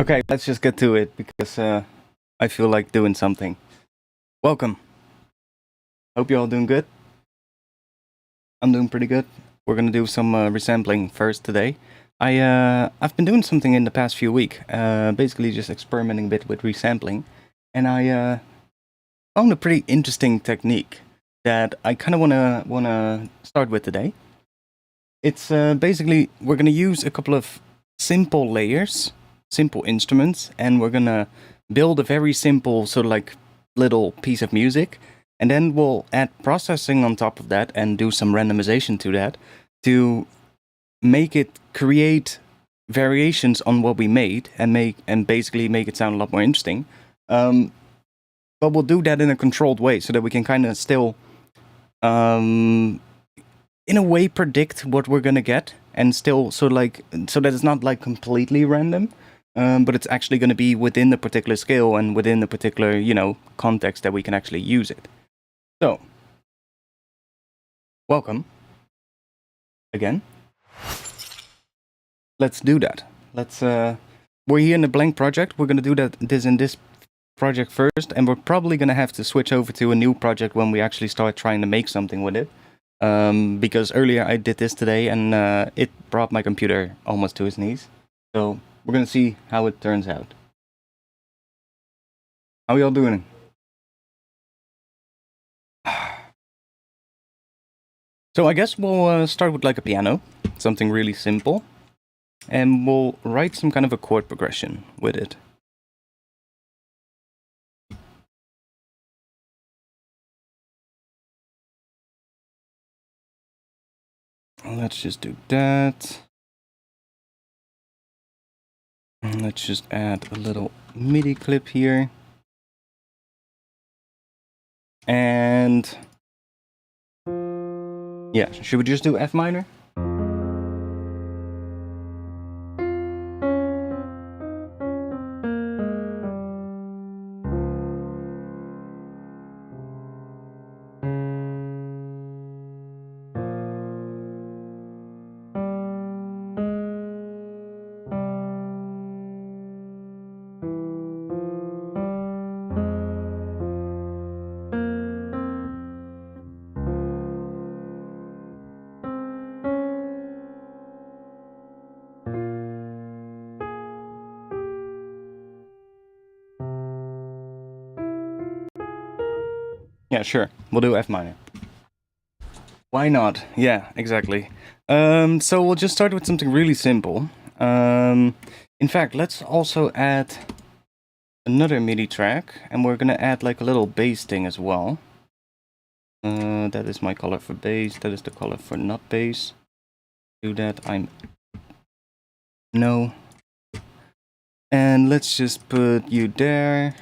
Okay, let's just get to it because I feel like doing something. Welcome. Hope you're all doing good. I'm doing pretty good. We're gonna do some resampling first today. I've been doing something in the past few weeks, basically just experimenting a bit with resampling, and I found a pretty interesting technique that I kind of wanna start with today. It's basically we're gonna use a couple of simple layers, simple instruments, and we're gonna build a very simple sort of like little piece of music, and then we'll add processing on top of that and do some randomization to that to make it create variations on what we made and basically make it sound a lot more interesting. But we'll do that in a controlled way so that we can kind of still in a way predict what we're gonna get and still so that it's not like completely random, but it's actually gonna be within the particular scale and within the particular context that we can actually use it. So, welcome again. Let's do that. We're here in the blank project. We're gonna do this in this project first, and we're probably gonna have to switch over to a new project when we actually start trying to make something with it. Because earlier I did this today and it brought my computer almost to its knees. So we're gonna see how it turns out. How y'all doing? So I guess we'll start with like a piano, something really simple, and we'll write some kind of a chord progression with it. Let's just do that. And let's just add a little MIDI clip here. And yeah, should we just do F minor? Yeah, sure. We'll do F minor. Why not? Yeah, exactly. So we'll just start with something really simple. In fact, let's also add another MIDI track, and we're gonna add like a little bass thing as well. That is my color for bass. That is the color for not bass. Do that. No. And let's just put you there.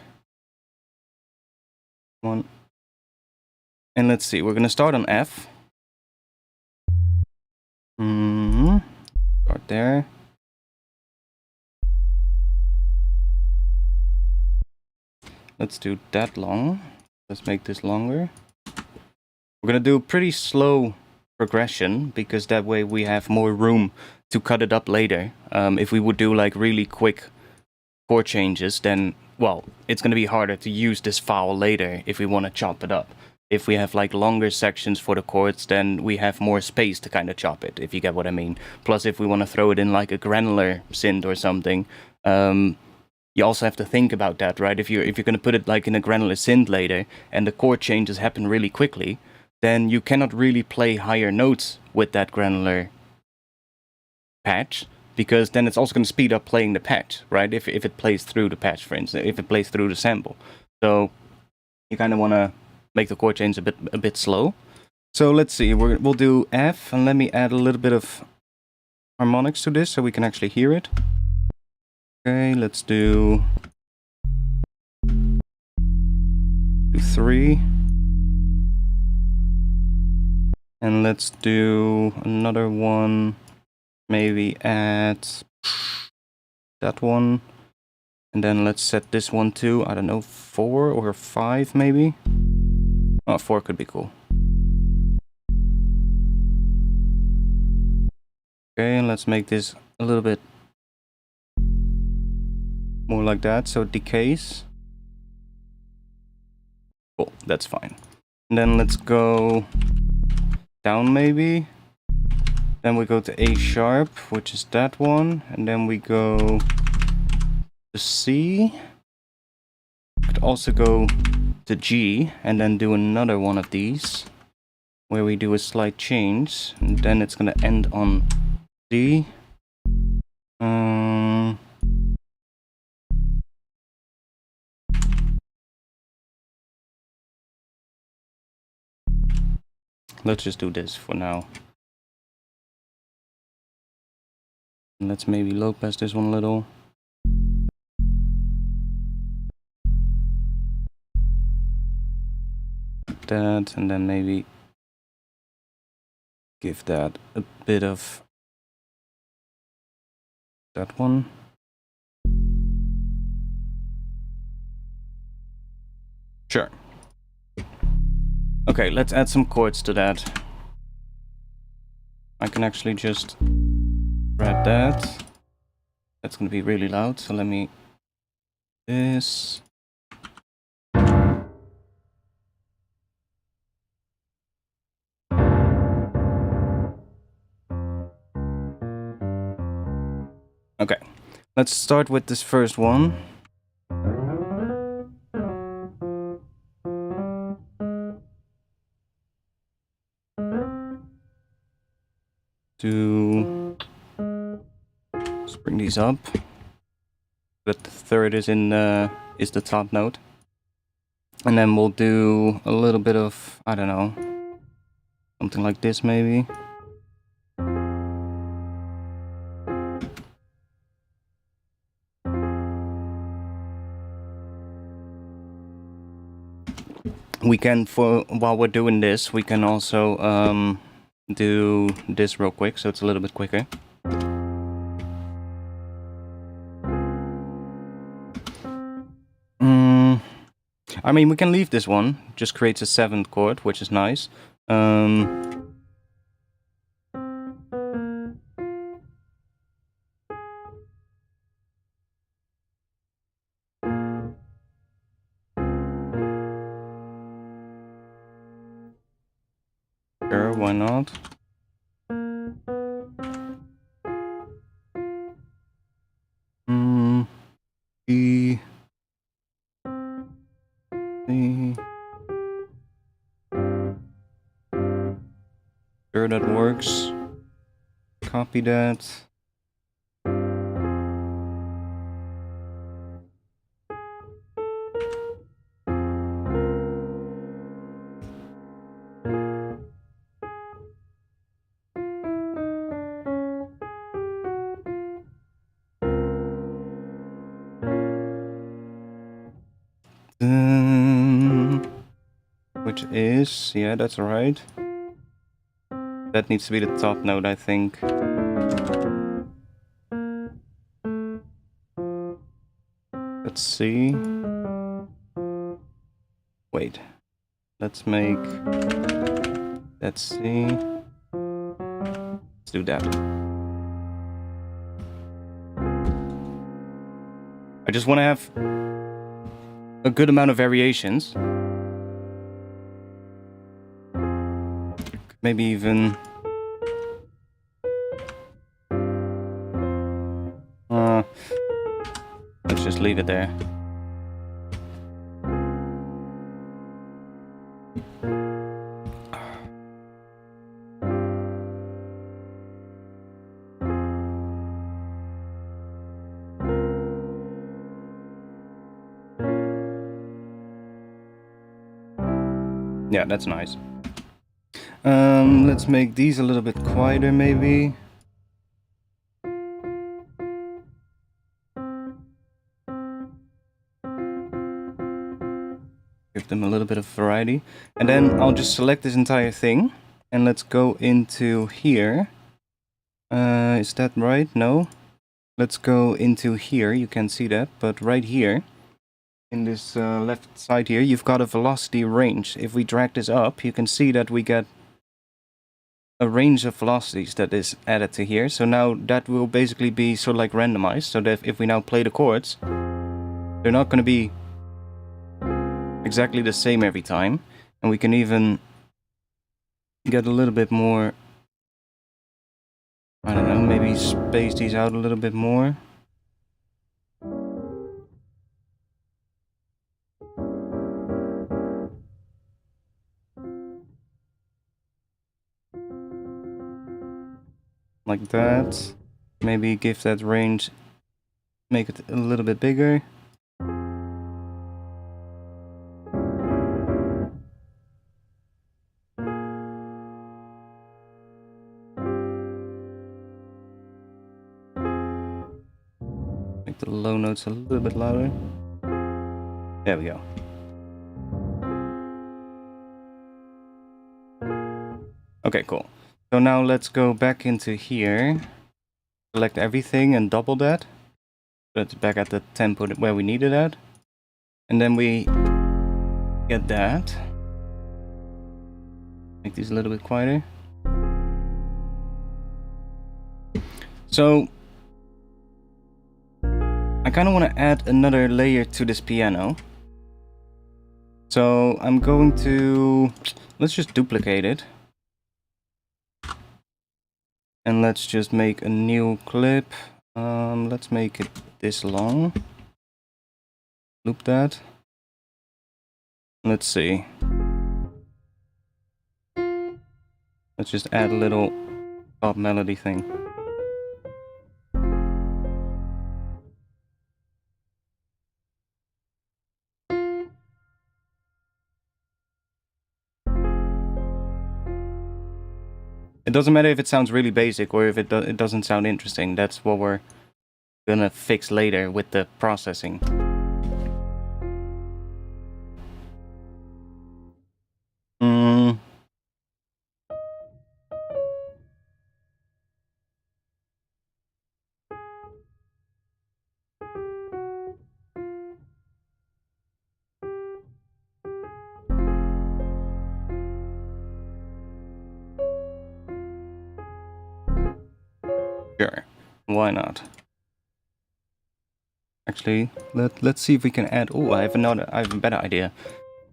One. And let's see. We're gonna start on F. Start there. Let's do that long. Let's make this longer. We're gonna do a pretty slow progression because that way we have more room to cut it up later. If we would do like really quick chord changes, then well, it's gonna be harder to use this file later if we want to chop it up. If we have like longer sections for the chords, then we have more space to kind of chop it, if you get what I mean. Plus, if we want to throw it in like a granular synth or something, you also have to think about that, right? If you're going to put it like in a granular synth later, and the chord changes happen really quickly, then you cannot really play higher notes with that granular patch, because then it's also going to speed up playing the patch, right? If it plays through the patch, for instance, if it plays through the sample. So you kind of want to make the chord change a bit slow. So let's see, we'll do F, and let me add a little bit of harmonics to this so we can actually hear it. Okay, let's do 3. And let's do another one, maybe at that one. And then let's set this one to, I don't know, 4 or 5 maybe. Oh, 4 could be cool. Okay, and let's make this a little bit more like that, so it decays. Cool, that's fine. And then let's go down maybe. Then we go to A sharp, which is that one, and then we go to C. Could also go to G and then do another one of these where we do a slight change, and then it's gonna end on D. Let's just do this for now. And let's maybe low pass this one a little. That, and then maybe give that a bit of that one. Sure. Okay, let's add some chords to that. I can actually just grab that. That's gonna be really loud, so let me this. Okay, let's start with this first one. Let's bring these up. But the third is in is the top note. And then we'll do a little bit of, I don't know, something like this maybe. We can, while we're doing this, we can also do this real quick, so it's a little bit quicker. I mean, we can leave this one, just creates a 7th chord, which is nice. Sure, why not? E. Sure, that works. Copy that. Which is, yeah, that's right. That needs to be the top note, I think. Let's see. Wait. Let's make that C. Let's do that. I just want to have a good amount of variations. Maybe even... let's just leave it there. Yeah, that's nice. Let's make these a little bit quieter, maybe. Give them a little bit of variety. And then I'll just select this entire thing. And let's go into here. Is that right? No. Let's go into here. You can see that. But right here, in this left side here, you've got a velocity range. If we drag this up, you can see that we get a range of velocities that is added to here. So now that will basically be sort of like randomized, so that if we now play the chords, they're not going to be exactly the same every time. And we can even get a little bit more, I don't know, maybe space these out a little bit more. Like that. Maybe give that range, make it a little bit bigger. Make the low notes a little bit louder. There we go. Okay, cool. So now let's go back into here, select everything and double that. So it's back at the tempo where we need it at. And then we get that. Make these a little bit quieter. So I kind of want to add another layer to this piano. So I'm going to, let's just duplicate it. And let's just make a new clip. Let's make it this long. Loop that. Let's see. Let's just add a little pop melody thing. It doesn't matter if it sounds really basic or if it doesn't sound interesting. That's what we're gonna fix later with the processing. Sure, why not? Actually, let's see if we can add. Oh, I have a better idea.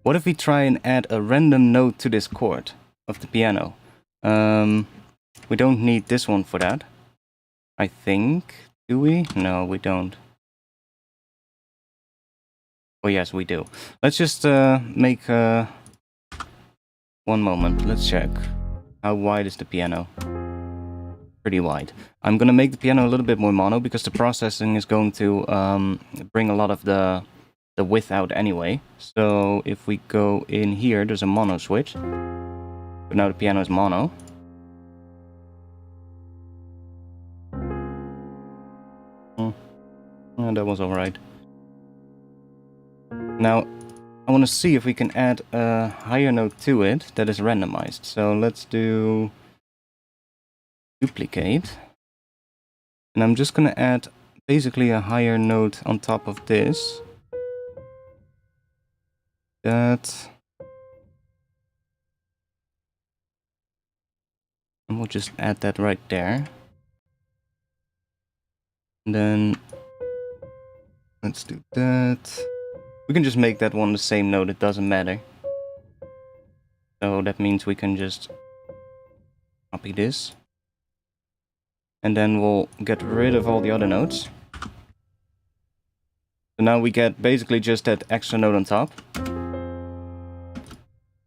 What if we try and add a random note to this chord of the piano? We don't need this one for that, I think. Do we? No, we don't. Oh yes, we do. Let's just make one moment. Let's check. How wide is the piano? Pretty wide. I'm gonna make the piano a little bit more mono because the processing is going to bring a lot of the width out anyway. So if we go in here, there's a mono switch. But now the piano is mono. That was alright. Now I want to see if we can add a higher note to it that is randomized. So let's do duplicate. And I'm just going to add basically a higher note on top of this. That. And we'll just add that right there. And then let's do that. We can just make that one the same note, it doesn't matter. So that means we can just copy this. And then we'll get rid of all the other notes. So now we get basically just that extra note on top.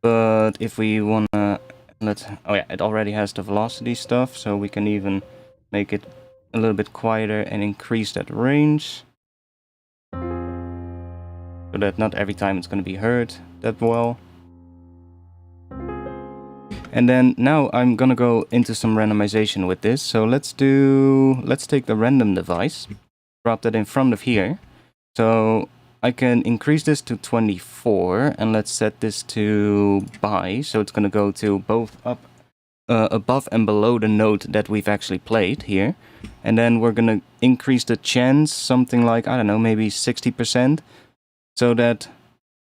But if we wanna, oh yeah, it already has the velocity stuff, so we can even make it a little bit quieter and increase that range. So that not every time it's going to be heard that well. And then now I'm going to go into some randomization with this. So let's take the random device, drop that in front of here. So I can increase this to 24 and let's set this to bi. So it's going to go to both up, above and below the note that we've actually played here. And then we're going to increase the chance, something like, I don't know, maybe 60%. So that,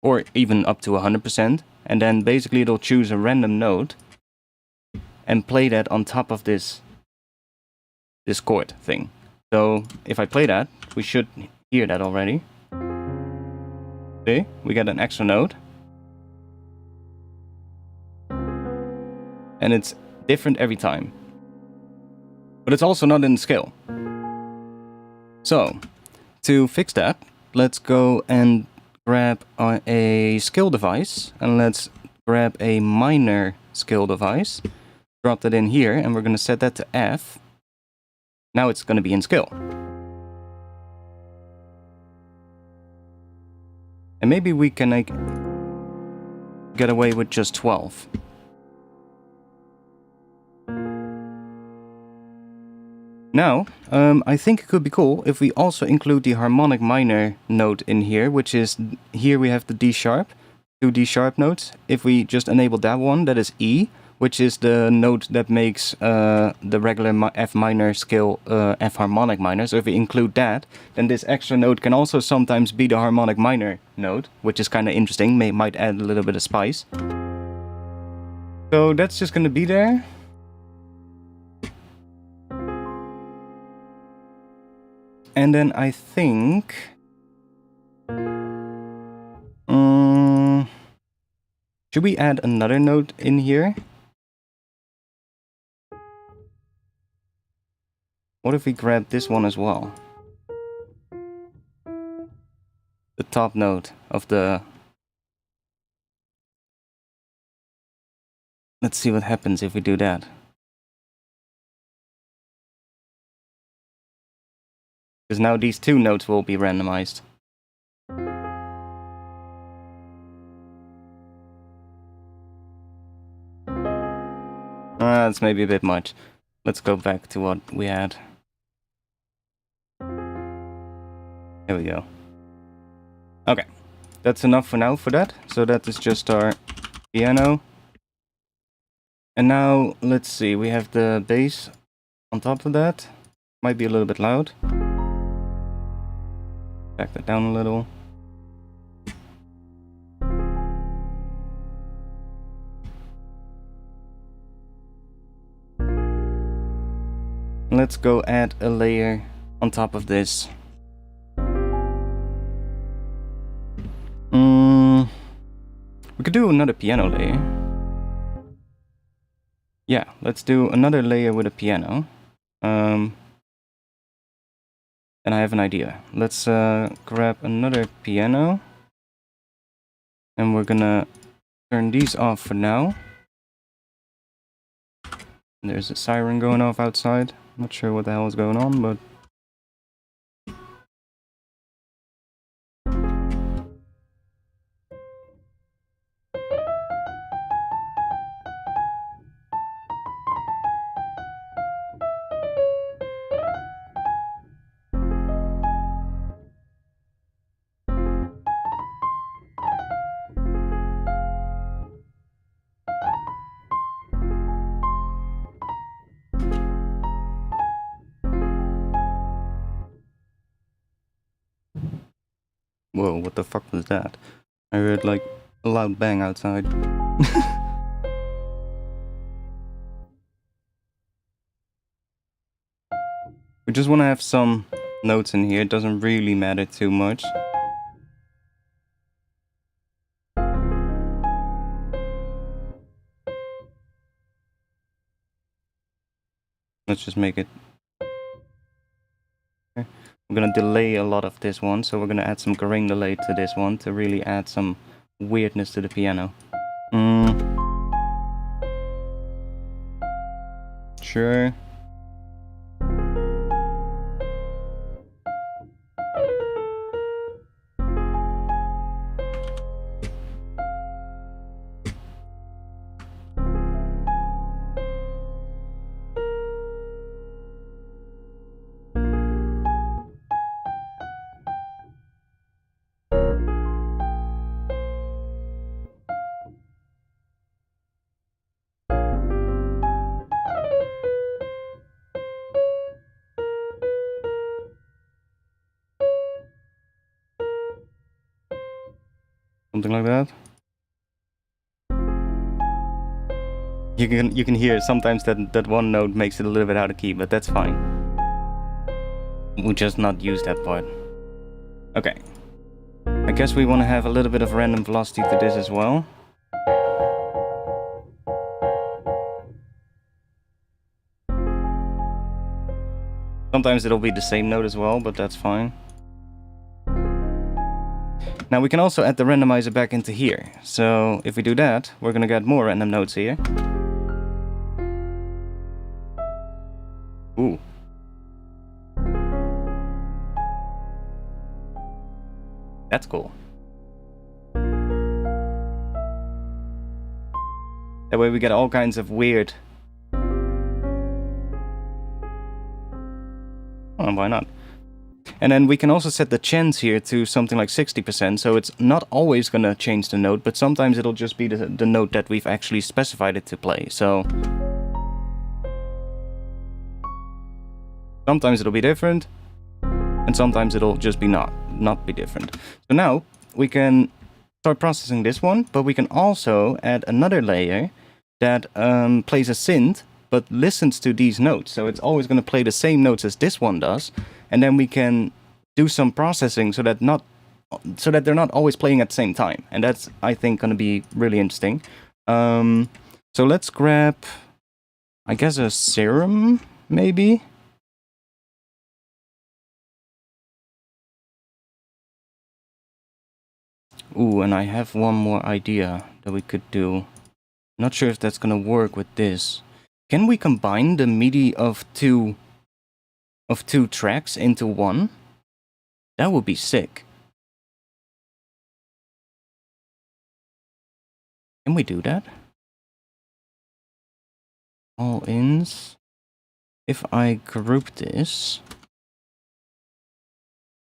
or even up to 100%, and then basically it'll choose a random note, and play that on top of this chord thing. So if I play that, we should hear that already. See, we get an extra note. And it's different every time. But it's also not in scale. So, to fix that, let's go and grab a scale device. And let's grab a minor scale device. Drop that in here, and we're going to set that to F. Now it's going to be in scale. And maybe we can like get away with just 12. Now, I think it could be cool if we also include the harmonic minor note in here, which is, here we have the D sharp, 2 D sharp notes. If we just enable that one, that is E, which is the note that makes the regular F minor scale F harmonic minor. So if we include that, then this extra note can also sometimes be the harmonic minor note, which is kind of interesting, might add a little bit of spice. So that's just going to be there. And then I think... should we add another note in here? What if we grab this one as well? The top note of the... Let's see what happens if we do that. Because now these 2 notes will be randomized. That's maybe a bit much. Let's go back to what we had. There we go. Okay, that's enough for now for that. So that is just our piano. And now, let's see, we have the bass on top of that. Might be a little bit loud. Back that down a little. Let's go add a layer on top of this. We could do another piano layer. Yeah, let's do another layer with a piano. And I have an idea. Let's grab another piano. And we're gonna turn these off for now. There's a siren going off outside. Not sure what the hell is going on, but... Whoa, what the fuck was that? I heard like a loud bang outside. We just want to have some notes in here. It doesn't really matter too much. Let's just make it... Okay. We're gonna delay a lot of this one, so we're gonna add some grain delay to this one to really add some weirdness to the piano. Sure. Something like that. You can hear sometimes that one note makes it a little bit out of key, but that's fine. We'll just not use that part. Okay. I guess we want to have a little bit of random velocity to this as well. Sometimes it'll be the same note as well, but that's fine. Now we can also add the randomizer back into here. So if we do that, we're gonna get more random notes here. Ooh. That's cool. That way we get all kinds of weird... Oh, why not? And then we can also set the chance here to something like 60%, so it's not always gonna change the note, but sometimes it'll just be the note that we've actually specified it to play, so... Sometimes it'll be different, and sometimes it'll just be not be different. So now, we can start processing this one, but we can also add another layer that plays a synth, but listens to these notes. So it's always going to play the same notes as this one does, and then we can do some processing so that they're not always playing at the same time. And that's, I think, going to be really interesting. So let's grab, I guess, a serum, maybe? Ooh, and I have one more idea that we could do. Not sure if that's gonna work with this. Can we combine the MIDI of two tracks into one? That would be sick. Can we do that? All ins. If I group this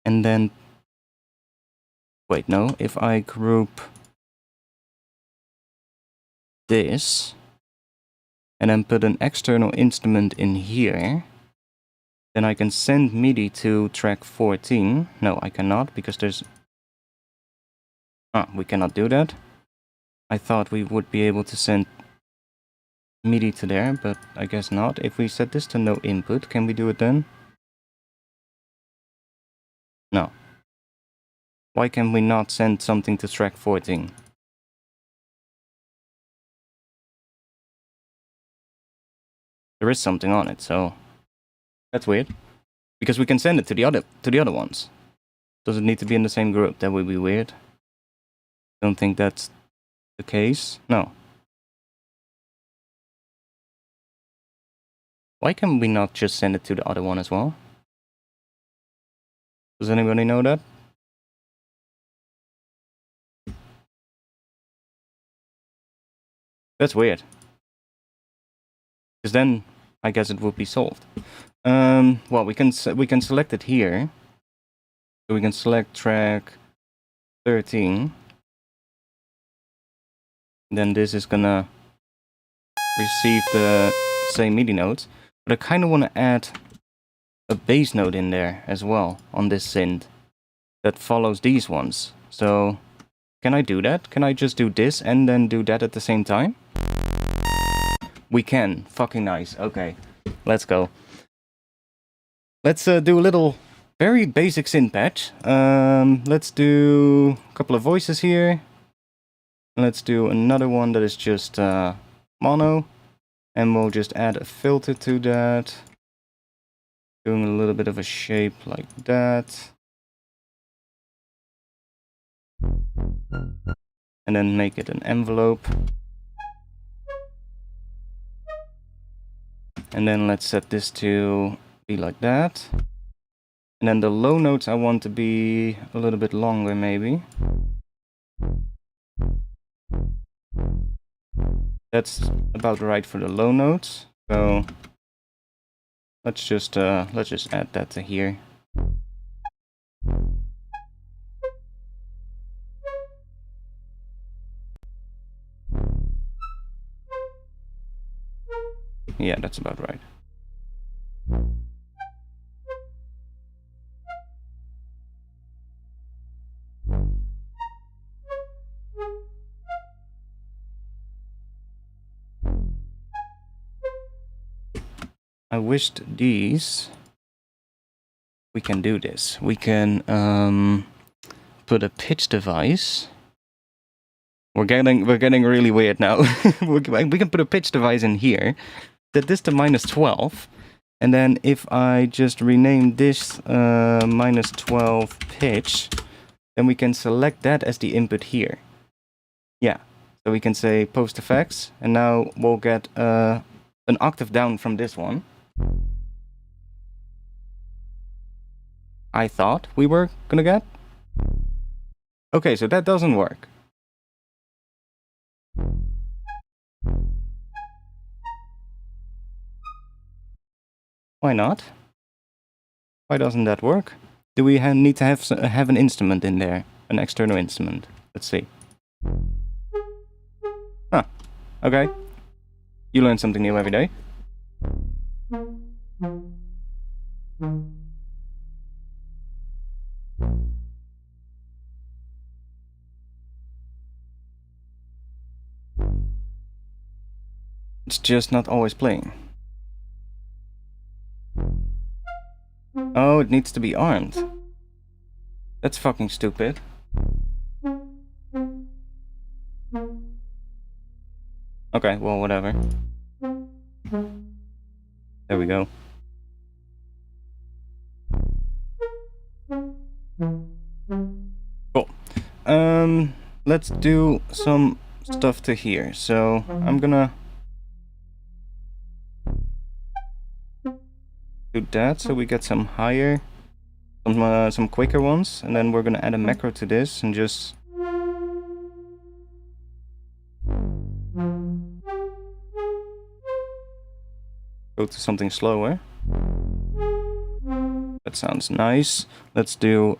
and then wait, no, if I group this and then put an external instrument in here, then I can send MIDI to track 14. No, I cannot, because there's... we cannot do that. I thought we would be able to send MIDI to there, but I guess not. If we set this to no input, can we do it then? No. Why can we not send something to track 14? There is something on it, so that's weird. Because we can send it to the other ones. Does it need to be in the same group? That would be weird. Don't think that's the case. No. Why can we not just send it to the other one as well? Does anybody know that? That's weird. Because then I guess it would be solved. Well, we can select it here. So we can select track 13. Then this is gonna receive the same MIDI notes. But I kind of want to add a bass note in there as well on this synth that follows these ones. So can I do that? Can I just do this and then do that at the same time? We can. Fucking nice. Okay, let's go. Let's do a little very basic synth patch. Let's do a couple of voices here. Let's do another one that is just mono. And we'll just add a filter to that. Doing a little bit of a shape like that. And then make it an envelope. And then let's set this to be like that. And then the low notes I want to be a little bit longer maybe. That's about right for the low notes. So let's just add that to here. Yeah, that's about right. I wished these... We can do this. We can put a pitch device. We're getting really weird now. We can put a pitch device in here. Set this to -12. And then if I just rename this -12 pitch, then we can select that as the input here. Yeah. So we can say post effects, and now we'll get an octave down from this one. I thought we were gonna get. Okay, so that doesn't work. Why not? Why doesn't that work? Do we need to have an instrument in there? An external instrument? Let's see. Huh. Okay. You learn something new every day. It's just not always playing. Oh, it needs to be armed. That's fucking stupid. Okay, well, whatever. There we go. Cool. Let's do some stuff to here. So, I'm gonna do that so we get some higher, some quicker ones, and then we're gonna add a macro to this and just go to something slower. That sounds nice. Let's do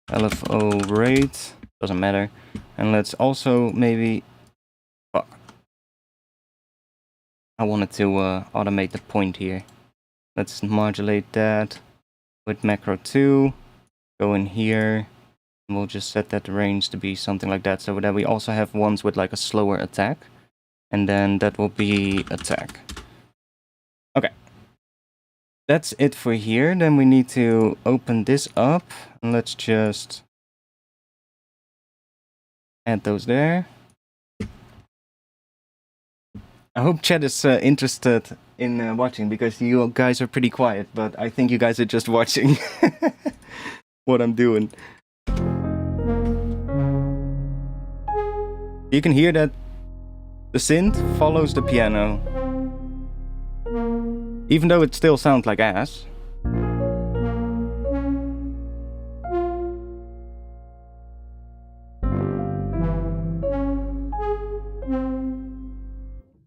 LFO rate, doesn't matter, and let's also maybe, fuck, I wanted to automate the point here. Let's modulate that with macro 2, go in here, and we'll just set that range to be something like that, so that we also have ones with like a slower attack, and then that will be attack. Okay. That's it for here. Then we need to open this up, and let's just add those there. I hope chat is interested in watching, because you guys are pretty quiet, but I think you guys are just watching what I'm doing. You can hear that the synth follows the piano, even though it still sounds like ass.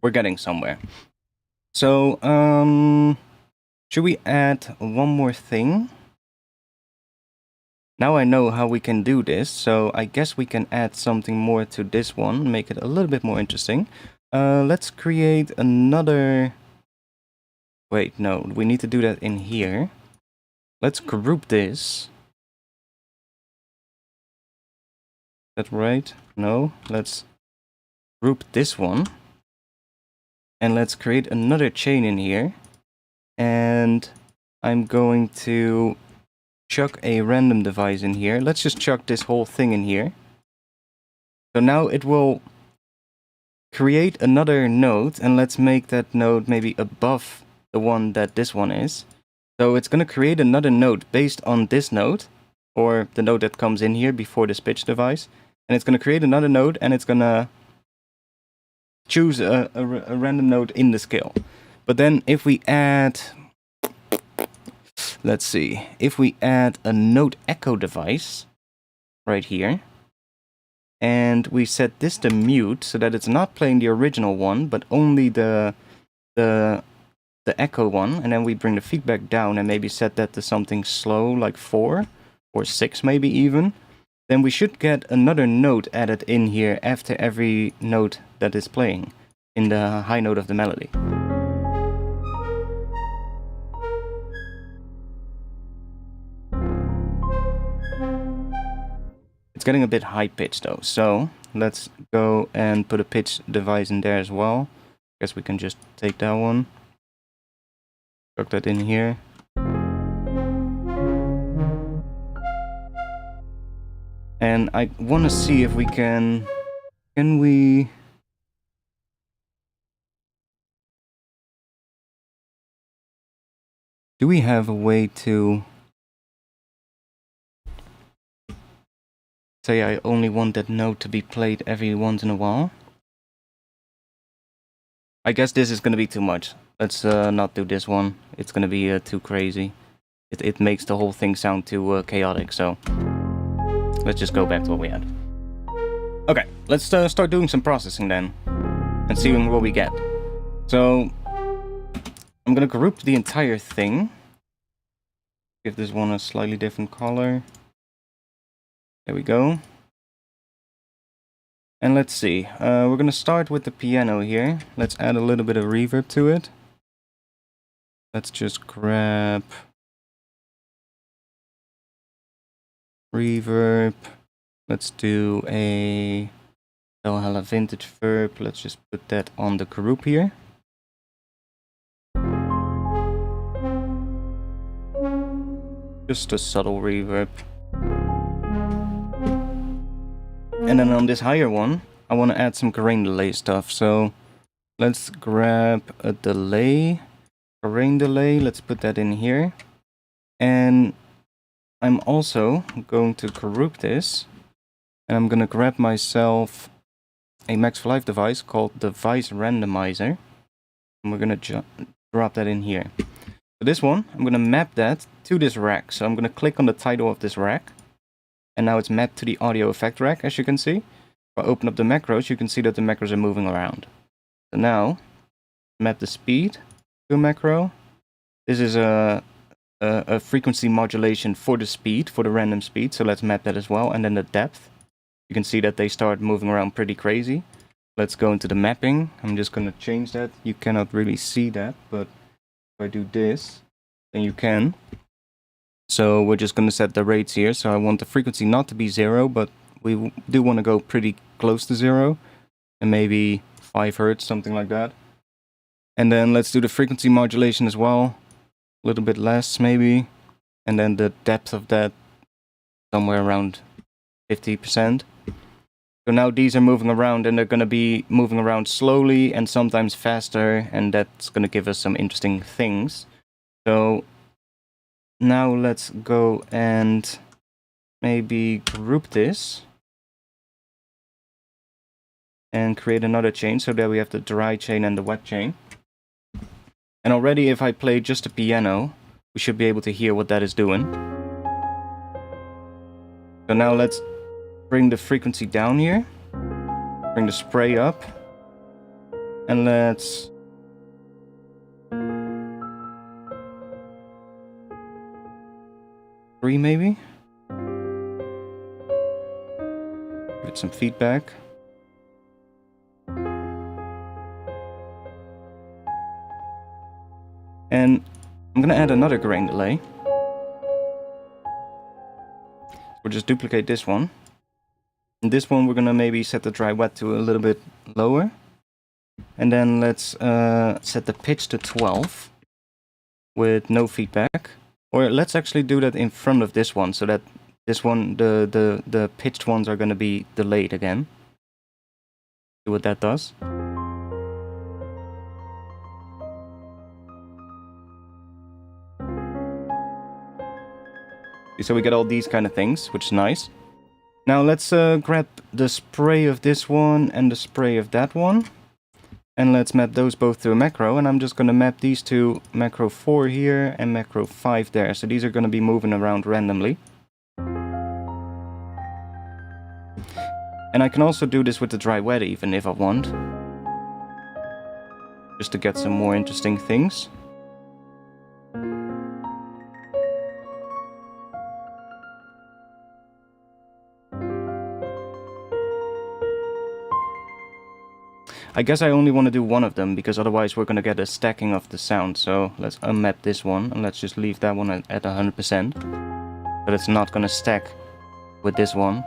We're getting somewhere. So, should we add one more thing? Now I know how we can do this, so I guess we can add something more to this one, make it a little bit more interesting. Let's create another... Wait, no, we need to do that in here. Let's group this. Is that right? No, let's group this one. And let's create another chain in here. And I'm going to chuck a random device in here. Let's just chuck this whole thing in here. So now it will create another node, and let's make that node maybe above the one that this one is. So it's going to create another node based on this node, or the node that comes in here before this pitch device. And it's going to create another node, and it's going to choose a random node in the scale. But then if we add, let's see, if we add a node echo device right here, and we set this to mute so that it's not playing the original one, but only the echo one, and then we bring the feedback down and maybe set that to something slow, like 4 or 6 maybe even, then we should get another note added in here after every note that is playing in the high note of the melody. It's getting a bit high pitched though, so let's go and put a pitch device in there as well. Guess we can just take that one. Plug that in here. And I want to see if we can we... Do we have a way to... Say I only want that note to be played every once in a while? I guess this is going to be too much. Let's not do this one. It's going to be too crazy. It makes the whole thing sound too chaotic, so... Let's just go back to what we had. Okay, let's start doing some processing then. And seeing what we get. So... I'm gonna group the entire thing. Give this one a slightly different color. There we go. And let's see. We're gonna start with the piano here. Let's add a little bit of reverb to it. Let's just grab... reverb. Let's do a Valhalla vintage verb. Let's just put that on the group here. Just a subtle reverb. And then on this higher one, I want to add some grain delay stuff. So let's grab a delay, grain delay. Let's put that in here. And I'm also going to group this. And I'm going to grab myself a Max for Live device called Device Randomizer. And we're going to drop that in here. For this one, I'm going to map that to this rack. So I'm going to click on the title of this rack. And now it's mapped to the audio effect rack, as you can see. If I open up the macros, you can see that the macros are moving around. So now, map the speed to a macro. This is a frequency modulation for the speed, for the random speed. So let's map that as well. And then the depth. You can see that they start moving around pretty crazy. Let's go into the mapping. I'm just going to change that. You cannot really see that, but... if I do this, then you can. So we're just going to set the rates here. So I want the frequency not to be 0, but we do want to go pretty close to 0. And maybe 5 Hertz, something like that. And then let's do the frequency modulation as well. A little bit less, maybe. And then the depth of that, somewhere around 50%. So now these are moving around, and they're going to be moving around slowly and sometimes faster, and that's going to give us some interesting things. So now let's go and maybe group this and create another chain so that we have the dry chain and the wet chain. And already if I play just the piano, we should be able to hear what that is doing. So now let's bring the frequency down here, bring the spray up, and let's three maybe. Give it some feedback. And I'm gonna add another grain delay. We'll just duplicate this one. And this one we're gonna maybe set the dry wet to a little bit lower. And then let's set the pitch to 12 with no feedback. Or let's actually do that in front of this one, so that this one, the pitched ones are gonna be delayed again. See what that does. So we get all these kind of things, which is nice. Now let's grab the spray of this one and the spray of that one. And let's map those both to a macro. And I'm just going to map these to macro 4 here and macro 5 there. So these are going to be moving around randomly. And I can also do this with the dry wet even if I want. Just to get some more interesting things. I guess I only want to do one of them, because otherwise we're going to get a stacking of the sound. So let's unmap this one, and let's just leave that one at 100%. But it's not going to stack with this one.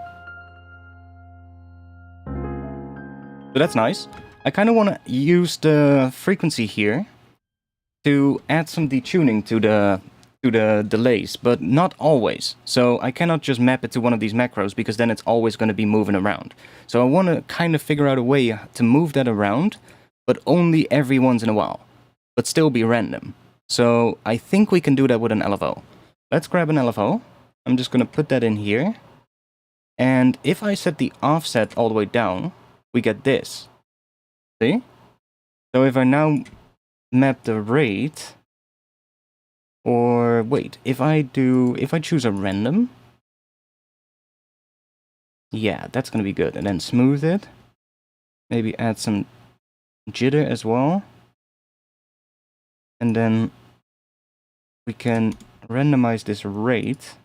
So that's nice. I kind of want to use the frequency here to add some detuning to the delays, but not always. So I cannot just map it to one of these macros because then it's always going to be moving around. So I want to kind of figure out a way to move that around, but only every once in a while, but still be random. So I think we can do that with an LFO. Let's grab an LFO. I'm just going to put that in here. And if I set the offset all the way down, we get this. See? So if I now map the rate, or wait, if I choose a random, yeah, that's going to be good. And then smooth it. Maybe add some jitter as well. And then we can randomize this rate.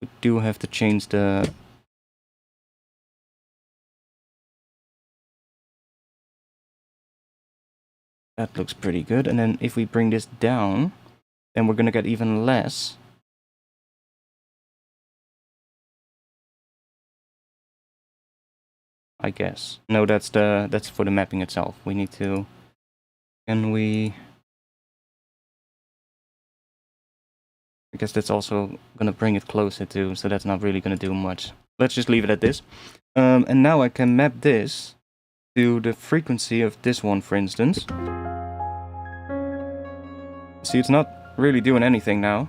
We do have to change the... That looks pretty good. And then if we bring this down, then we're going to get even less. I guess. No, that's for the mapping itself. We need to... Can we... I guess that's also going to bring it closer to, so that's not really going to do much. Let's just leave it at this. And now I can map this to the frequency of this one, for instance. See, it's not really doing anything now.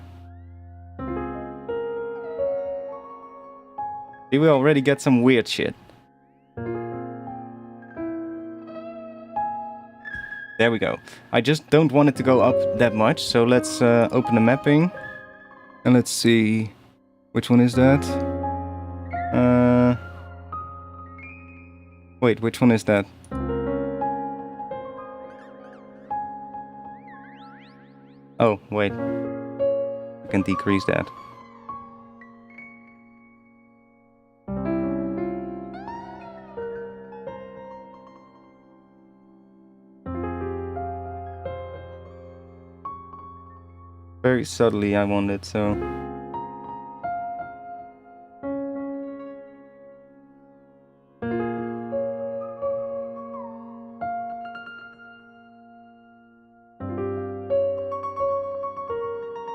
See, we already get some weird shit. There we go. I just don't want it to go up that much, so let's open the mapping. And let's see, which one is that? Wait, which one is that? Oh, wait. I can decrease that. Very subtly I want it, so...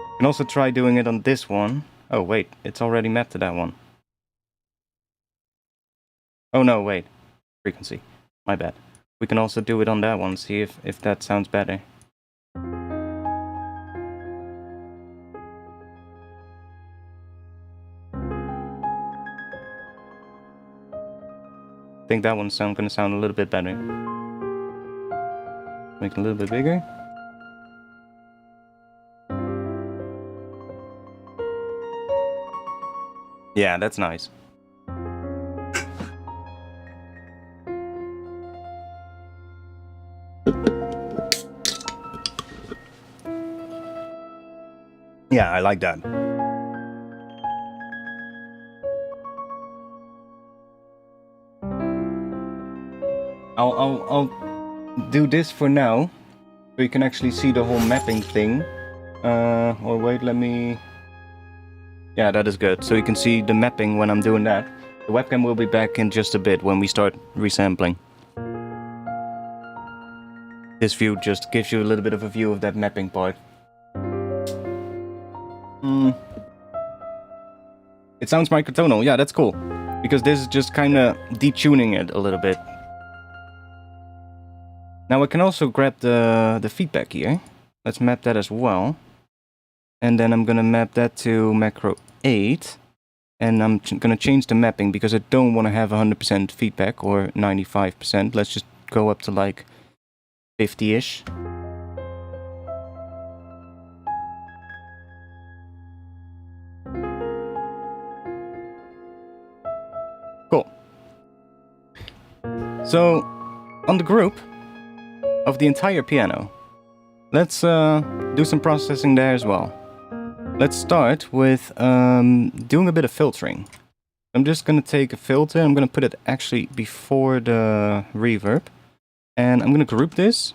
You can also try doing it on this one. Oh wait, it's already mapped to that one. Oh no, wait. Frequency. My bad. We can also do it on that one, see if that sounds better. I think that one's gonna sound a little bit better. Make it a little bit bigger. Yeah, that's nice. Yeah, I like that. I'll do this for now, so you can actually see the whole mapping thing. Or wait, let me... Yeah, that is good. So you can see the mapping when I'm doing that. The webcam will be back in just a bit when we start resampling. This view just gives you a little bit of a view of that mapping part. It sounds microtonal. Yeah, that's cool. Because this is just kind of detuning it a little bit. Now I can also grab the feedback here. Let's map that as well. And then I'm going to map that to macro 8. And I'm going to change the mapping because I don't want to have 100% feedback or 95%. Let's just go up to like 50-ish. Cool. So, on the group of the entire piano, let's do some processing there as well. Let's start with doing a bit of filtering. I'm just going to take a filter, I'm going to put it actually before the reverb. And I'm going to group this.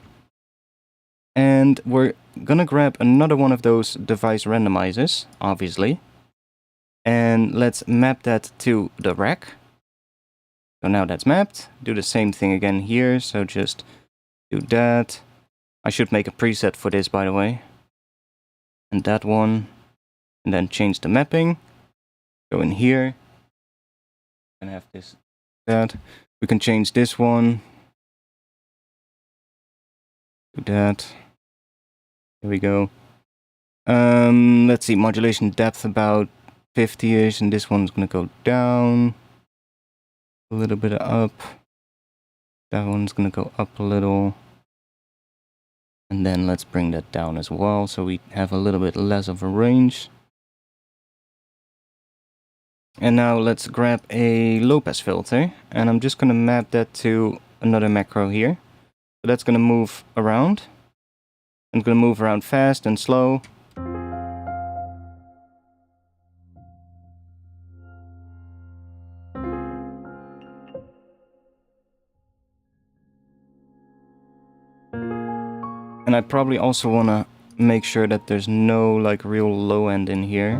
And we're going to grab another one of those device randomizers, obviously. And let's map that to the rack. So now that's mapped. Do the same thing again here, so just do that. I should make a preset for this, by the way. And that one. And then change the mapping. Go in here. And have this, that. We can change this one. Do that. There we go. Let's see, modulation depth about 50-ish, and this one's gonna go down. A little bit up. That one's gonna go up a little. And then let's bring that down as well, so we have a little bit less of a range. And now let's grab a low pass filter, and I'm just gonna map that to another macro here. So that's gonna move around. And it's gonna move around fast and slow. And I probably also want to make sure that there's no like real low end in here.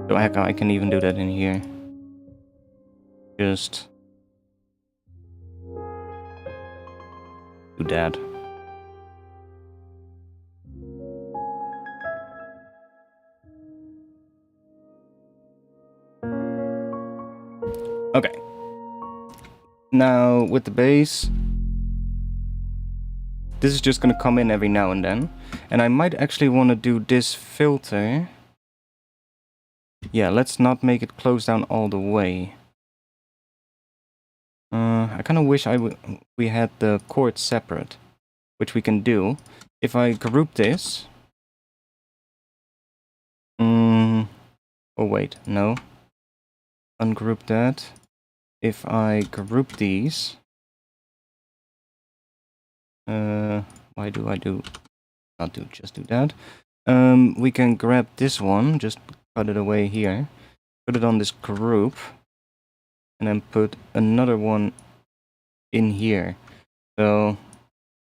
So heck, I can even do that in here. Just do that. Okay. Now with the bass, this is just going to come in every now and then. And I might actually want to do this filter. Yeah, let's not make it close down all the way. I kind of wish we had the chords separate, which we can do. If I group this... oh wait, no. Ungroup that. If I group these... why do I just do that? We can grab this one, just cut it away here, put it on this group, and then put another one in here. So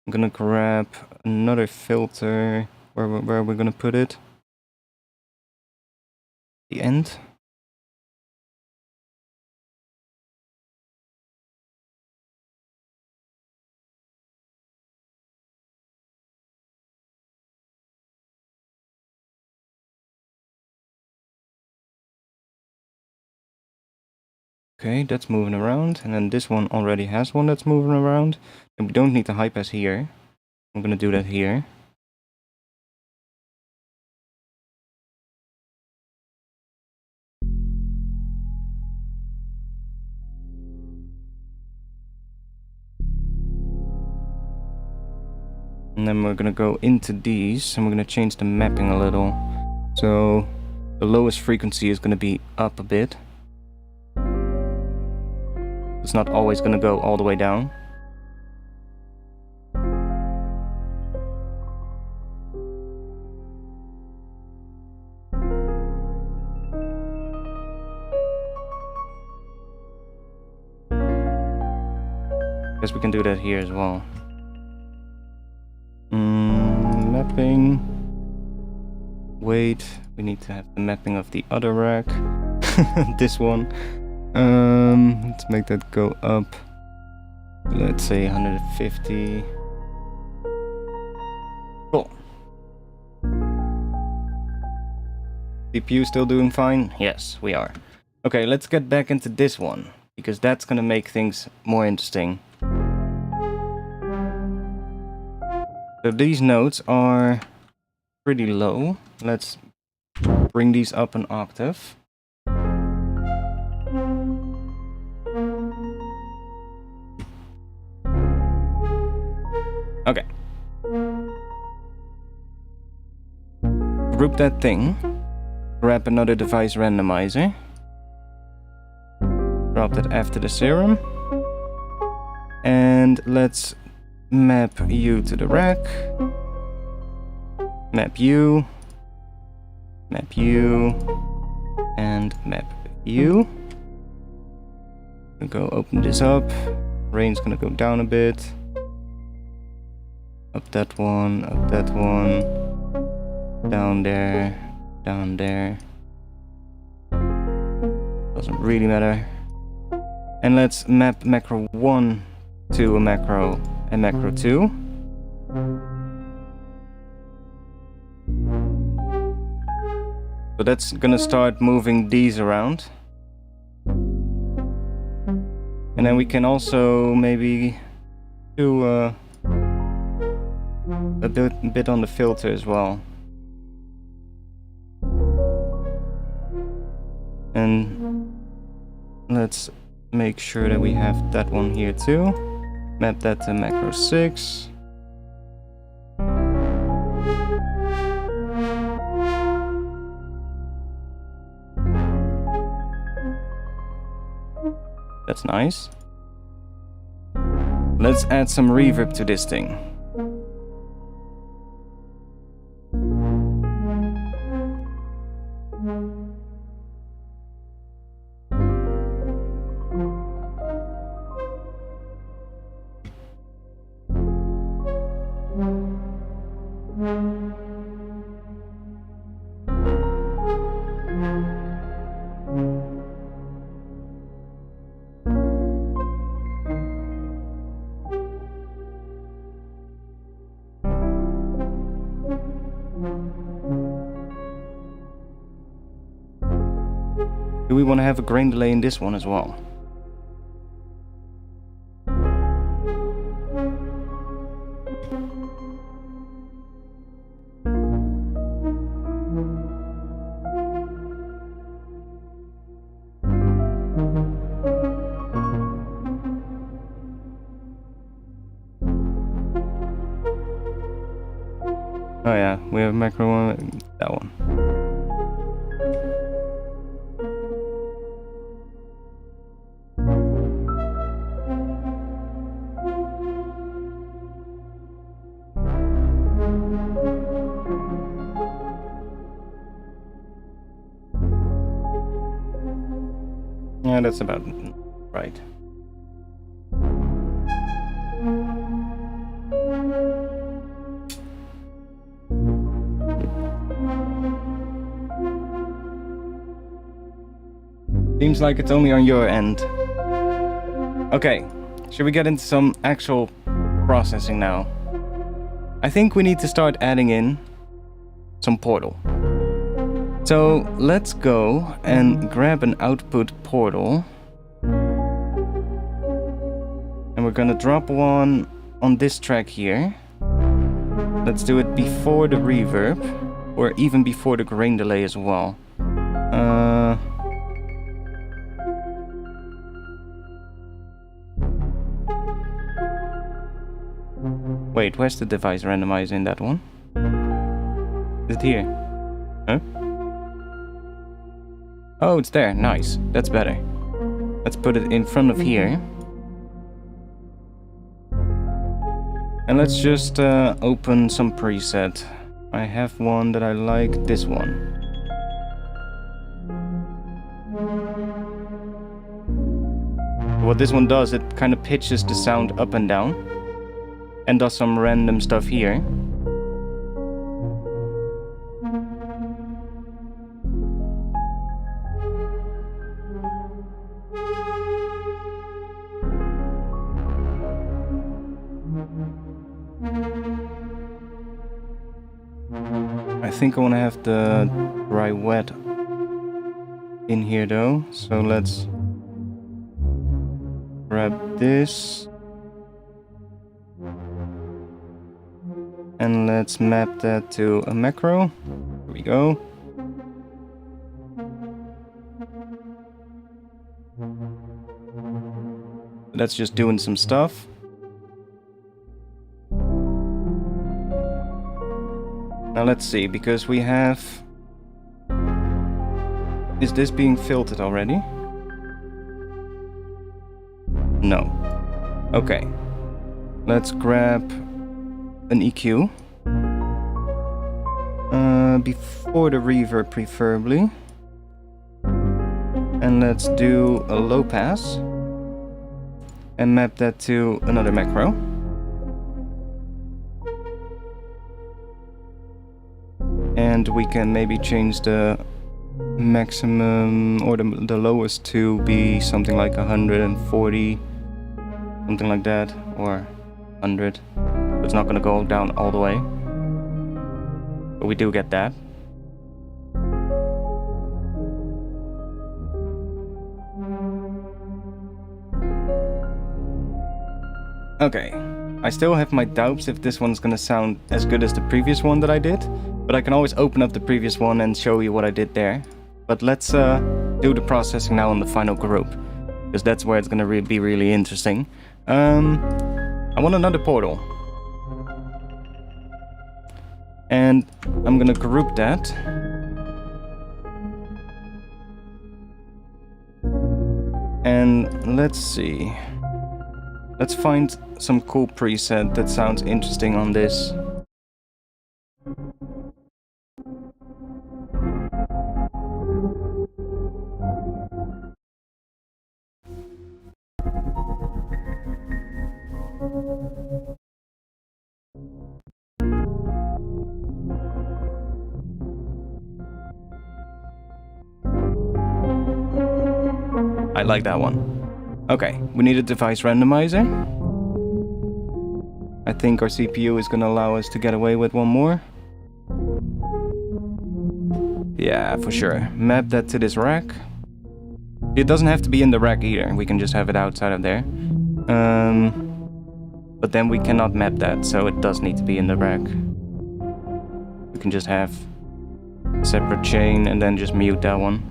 I'm gonna grab another filter. Where we're gonna put it? The end. Okay, that's moving around, and then this one already has one that's moving around, and we don't need the high pass here. I'm gonna do that here. And then we're gonna go into these, and we're gonna change the mapping a little. So the lowest frequency is gonna be up a bit. It's not always gonna go all the way down. Guess we can do that here as well. Mapping. Wait, we need to have the mapping of the other rack. This one. Let's make that go up. Let's say 150. Cool. CPU still doing fine? Yes, we are. Okay, let's get back into this one, because that's gonna make things more interesting. So these notes are pretty low. Let's bring these up an octave. Okay. Group that thing. Grab another device randomizer. Drop that after the serum. And let's map you to the rack. Map you. Map you. And map you. Go open this up. Range's gonna go down a bit. Up that one, up that one. Down there, down there. Doesn't really matter. And let's map macro 1 to a macro 2. So that's gonna start moving these around. And then we can also maybe do a bit on the filter as well. And let's make sure that we have that one here too. Map that to macro 6. That's nice. Let's add some reverb to this thing. Do we want to have a grain delay in this one as well? Oh yeah, we have macro that one. Yeah, that's about right. Seems like it's only on your end. Okay, should we get into some actual processing now? I think we need to start adding in some portal. So let's go and grab an output portal. And we're gonna drop one on this track here. Let's do it before the reverb, or even before the grain delay as well. Wait, where's the device randomizer in that one? Is it here? Huh? Oh, it's there. Nice. That's better. Let's put it in front of here. And let's just open some preset. I have one that I like, this one. What this one does, it kind of pitches the sound up and down. And does some random stuff here. I think I want to have the dry wet in here though, so let's grab this and let's map that to a macro. Here we go. That's just doing some stuff. Now let's see, because we have... Is this being filtered already? No. Okay. Let's grab an EQ. Before the reverb preferably. And let's do a low pass. And map that to another macro. And we can maybe change the maximum or the lowest to be something like 140, something like that, or 100. It's not gonna go down all the way, but we do get that. Okay, I still have my doubts if this one's gonna sound as good as the previous one that I did, but I can always open up the previous one and show you what I did there. But let's do the processing now on the final group, because that's where it's gonna be really interesting. I want another portal. And I'm gonna group that. And let's see. Let's find some cool preset that sounds interesting on this. I like that one. Okay, we need a device randomizer. I think our CPU is gonna allow us to get away with one more. Yeah, for sure. Map that to this rack. It doesn't have to be in the rack either. We can just have it outside of there. But then we cannot map that, so it does need to be in the rack. We can just have a separate chain and then just mute that one.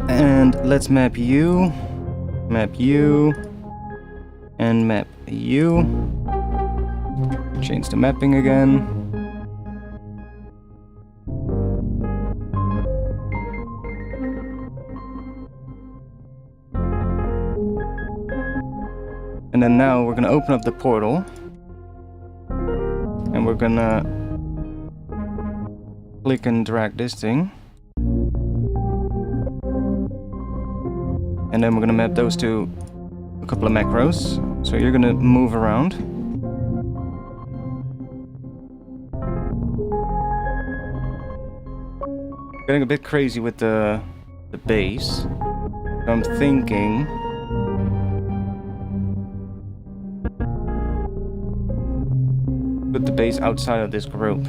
And let's map you, and map you. Change the mapping again. And then now we're gonna open up the portal. And we're gonna click and drag this thing. And then we're gonna map those to a couple of macros. So you're gonna move around. Getting a bit crazy with the bass. So I'm thinking put the bass outside of this group.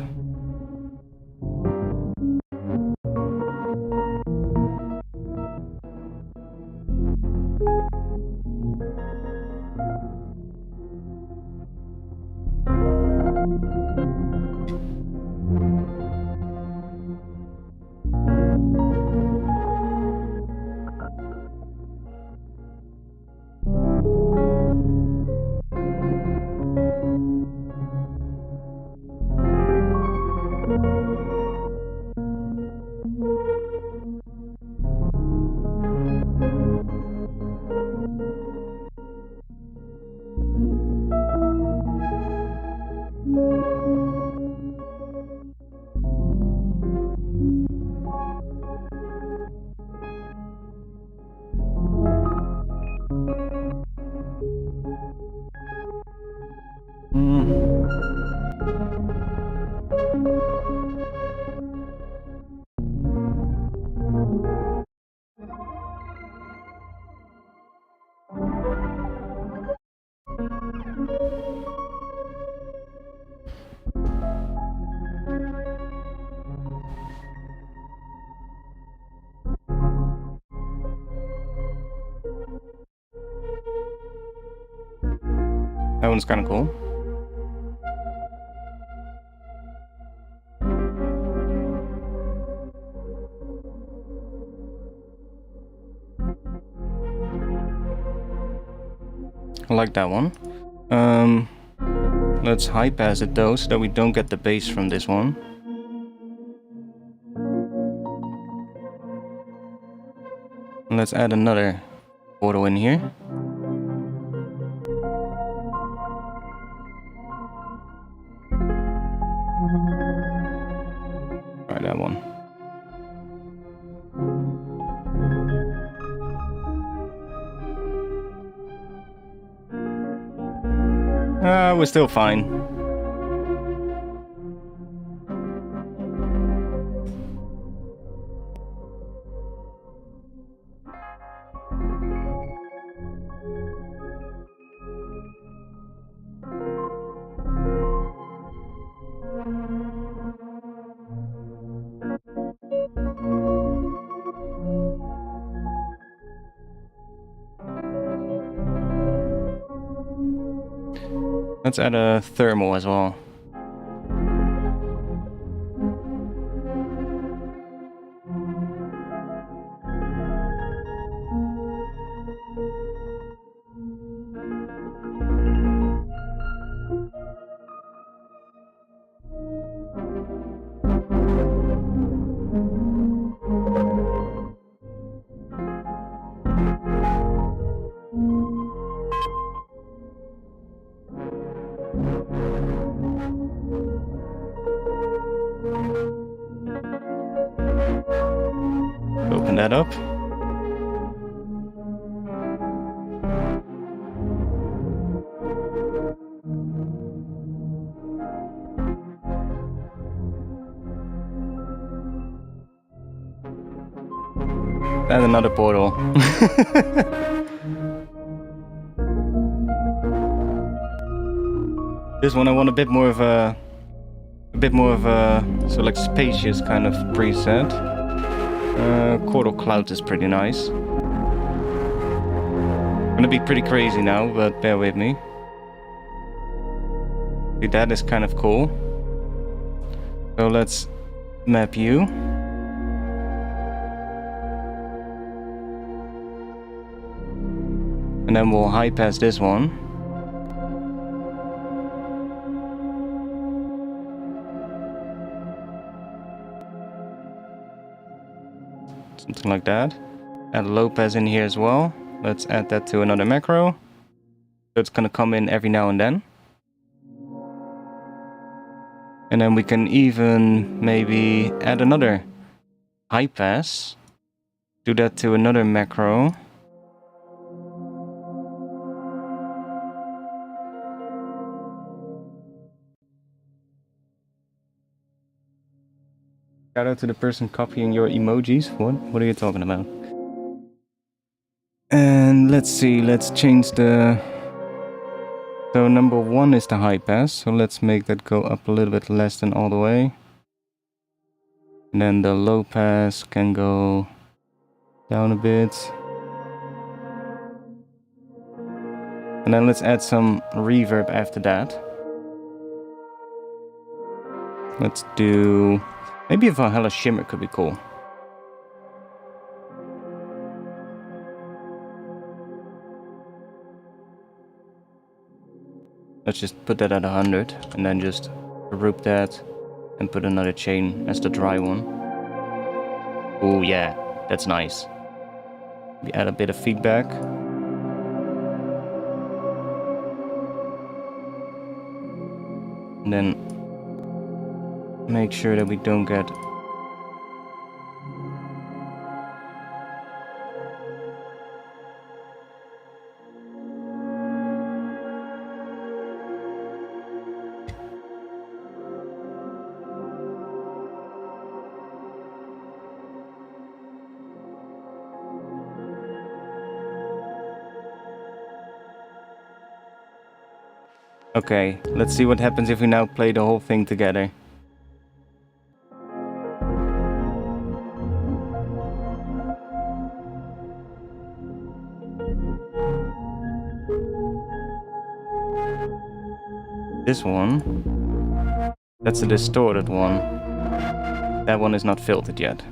That one's kind of cool. I like that one. Let's high pass it though, so that we don't get the bass from this one. And let's add another portal in here. Try that one. We're still fine. Let's add a thermal as well. Open that up. And another portal. This one I want a bit more of a so like spacious kind of preset. Chordal cloud is pretty nice. Gonna be pretty crazy now, but bear with me. See, that is kind of cool. So let's map you. And then we'll high pass this one. Something like that. Add a low pass in here as well. Let's add that to another macro. So it's gonna come in every now and then. And then we can even maybe add another high pass. Do that to another macro. Shout out to the person copying your emojis. What are you talking about? And let's see, let's change the... So number 1 is the high pass, so let's make that go up a little bit less than all the way. And then the low pass can go down a bit. And then let's add some reverb after that. Let's do... Maybe a Valhalla shimmer could be cool. Let's just put that at 100 and then just group that and put another chain as the dry one. Oh yeah, that's nice. We add a bit of feedback. And then make sure that we don't get Okay, let's see what happens if we now play the whole thing together. This one, that's a distorted one. That one is not filtered yet.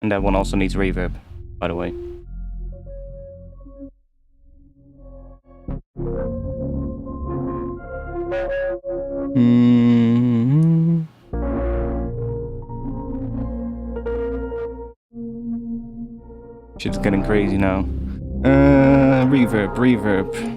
And that one also needs reverb, by the way. Shit's getting crazy now. Reverb.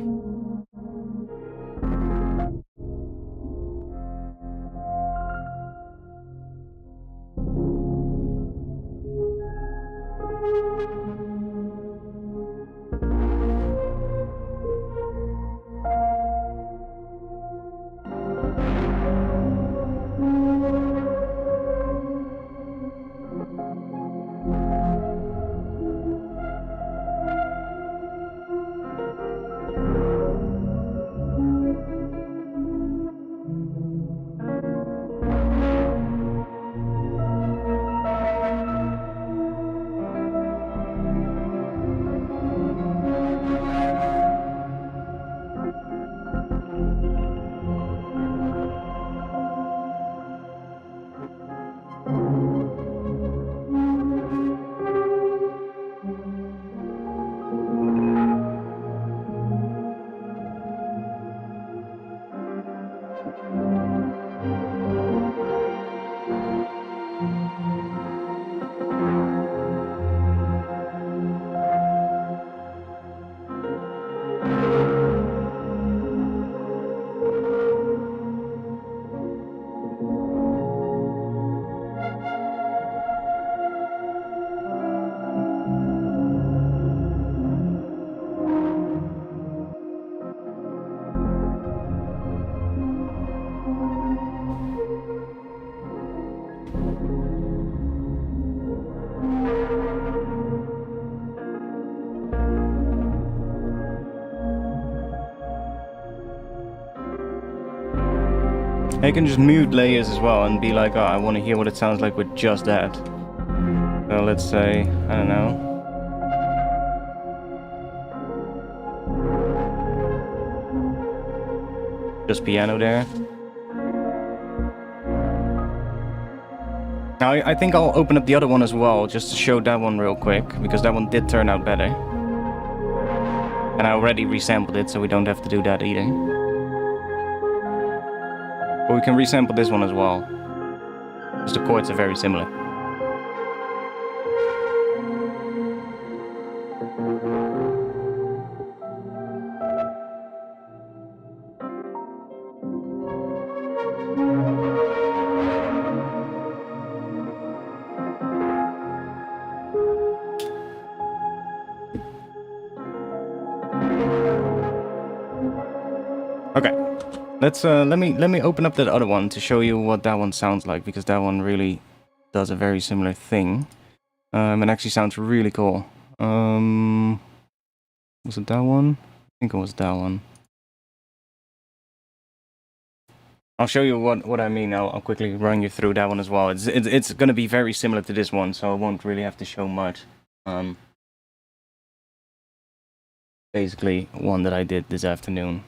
I can just mute layers as well and be like, oh, I want to hear what it sounds like with just that. So let's say, I don't know. Just piano there. Now I think I'll open up the other one as well, just to show that one real quick, because that one did turn out better. And I already resampled it, so we don't have to do that either. But we can resample this one as well, because the chords are very similar. Okay, let me open up that other one to show you what that one sounds like, because that one really does a very similar thing. It actually sounds really cool. Was it that one? I think it was that one. I'll show you what I mean. I'll quickly run you through that one as well. It's going to be very similar to this one, so I won't really have to show much. Basically, one that I did this afternoon.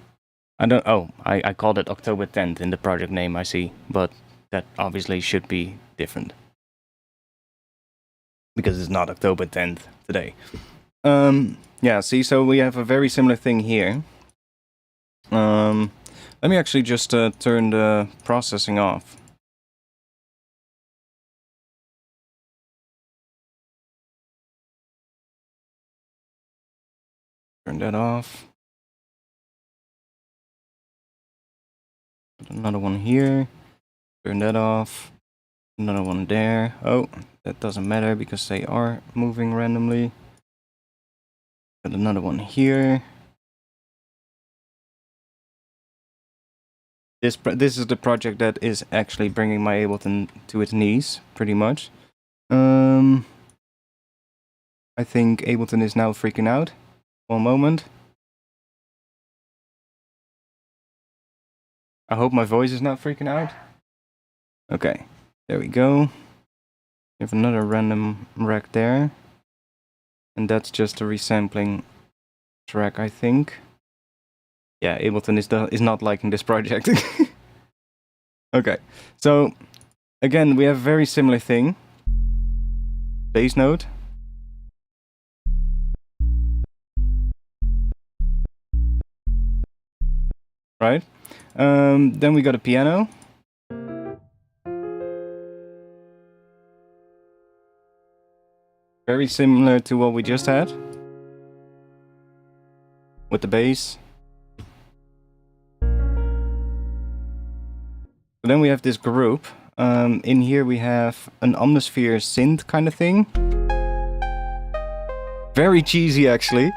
I called it October 10th in the project name, I see, but that obviously should be different. Because it's not October 10th today. Yeah, see, so we have a very similar thing here. Let me actually just turn the processing off. Turn that off. Put another one here. Turn that off. Another one there. Oh, that doesn't matter because they are moving randomly. Put another one here. This is the project that is actually bringing my Ableton to its knees, pretty much. I think Ableton is now freaking out. One moment. I hope my voice is not freaking out. Okay, there we go. We have another random rack there. And that's just a resampling track, I think. Yeah, Ableton is not liking this project. Okay, so again, we have a very similar thing. Bass note. Right? Then we got a piano. Very similar to what we just had. With the bass. Then we have this group. In here we have an Omnisphere synth kind of thing. Very cheesy, actually.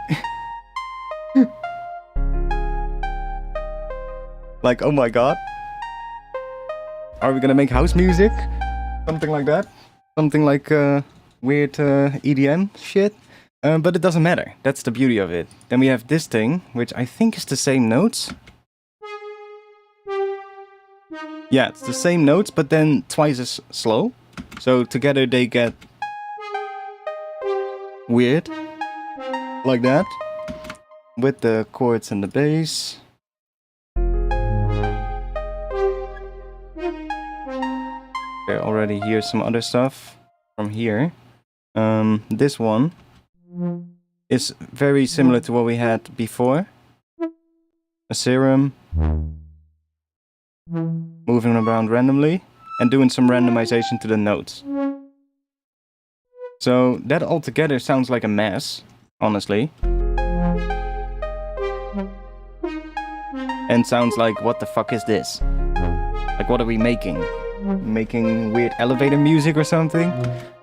Like, oh my god. Are we gonna make house music? Something like that. Something like weird EDM shit. But it doesn't matter. That's the beauty of it. Then we have this thing, which I think is the same notes. Yeah, it's the same notes, but then twice as slow. So together they get weird. Like that. With the chords and the bass. Okay, already hear some other stuff from here. This one is very similar to what we had before. A serum. Moving around randomly and doing some randomization to the notes. So that altogether sounds like a mess, honestly. And sounds like, what the fuck is this? Like, what are we making? Making weird elevator music or something?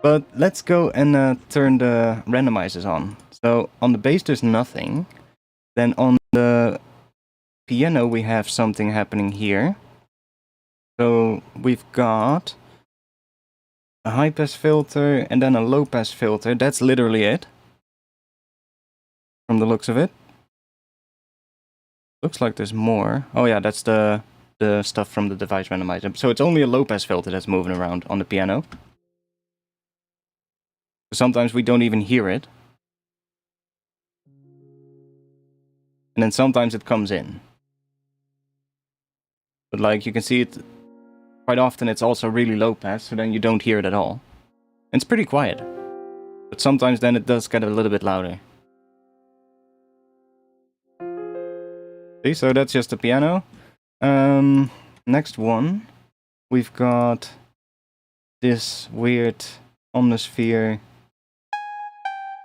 But let's go and turn the randomizers on. So on the bass there's nothing. Then on the piano we have something happening here. So we've got a high pass filter and then a low pass filter. That's literally it. From the looks of it. Looks like there's more. Oh yeah, that's the the stuff from the device randomizer. So it's only a low-pass filter that's moving around on the piano. Sometimes we don't even hear it. And then sometimes it comes in. But like you can see it, quite often it's also really low pass, so then you don't hear it at all. And it's pretty quiet. But sometimes then it does get a little bit louder. See, so that's just the piano. Next one, we've got this weird omnisphere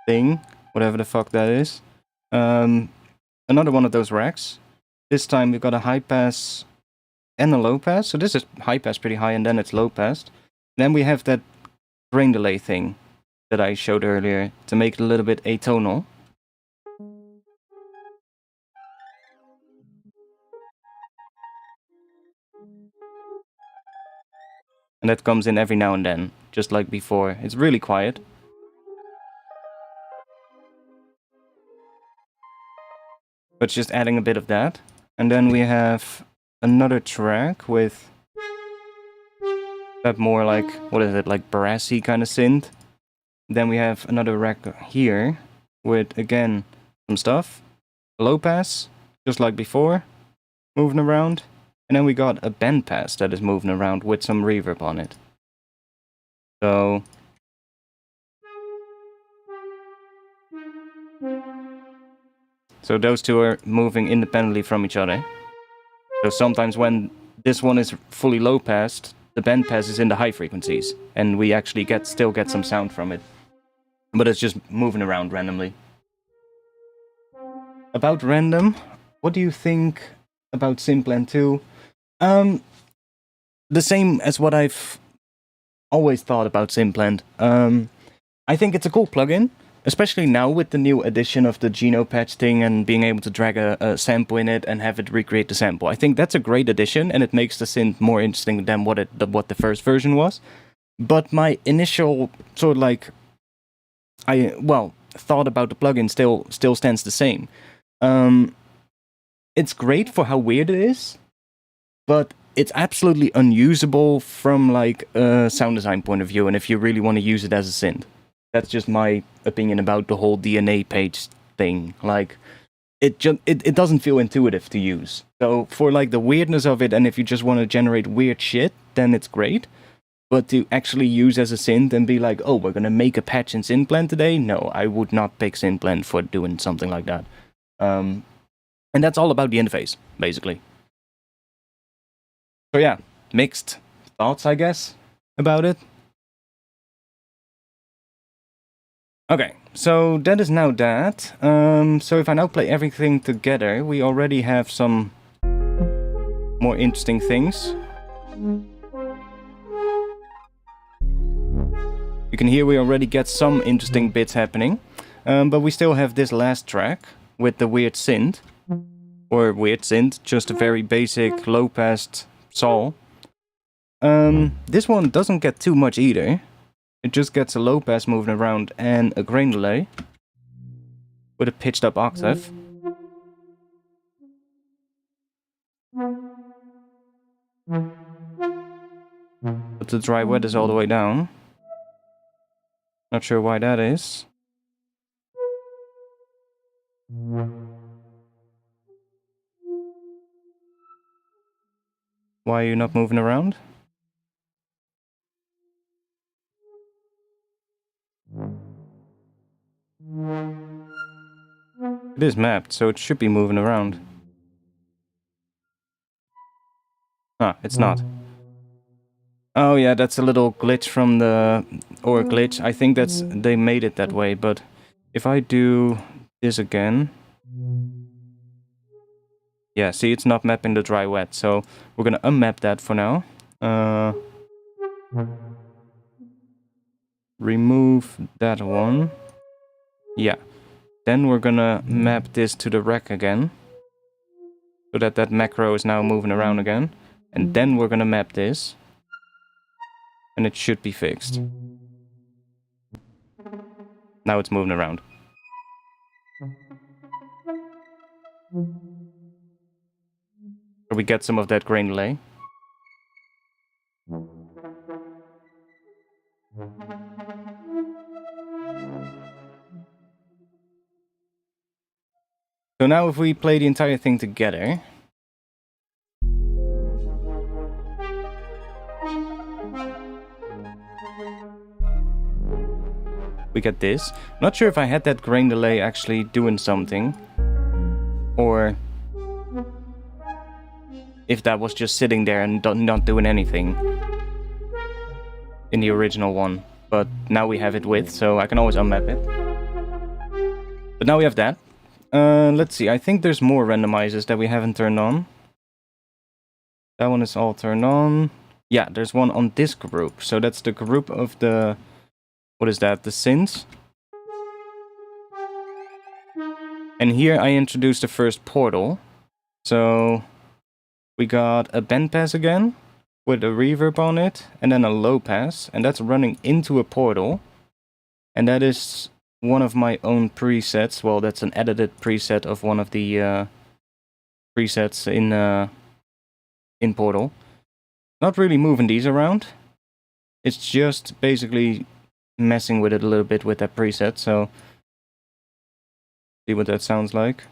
thing, whatever the fuck that is. Another one of those racks. This time we've got a high pass and a low pass. So this is high pass pretty high and then it's low pass. Then we have that grain delay thing that I showed earlier to make it a little bit atonal. And that comes in every now and then, just like before. It's really quiet. But just adding a bit of that. And then we have another track with that more like, what is it, like brassy kind of synth. Then we have another rack here with, again, some stuff. Low pass, just like before, moving around. And then we got a band pass that is moving around with some reverb on it. So those two are moving independently from each other. So sometimes when this one is fully low passed, the band pass is in the high frequencies, and we actually still get some sound from it. But it's just moving around randomly. About random, what do you think about Synthblend 2? The same as what I've always thought about Synthblend. I think it's a cool plugin, especially now with the new addition of the Geno patch thing and being able to drag a sample in it and have it recreate the sample. I think that's a great addition, and it makes the synth more interesting than what the first version was. But my initial sort of like, thought about the plugin still stands the same. It's great for how weird it is, but it's absolutely unusable from like a sound design point of view, and if you really want to use it as a synth. That's just my opinion about the whole DNA page thing. Like, it doesn't feel intuitive to use. So for like the weirdness of it, and if you just want to generate weird shit, then it's great. But to actually use as a synth and be like, oh, we're gonna make a patch in Synthblend today? No, I would not pick Synthblend for doing something like that. And that's all about the interface, basically. So yeah, mixed thoughts, I guess, about it. Okay, so that is now that. So if I now play everything together, we already have some more interesting things. You can hear we already get some interesting bits happening. But we still have this last track with the weird synth. Or weird synth, just a very basic low-passed sol. This one doesn't get too much either. It just gets a low pass moving around and a grain delay with a pitched up octave. But the dry wet is all the way down. Not sure why that is. Why are you not moving around? It is mapped, so it should be moving around. Ah, it's not. Oh yeah, that's a little glitch from the... or glitch. I think they made it that way, but if I do this again... Yeah, see, it's not mapping the dry wet, so we're gonna unmap that for now. Remove that one. Yeah. Then we're gonna map this to the rack again. So that macro is now moving around again. And then we're gonna map this. And it should be fixed. Now it's moving around. So we we get some of that grain delay. So now if we play the entire thing together, we get this. Not sure if I had that grain delay actually doing something, or if that was just sitting there and not doing anything in the original one. But now we have it with, so I can always unmap it. But now we have that. Let's see, I think there's more randomizers that we haven't turned on. That one is all turned on. Yeah, there's one on this group. So that's the group of the... What is that? The synths. And here I introduced the first portal. So we got a bandpass again with a reverb on it, and then a low pass, and that's running into a portal. And that is one of my own presets. Well, that's an edited preset of one of the presets in Portal. Not really moving these around. It's just basically messing with it a little bit with that preset, so see what that sounds like.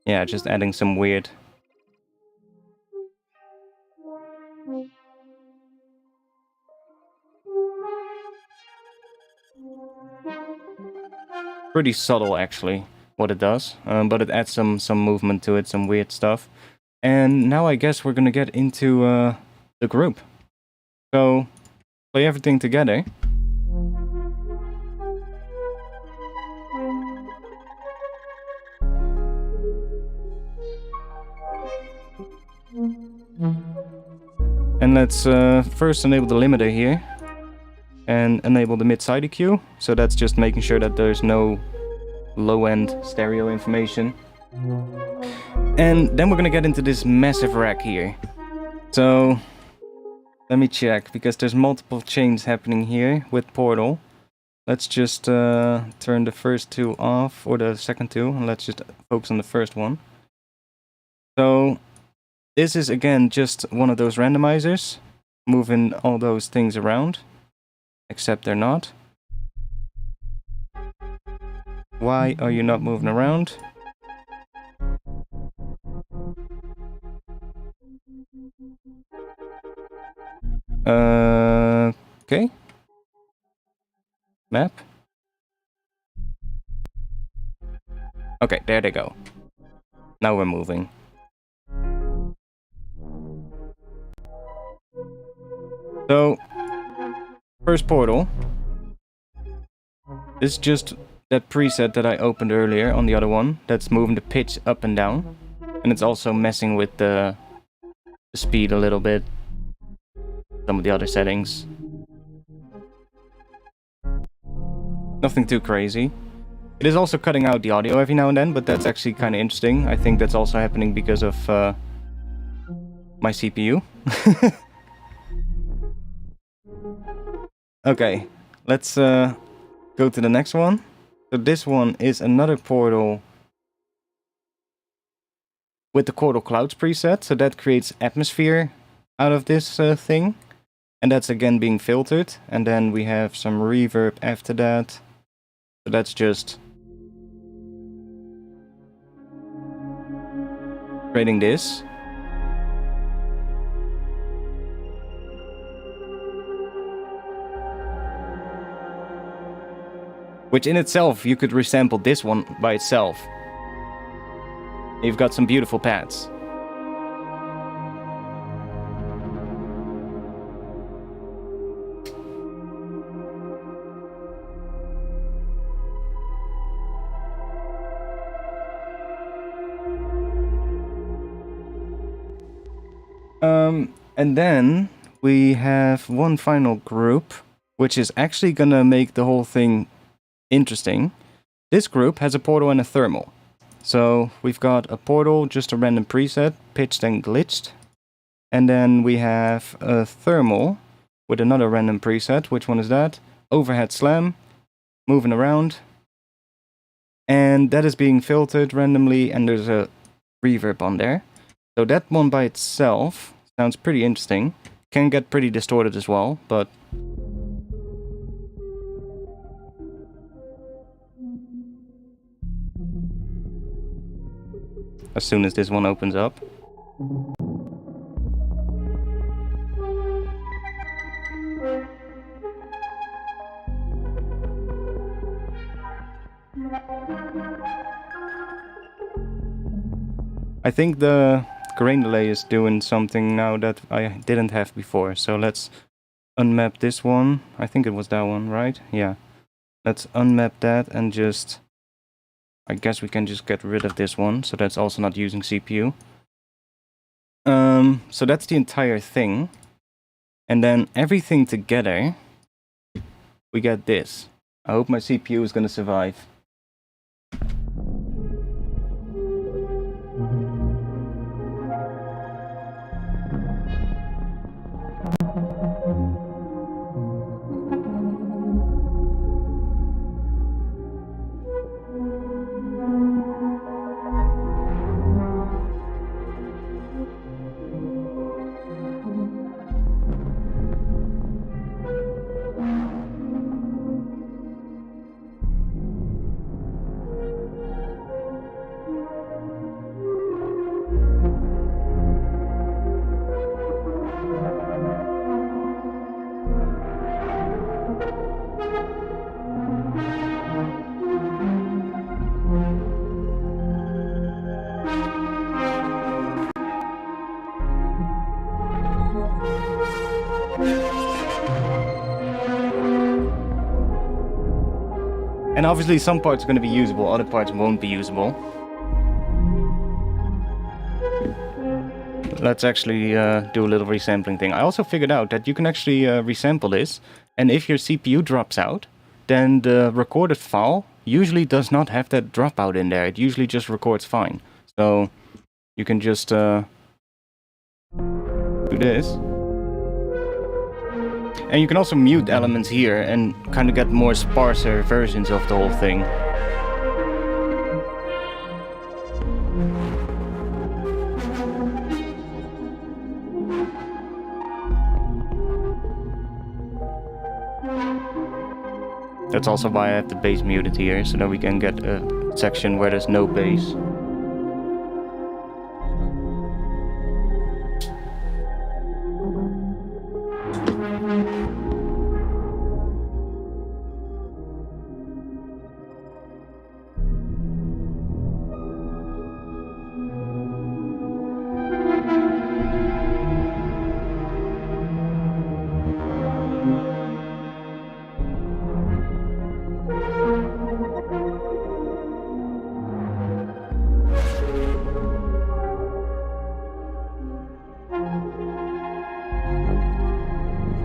Yeah, just adding some weird. Pretty subtle actually, what it does, but it adds some movement to it, some weird stuff. And now I guess we're gonna get into the group. So, play everything together. And let's first enable the limiter here. And enable the mid-side EQ. So that's just making sure that there's no low-end stereo information. And then we're gonna get into this massive rack here. So let me check, because there's multiple chains happening here with Portal. Let's just turn the first two off, or the second two, and let's just focus on the first one. So this is again just one of those randomizers, moving all those things around. Except they're not. Why are you not moving around? Okay. Map. Okay, there they go. Now we're moving. So, first portal. This is just that preset that I opened earlier on the other one. That's moving the pitch up and down. And it's also messing with the speed a little bit. Some of the other settings. Nothing too crazy. It is also cutting out the audio every now and then, but that's actually kind of interesting. I think that's also happening because of my CPU. Okay, let's go to the next one. So this one is another portal with the Chordal Clouds preset. So that creates atmosphere out of this thing. And that's again being filtered. And then we have some reverb after that. So that's just creating this. Which in itself, you could resample this one by itself. You've got some beautiful pads. And then we have one final group, which is actually gonna make the whole thing interesting. This group has a portal and a thermal. So we've got a portal, just a random preset, pitched and glitched. And then we have a thermal with another random preset. Which one is that? Overhead slam. moving around. And that is being filtered randomly, and there's a reverb on there. So that one by itself sounds pretty interesting. Can get pretty distorted as well, but as soon as this one opens up. I think the Granular is doing something now that I didn't have before. So let's unmap this one. I think it was that one, right? Yeah. Let's unmap that and just... I guess we can just get rid of this one. So that's also not using CPU. So that's the entire thing. And then everything together, we get this. I hope my CPU is gonna survive. And obviously some parts are going to be usable, other parts won't be usable. Let's actually do a little resampling thing. I also figured out that you can actually resample this, and if your CPU drops out, then the recorded file usually does not have that dropout in there. It usually just records fine. So you can just do this. And you can also mute elements here and kind of get more sparser versions of the whole thing. That's also why I have the bass muted here, so that we can get a section where there's no bass.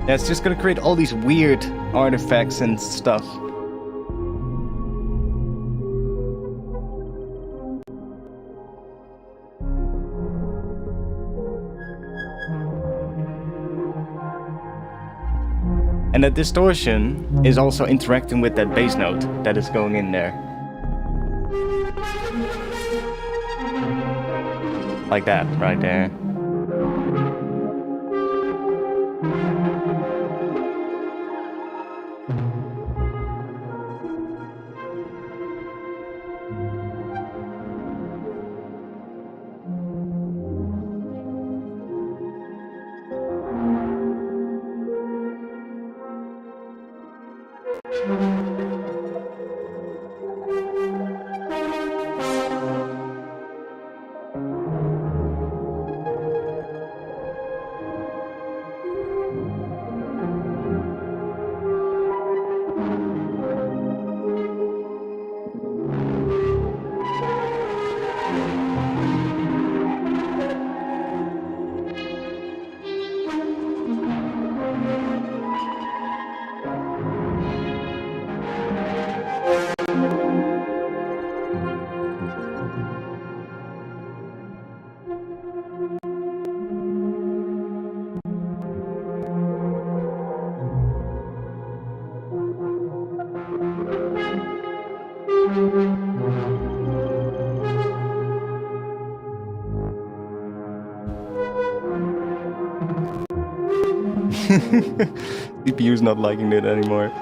Yeah, it's just gonna create all these weird artifacts and stuff. And that distortion is also interacting with that bass note that is going in there. Like that, right there. CPU's not liking it anymore.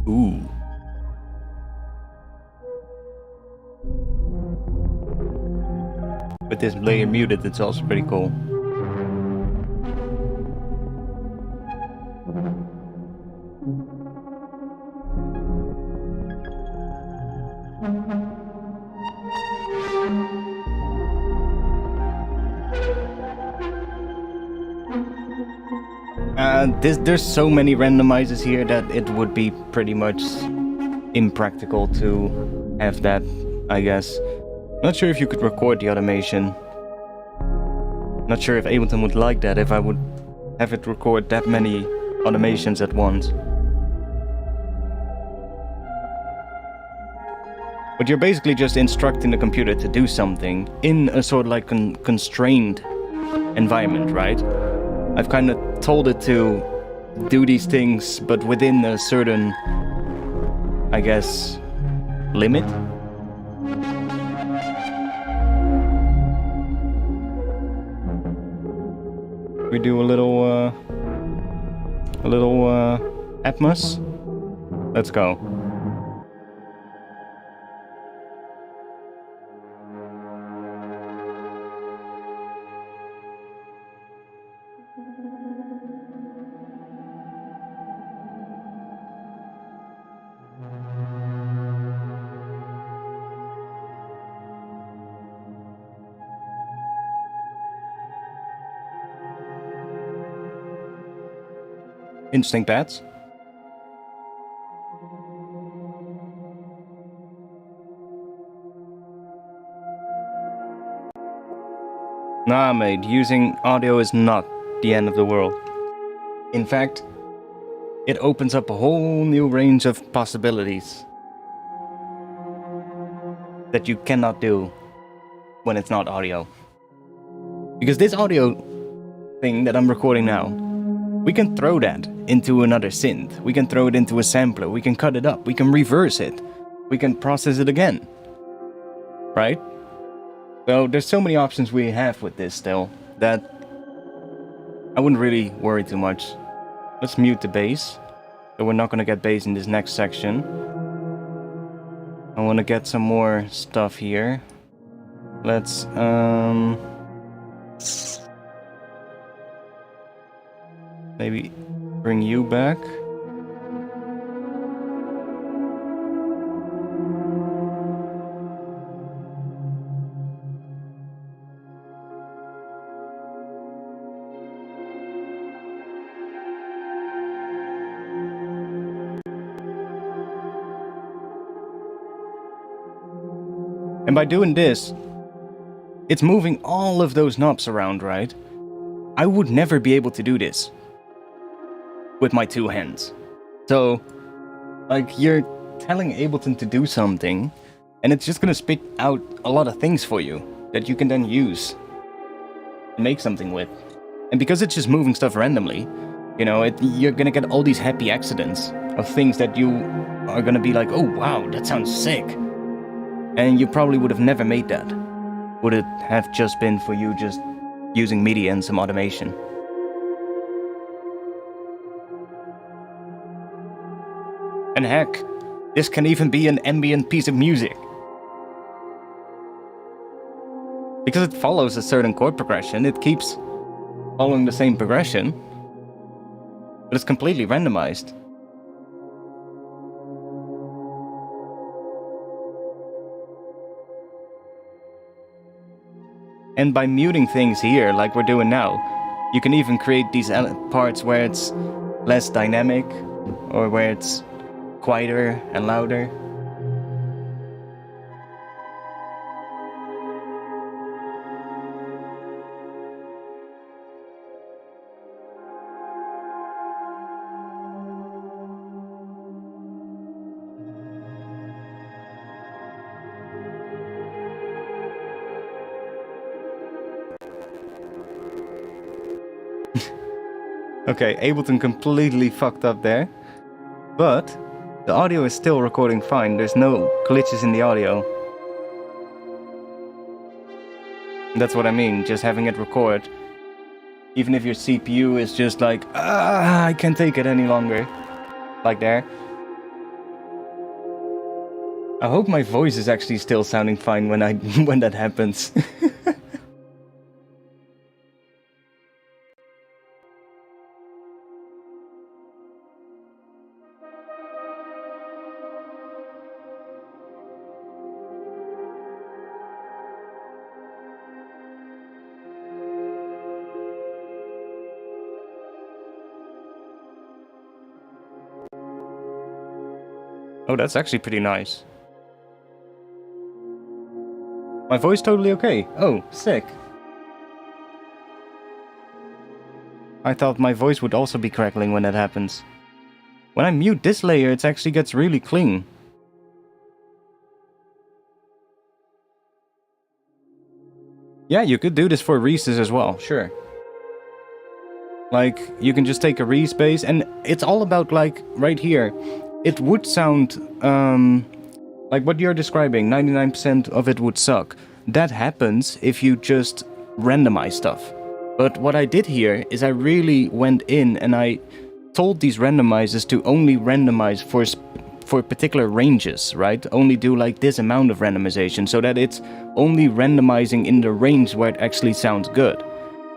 Ooh. With this layer muted, it's also pretty cool. There's so many randomizers here that it would be pretty much impractical to have that, I guess. Not sure if you could record the automation. Not sure if Ableton would like that, if I would have it record that many automations at once. But you're basically just instructing the computer to do something in a sort of like constrained environment, right? I've kind of told it to do these things, but within a certain, I guess, limit. We do a little Atmos. Let's go. Interesting pads. Nah, mate, using audio is not the end of the world. In fact, it opens up a whole new range of possibilities that you cannot do when it's not audio. Because this audio thing that I'm recording now, we can throw that into another synth. We can throw it into a sampler. We can cut it up. We can reverse it. We can process it again. Right? So there's so many options we have with this still that I wouldn't really worry too much. Let's mute the bass. So we're not going to get bass in this next section. I want to get some more stuff here. Let's maybe bring you back. And by doing this, it's moving all of those knobs around, right? I would never be able to do this with my two hands. So, like, you're telling Ableton to do something, and it's just gonna spit out a lot of things for you that you can then use and make something with. And because it's just moving stuff randomly, you know, you're gonna get all these happy accidents of things that you are gonna be like, oh wow, that sounds sick. And you probably would have never made that. Would it have just been for you just using MIDI and some automation? And heck, this can even be an ambient piece of music. Because it follows a certain chord progression, it keeps following the same progression, but it's completely randomized. And by muting things here, like we're doing now, you can even create these parts where it's less dynamic, or where it's quieter and louder. Okay, Ableton completely fucked up there. But the audio is still recording fine. There's no glitches in the audio. That's what I mean, just having it record. Even if your CPU is just like, I can't take it any longer. Like there. I hope my voice is actually still sounding fine when when that happens. Oh, that's actually pretty nice. My voice totally okay. Oh, sick. I thought my voice would also be crackling when that happens. When I mute this layer, it actually gets really clean. Yeah, you could do this for Reese's as well, sure. Like, you can just take a Reese bass, and it's all about, like, right here. It would sound, like what you're describing, 99% of it would suck. That happens if you just randomize stuff. But what I did here is I really went in and I told these randomizers to only randomize for particular ranges, right? Only do like this amount of randomization so that it's only randomizing in the range where it actually sounds good.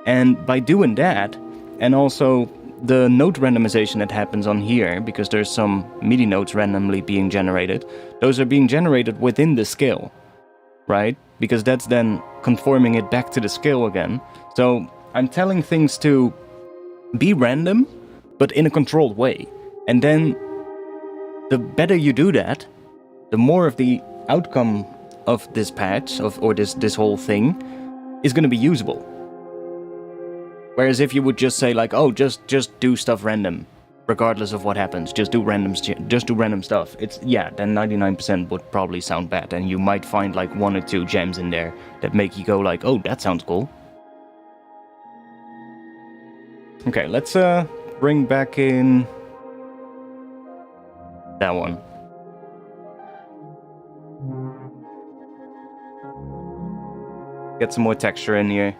And by doing that, and also the note randomization that happens on here, because there's some MIDI notes randomly being generated, those are being generated within the scale, right? Because that's then conforming it back to the scale again. So I'm telling things to be random, but in a controlled way. And then the better you do that, the more of the outcome of this patch, or this whole thing, is going to be usable. Whereas if you would just say like, oh, just do stuff random, regardless of what happens, just do random stuff. It's, yeah, then 99% would probably sound bad, and you might find like 1 or 2 gems in there that make you go like, oh, that sounds cool. Okay, let's bring back in that one. Get some more texture in here.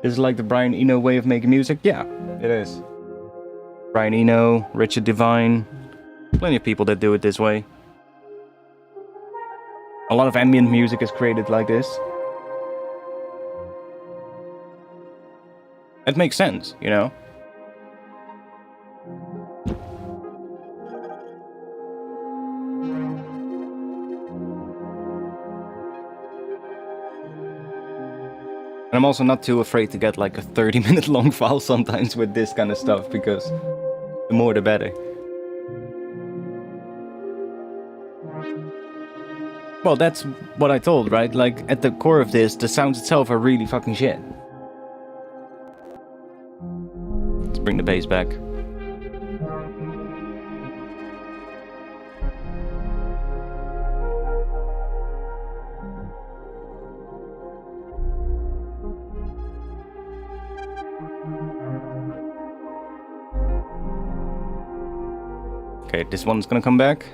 This is like the Brian Eno way of making music? Yeah, it is. Brian Eno, Richard Devine, plenty of people that do it this way. A lot of ambient music is created like this. It makes sense, you know? And I'm also not too afraid to get like a 30-minute long file sometimes with this kind of stuff, because the more the better. Well, that's what I told, right? Like, at the core of this, the sounds itself are really fucking shit. Let's bring the bass back. Okay, this one's gonna come back.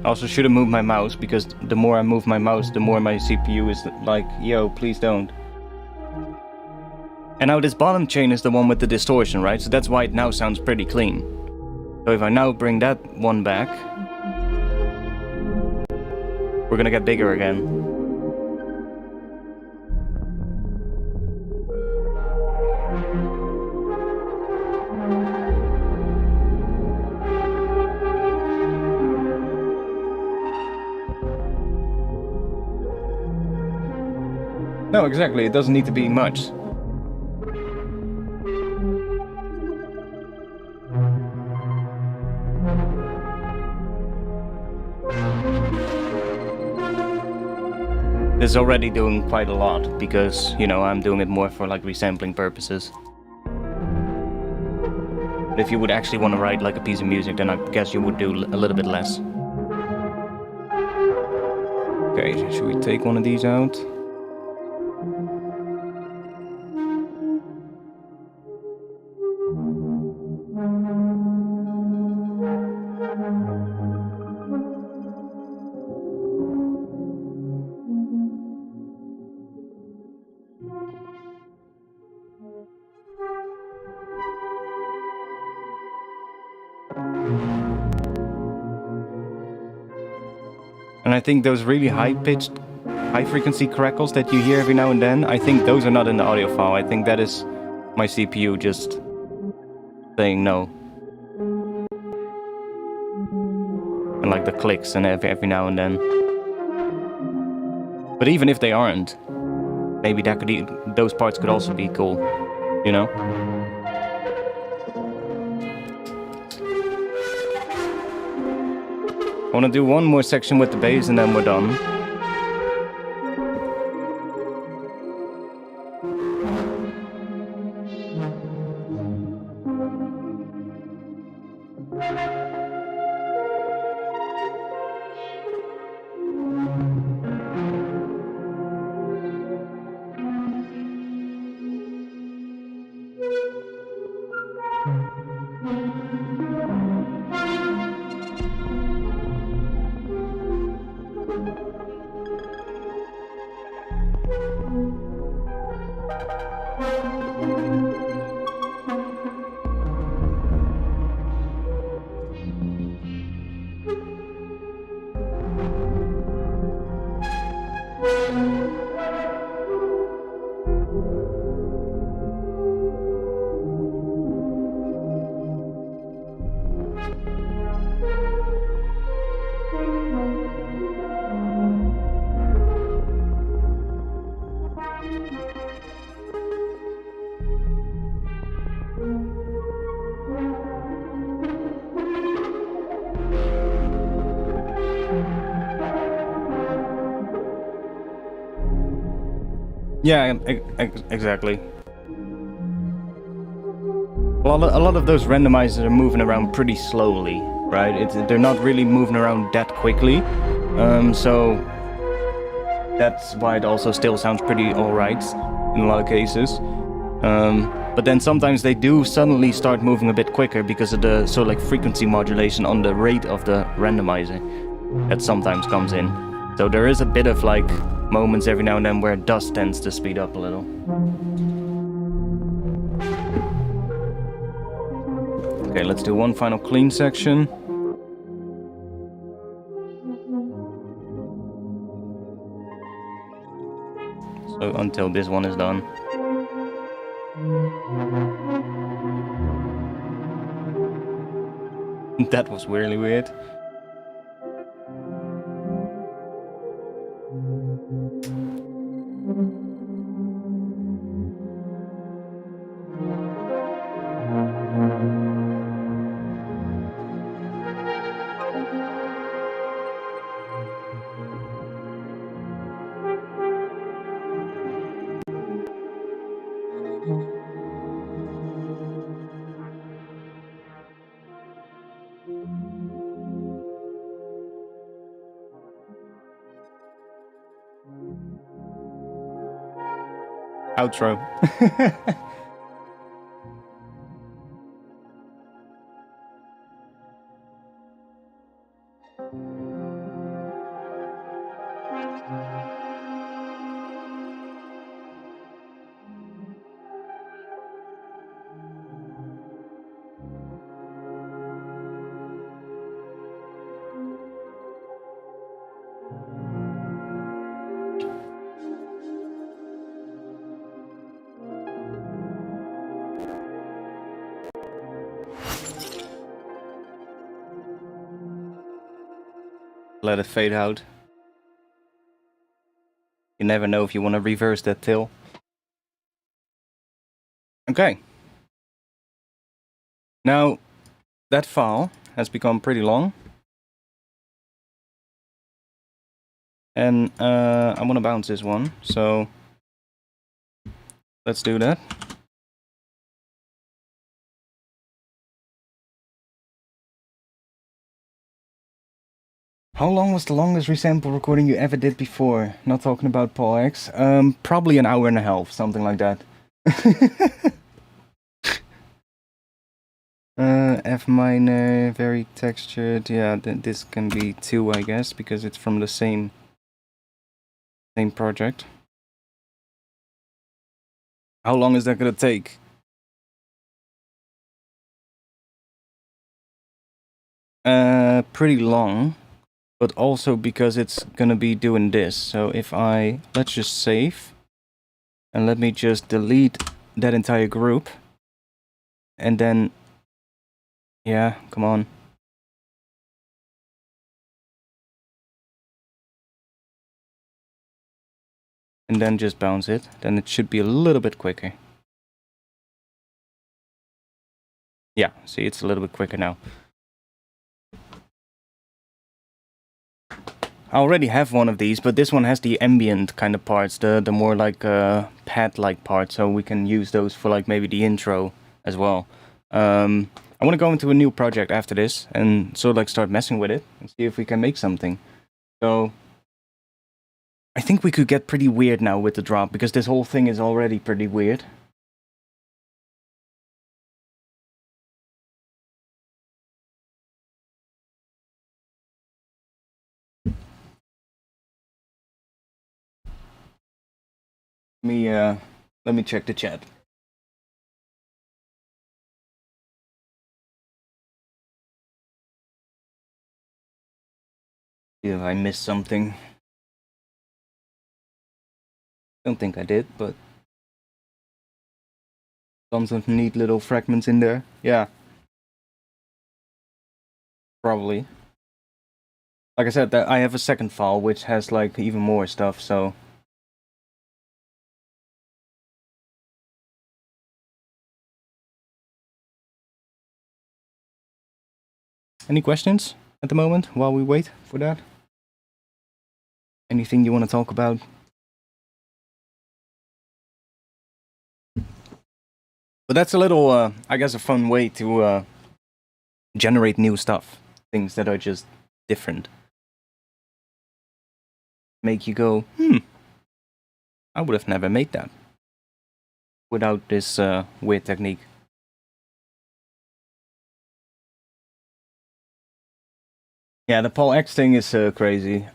I also should have moved my mouse, because the more I move my mouse, the more my CPU is like, yo, please don't. And now this bottom chain is the one with the distortion, right? So that's why it now sounds pretty clean. So if I now bring that one back, we're gonna get bigger again. No, exactly, it doesn't need to be much. This is already doing quite a lot, because, you know, I'm doing it more for like resampling purposes. But if you would actually want to write like a piece of music, then I guess you would do a little bit less. Okay, should we take one of these out? And I think those really high-pitched, high-frequency crackles that you hear every now and then, I think those are not in the audio file. I think that is my CPU just saying no. And like the clicks and every now and then. But even if they aren't, maybe that could those parts could also be cool, you know? I want to do one more section with the bass and then we're done. Yeah, exactly. A lot of those randomizers are moving around pretty slowly, right? They're not really moving around that quickly, so that's why it also still sounds pretty alright in a lot of cases. But then sometimes they do suddenly start moving a bit quicker because of the sort of like frequency modulation on the rate of the randomizer that sometimes comes in. So there is a bit of like moments every now and then where it does tends to speed up a little. Okay, let's do one final clean section. So until this one is done. That was really weird. Outro. Let it fade out. You You never know if you want to reverse that till. Okay. Now, that file has become pretty long. And I want to bounce this one, so let's do that. How long was the longest resample recording you ever did before? Not talking about Paul X. Probably an hour and a half, something like that. F minor, very textured. Yeah, this can be 2, I guess, because it's from the same project. How long is that gonna take? Pretty long, but also because it's gonna be doing this. So if let's just save, and let me just delete that entire group, and then, yeah, come on. And then just bounce it, then it should be a little bit quicker. Yeah, see, it's a little bit quicker now. I already have one of these, but this one has the ambient kind of parts, the more like pad-like parts, so we can use those for like maybe the intro as well. I want to go into a new project after this and sort of like start messing with it and see if we can make something. So I think we could get pretty weird now with the drop, because this whole thing is already pretty weird. Let me check the chat. See if I missed something. Don't think I did, but tons of neat little fragments in there. Yeah. Probably. Like I said, I have a second file which has like even more stuff, so. Any questions at the moment while we wait for that? Anything you want to talk about? But that's a little, I guess, a fun way to generate new stuff. Things that are just different. Make you go, I would have never made that without this weird technique. Yeah, the Paul X thing is crazy.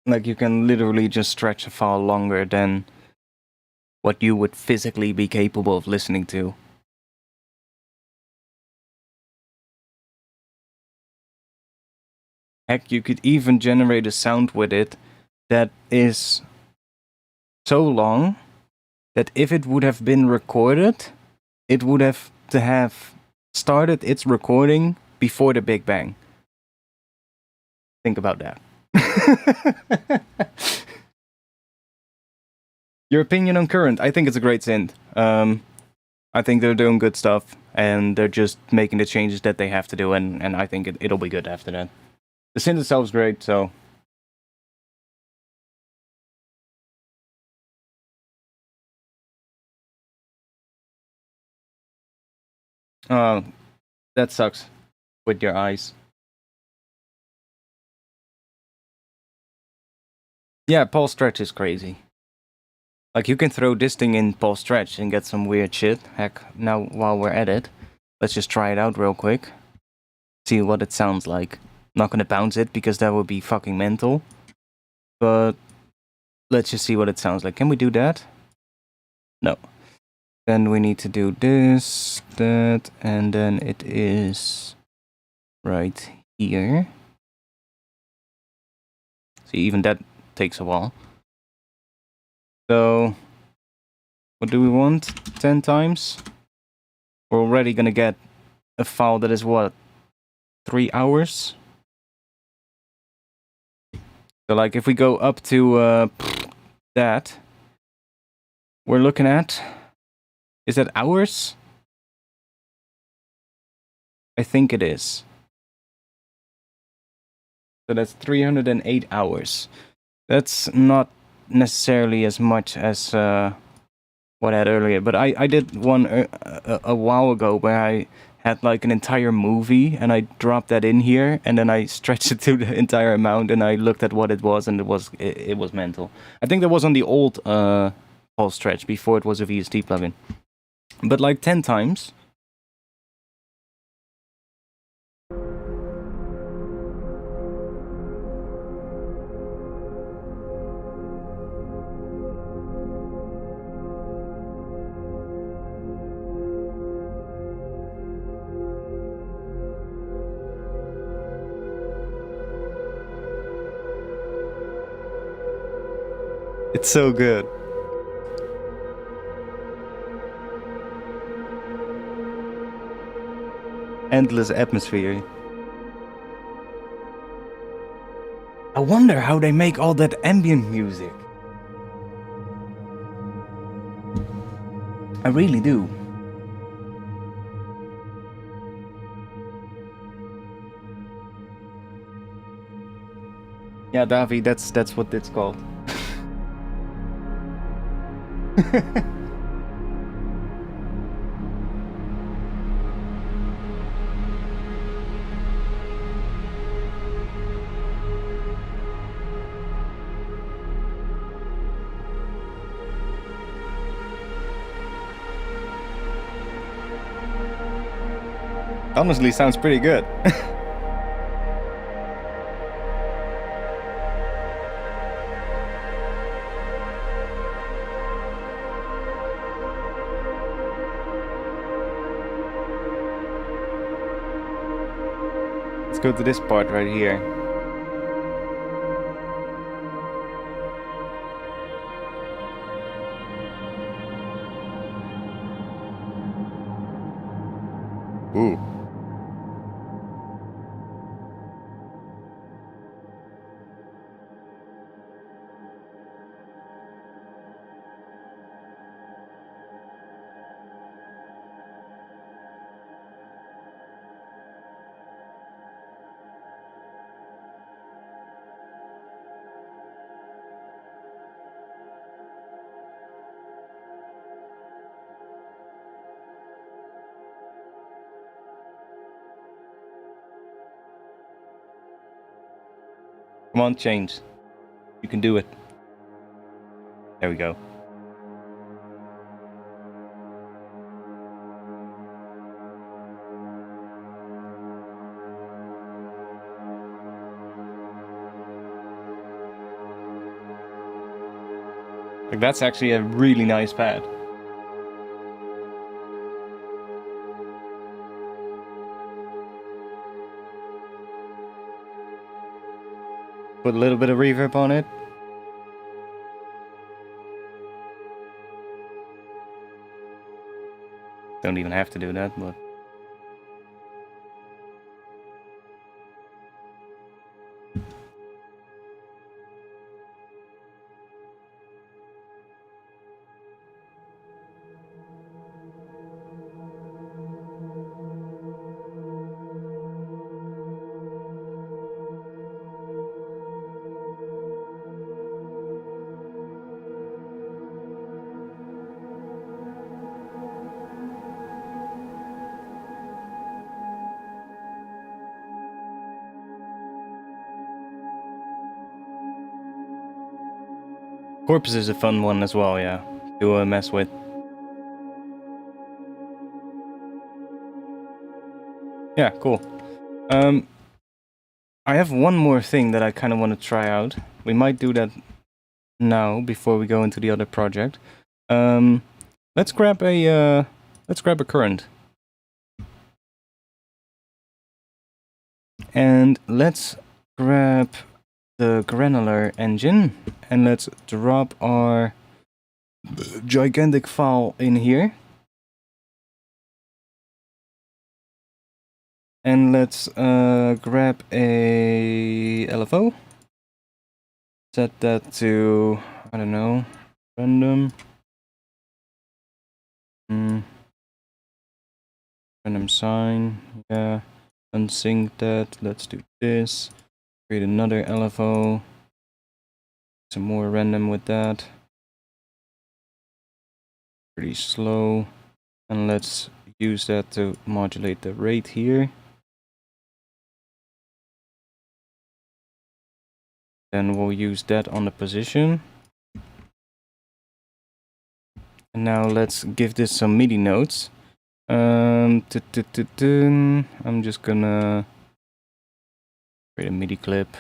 Like, you can literally just stretch a file longer than what you would physically be capable of listening to. Heck, you could even generate a sound with it that is so long that if it would have been recorded, it would have to have started its recording before the Big Bang. Think about that. Your opinion on Current? I think it's a great synth. I think they're doing good stuff, and they're just making the changes that they have to do, and I think it'll be good after that. The synth itself is great, so. That sucks with your eyes. Yeah, Paul Stretch is crazy. Like, you can throw this thing in Paul Stretch and get some weird shit. Heck, now while we're at it, let's just try it out real quick. See what it sounds like. Not gonna bounce it because that would be fucking mental. But let's just see what it sounds like. Can we do that? No. Then we need to do this, that, and then it is right here. See, even that takes a while. So, what do we want? 10 times? We're already gonna get a file that is what? 3 hours? So like if we go up to that we're looking at, is that hours? I think it is. So that's 308 hours. That's not necessarily as much as what I had earlier, but I did one a while ago where I had like an entire movie and I dropped that in here and then I stretched it to the entire amount and I looked at what it was and it was mental. I think that was on the old pulse stretch before it was a VST plugin, but like 10 times. It's so good. Endless atmosphere. I wonder how they make all that ambient music. I really do. Yeah, Davi, that's what it's called. Honestly, sounds pretty good. Let's go to this part right here. Ooh. Come on, change. You can do it. There we go. Like, that's actually a really nice pad. Put a little bit of reverb on it. Don't even have to do that, but... Corpse is a fun one as well, yeah, to mess with. Yeah, cool. I have one more thing that I kind of want to try out. We might do that now before we go into the other project. Let's grab a current. And let's grab the Granular engine and let's drop our gigantic file in here. And let's grab a LFO. Set that to I don't know, random. Random sign, yeah. Unsync that. Let's do this. Create another LFO. Some more random with that. Pretty slow. And let's use that to modulate the rate here. Then we'll use that on the position. And now let's give this some MIDI notes. I'm just gonna create a MIDI clip.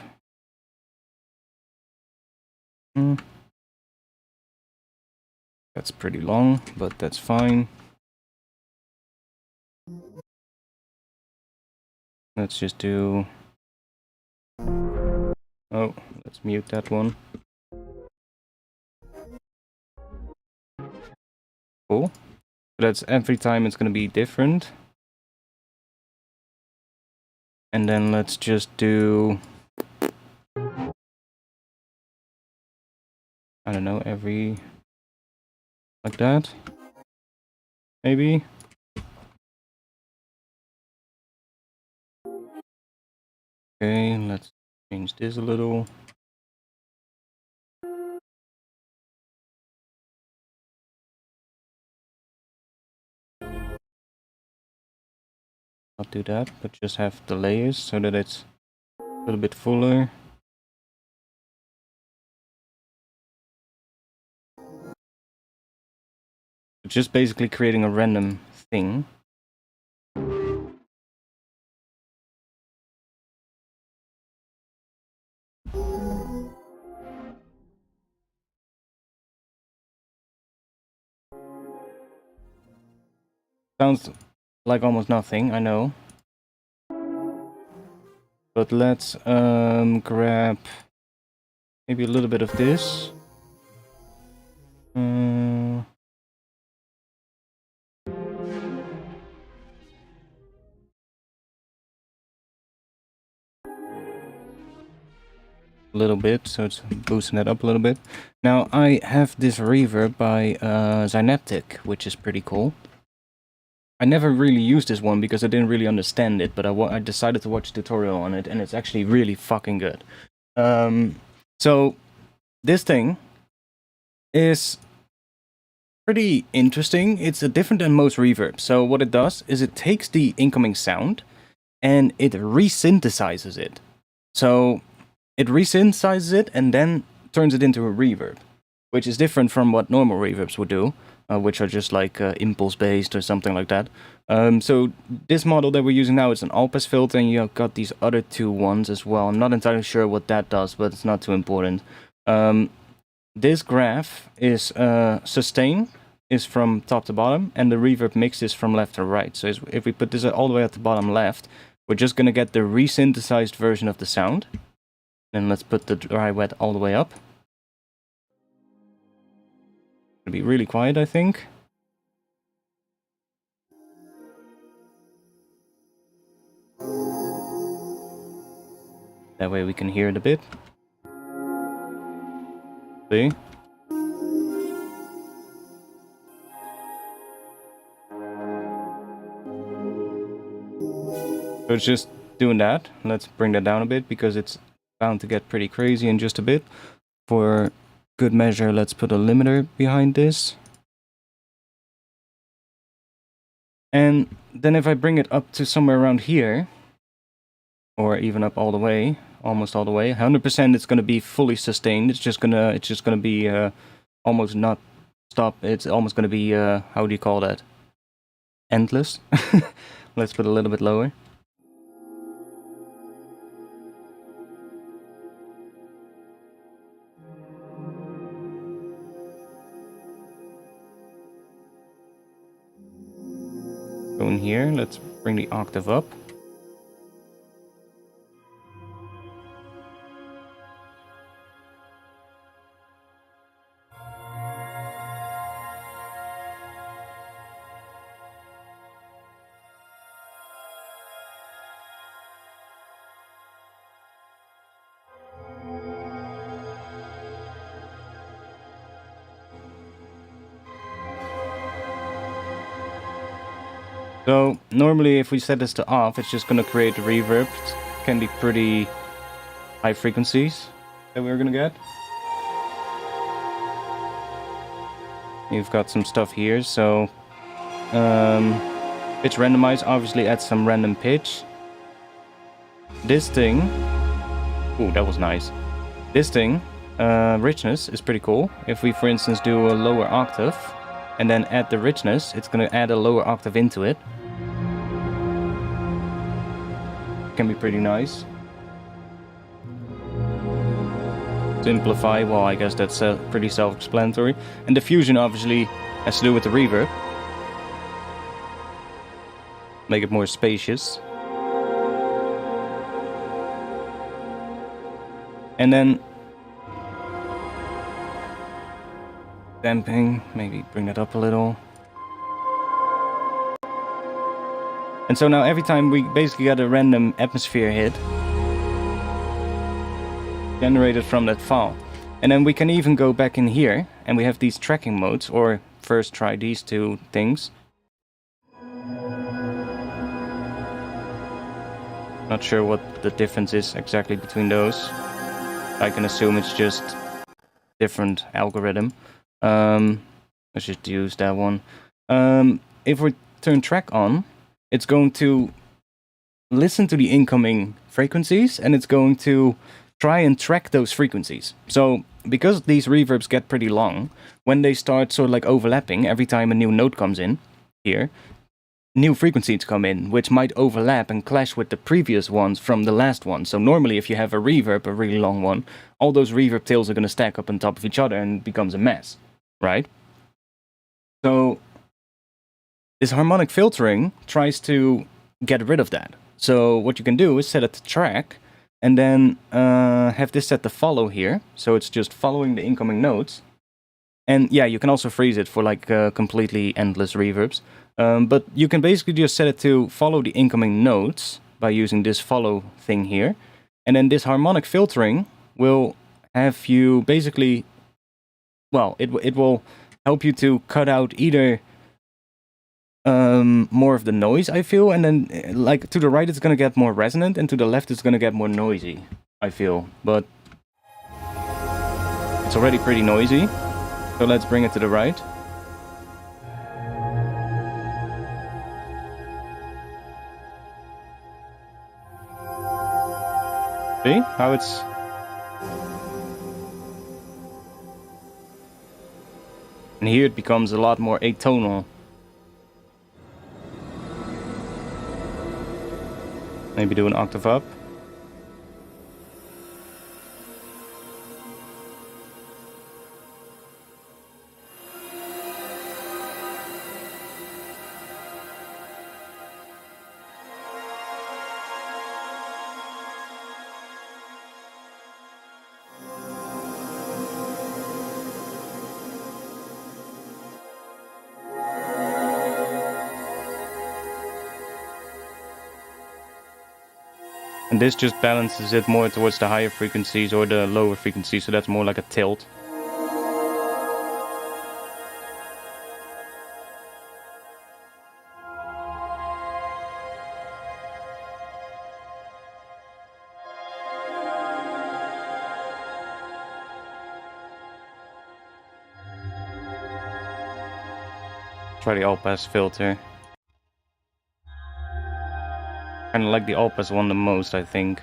That's pretty long, but that's fine. Let's just do... Oh, let's mute that one. Cool. That's every time it's gonna be different. And then let's just do... I don't know, every... like that? Maybe? Okay, let's change this a little. Not do that, but just have the layers so that it's a little bit fuller. Just basically creating a random thing. Sounds like almost nothing, I know. But let's grab maybe a little bit of this. A little bit, so it's boosting that up a little bit. Now I have this reverb by Synaptic, which is pretty cool. I never really used this one because I didn't really understand it, but I decided to watch a tutorial on it, and it's actually really fucking good. So this thing is pretty interesting. It's different than most reverbs. So what it does is it takes the incoming sound and it resynthesizes it. So it resynthesizes it and then turns it into a reverb, which is different from what normal reverbs would do, which are just like impulse-based or something like that. So this model that we're using now is an all-pass filter, and you've got these other two ones as well. I'm not entirely sure what that does, but it's not too important. This graph is sustain is from top to bottom, and the reverb mix is from left to right. So if we put this all the way at the bottom left, we're just going to get the resynthesized version of the sound. Then let's put the dry wet all the way up. It'll be really quiet, I think. That way we can hear it a bit. See? So it's just doing that. Let's bring that down a bit because it's bound to get pretty crazy in just a bit. For good measure, let's put a limiter behind this. And then if I bring it up to somewhere around here, or even up all the way, almost all the way, 100% it's going to be fully sustained. It's just gonna be almost not stop. It's almost going to be how do you call that? Endless. Let's put a little bit lower. Go in here, let's bring the octave up. So normally if we set this to off, it's just gonna create a reverb. It can be pretty high frequencies that we're gonna get. You've got some stuff here, so pitch randomize obviously adds some random pitch. This thing, ooh, that was nice. This thing, richness is pretty cool. If we, for instance, do a lower octave and then add the richness, it's gonna add a lower octave into it. Can be pretty nice. Simplify, well, I guess that's pretty self-explanatory. And diffusion obviously has to do with the reverb. Make it more spacious. And then damping, maybe bring that up a little. And so now every time we basically get a random atmosphere hit generated from that file. And then we can even go back in here and we have these tracking modes, or first try these two things. Not sure what the difference is exactly between those. I can assume it's just different algorithm. Let's just use that one. If we turn track on, it's going to listen to the incoming frequencies and it's going to try and track those frequencies. So because these reverbs get pretty long, when they start sort of like overlapping every time a new note comes in here, new frequencies come in, which might overlap and clash with the previous ones from the last one. So normally if you have a reverb, a really long one, all those reverb tails are going to stack up on top of each other and it becomes a mess, right? So this harmonic filtering tries to get rid of that. So what you can do is set it to track and then have this set to follow here. So it's just following the incoming notes. And yeah, you can also freeze it for like completely endless reverbs. But you can basically just set it to follow the incoming notes by using this follow thing here. And then this harmonic filtering will have you basically, well, it will help you to cut out either more of the noise, I feel, and then like to the right it's gonna get more resonant and to the left it's gonna get more noisy, I feel. But it's already pretty noisy, so let's bring it to the right. See how it's... And here it becomes a lot more atonal. Maybe do an octave up. And this just balances it more towards the higher frequencies or the lower frequencies, so that's more like a tilt. Try the all-pass filter. Kinda like the all-pass one the most, I think.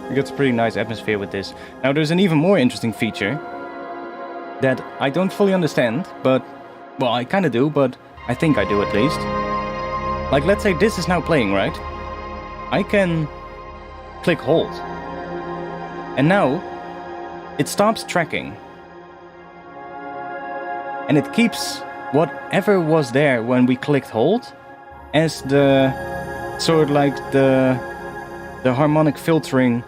It gets a pretty nice atmosphere with this. Now there's an even more interesting feature that I don't fully understand, but, well, I kinda do, but I think I do at least. Like, let's say this is now playing, right? I can click hold. And now, it stops tracking. And it keeps whatever was there when we clicked hold as the sort of like the harmonic filtering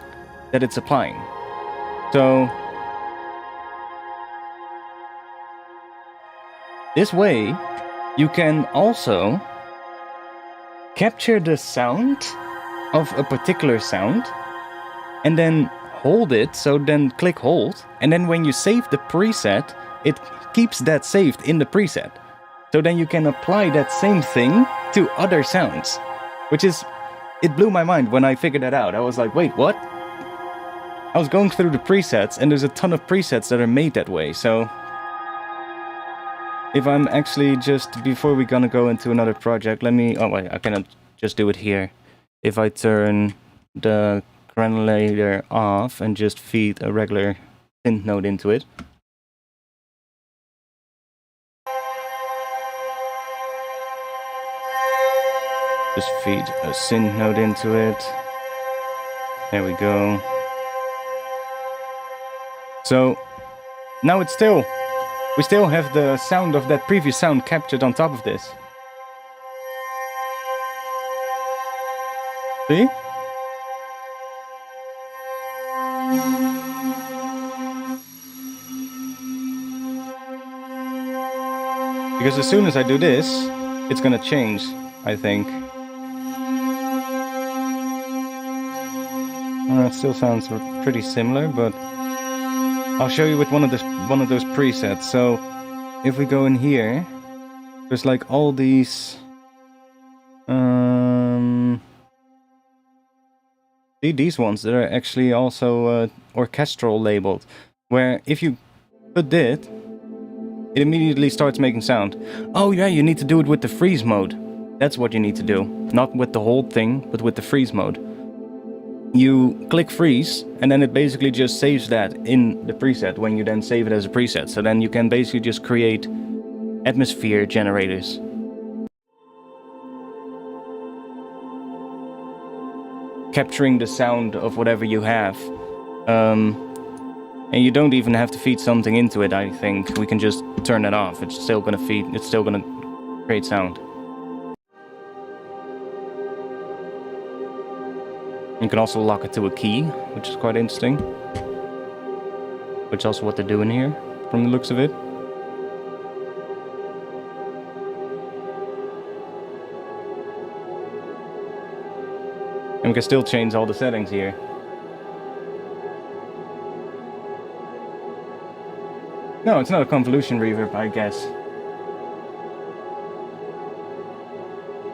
that it's applying. So this way you can also capture the sound of a particular sound and then hold it, so then click hold, and then when you save the preset, it keeps that saved in the preset. So then you can apply that same thing to other sounds, which is, it blew my mind when I figured that out. I was like, wait, what? I was going through the presets, and there's a ton of presets that are made that way, so if I'm actually just, before we're gonna go into another project, let me, oh wait, I cannot just do it here. If I turn the Granular off and just feed a regular synth node into it. Just feed a synth node into it. There we go. So now it's still, we still have the sound of that previous sound captured on top of this. See? Because as soon as I do this, it's gonna change, I think. It still sounds pretty similar, but I'll show you with one of those presets. So if we go in here, there's like all these these ones that are actually also orchestral labeled, where if you put it immediately starts making sound. Oh yeah, you need to do it with the freeze mode. That's what you need to do. Not with the whole thing, but with the freeze mode. You click freeze, and then it basically just saves that in the preset when you then save it as a preset. So then you can basically just create atmosphere generators. Capturing the sound of whatever you have. And you don't even have to feed something into it, I think. We can just turn it off. It's still gonna feed, it's still gonna create sound. You can also lock it to a key, which is quite interesting. Which is also what they're doing here, from the looks of it. And we can still change all the settings here. No, it's not a convolution reverb, I guess.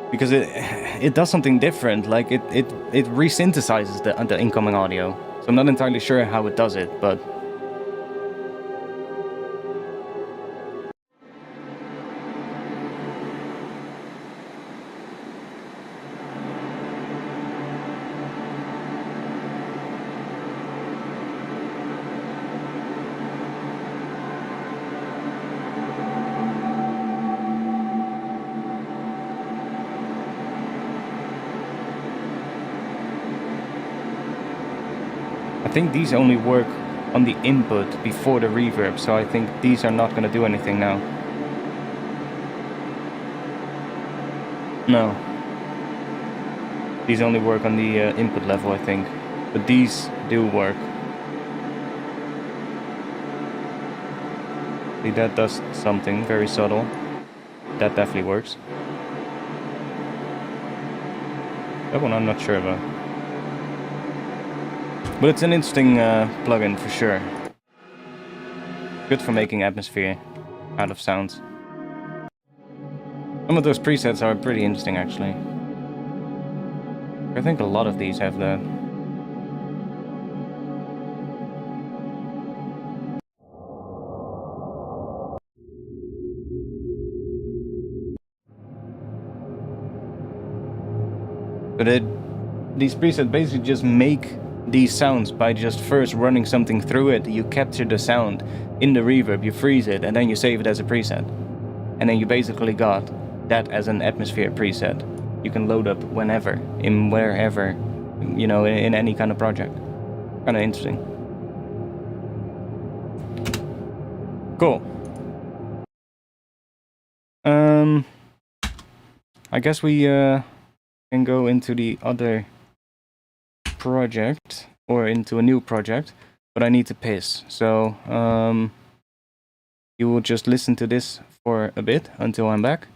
Because it does something different, like it resynthesizes the incoming audio. So I'm not entirely sure how it does it, but... I think these only work on the input before the reverb, so I think these are not going to do anything now. No. These only work on the input level, I think. But these do work. See, that does something very subtle. That definitely works. That one I'm not sure about. But it's an interesting plugin for sure. Good for making atmosphere out of sounds. Some of those presets are pretty interesting actually. I think a lot of these have that. But these presets basically just make these sounds by just first running something through it. You capture the sound in the reverb, you freeze it, and then you save it as a preset. And then you basically got that as an atmosphere preset. You can load up whenever, in wherever, you know, in any kind of project. Kind of interesting. Cool. I guess we can go into the other project, or into a new project, but I need to piss. So you will just listen to this for a bit until I'm back.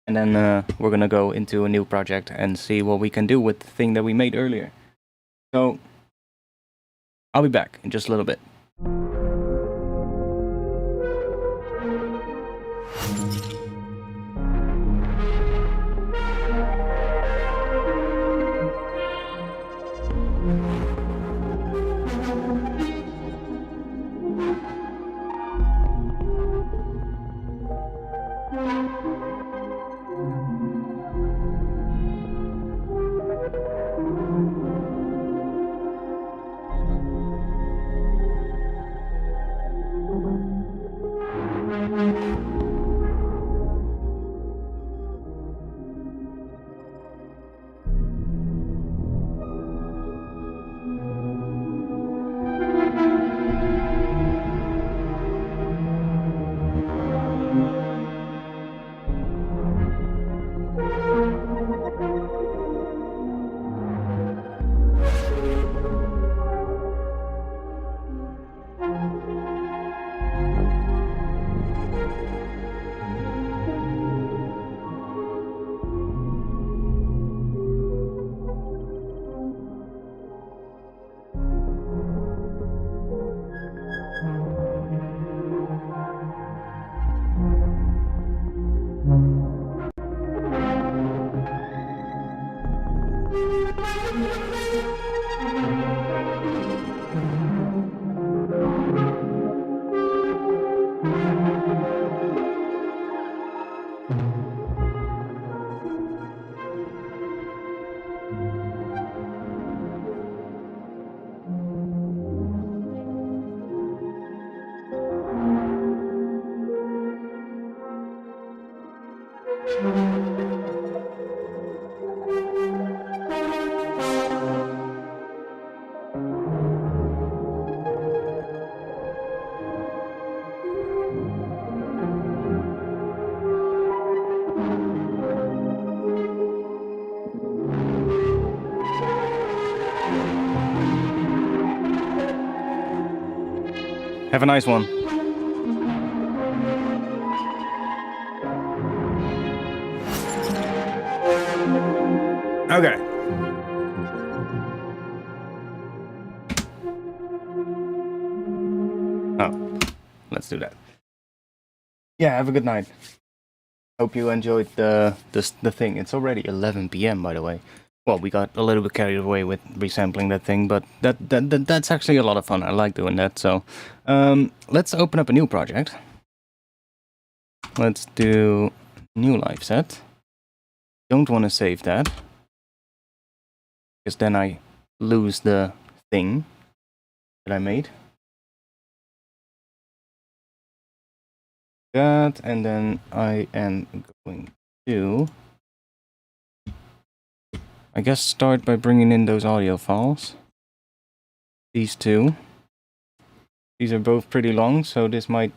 And then we're gonna go into a new project and see what we can do with the thing that we made earlier. So I'll be back in just a little bit. Have a nice one. Okay. Oh, let's do that. Yeah, have a good night. Hope you enjoyed the thing. It's already 11 p.m. by the way. Well, we got a little bit carried away with resampling that thing, but that's actually a lot of fun. I like doing that. So, let's open up a new project. Let's do new live set. Don't want to save that, because then I lose the thing that I made. That, and then I am going to, I guess, start by bringing in those audio files. These two. These are both pretty long, so this might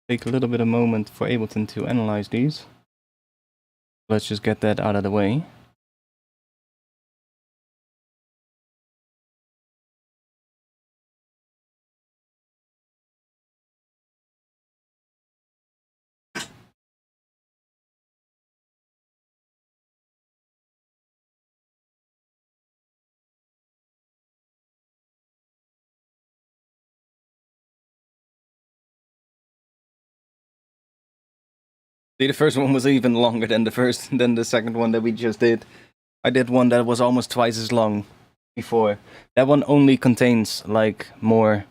take a little bit of moment for Ableton to analyze these. Let's just get that out of the way. See, the first one was even longer than the second one that we just did. I did one that was almost twice as long before. That one only contains like more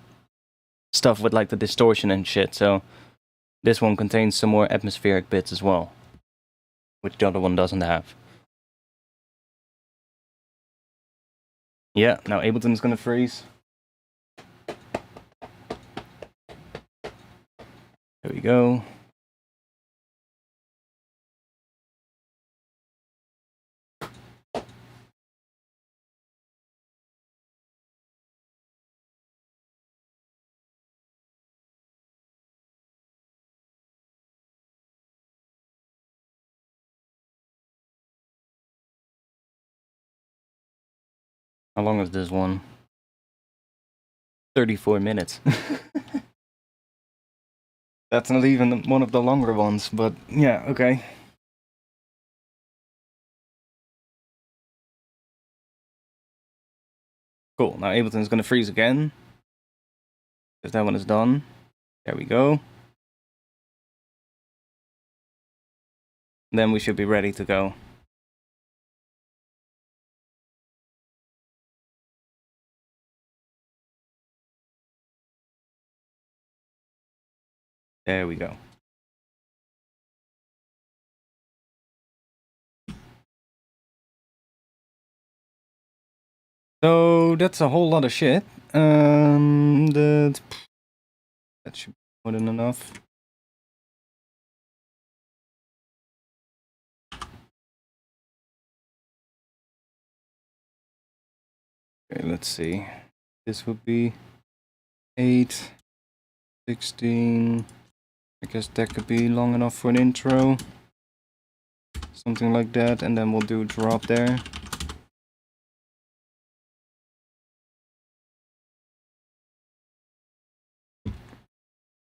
stuff with like the distortion and shit, so this one contains some more atmospheric bits as well, which the other one doesn't have. Yeah, now Ableton is gonna freeze. There we go. How long is this one? 34 minutes. That's not even one of the longer ones, but yeah, okay. Cool, now Ableton is gonna freeze again. Because that one is done. There we go. Then we should be ready to go. There we go. So that's a whole lot of shit. That should be more than enough. Okay, let's see. This would be 8, 16. I guess that could be long enough for an intro. Something like that, and then we'll do a drop there.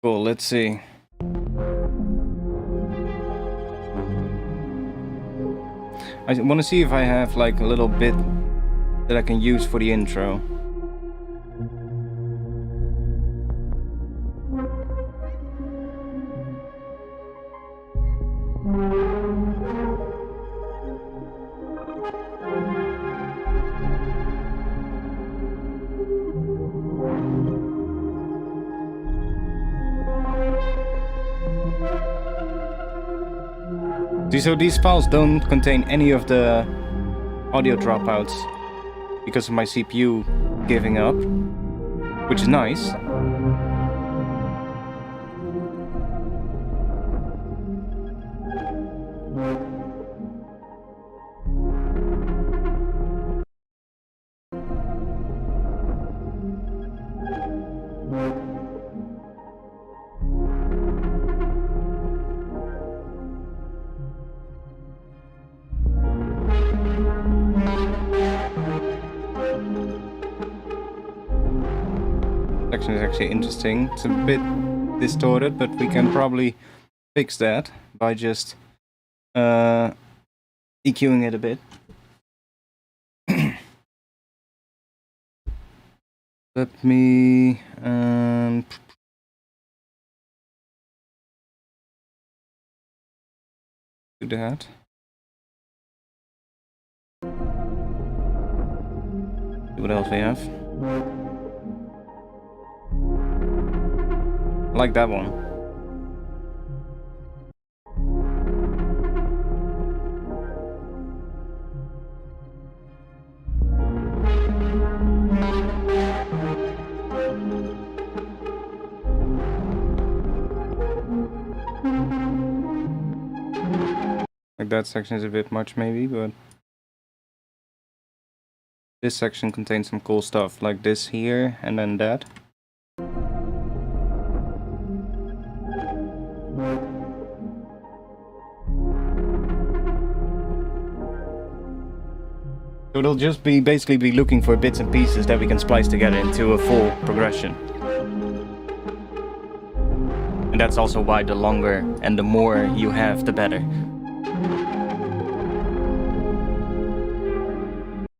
Cool, let's see. I want to see if I have like a little bit that I can use for the intro. So these files don't contain any of the audio dropouts because of my CPU giving up, which is nice. Section is actually interesting. It's a bit distorted, but we can probably fix that by just EQing it a bit. Let me do that. See what else we have. I like that one. Like that section is a bit much maybe, but this section contains some cool stuff, like this here and then that. So it'll just be basically be looking for bits and pieces that we can splice together into a full progression. And that's also why the longer and the more you have, the better.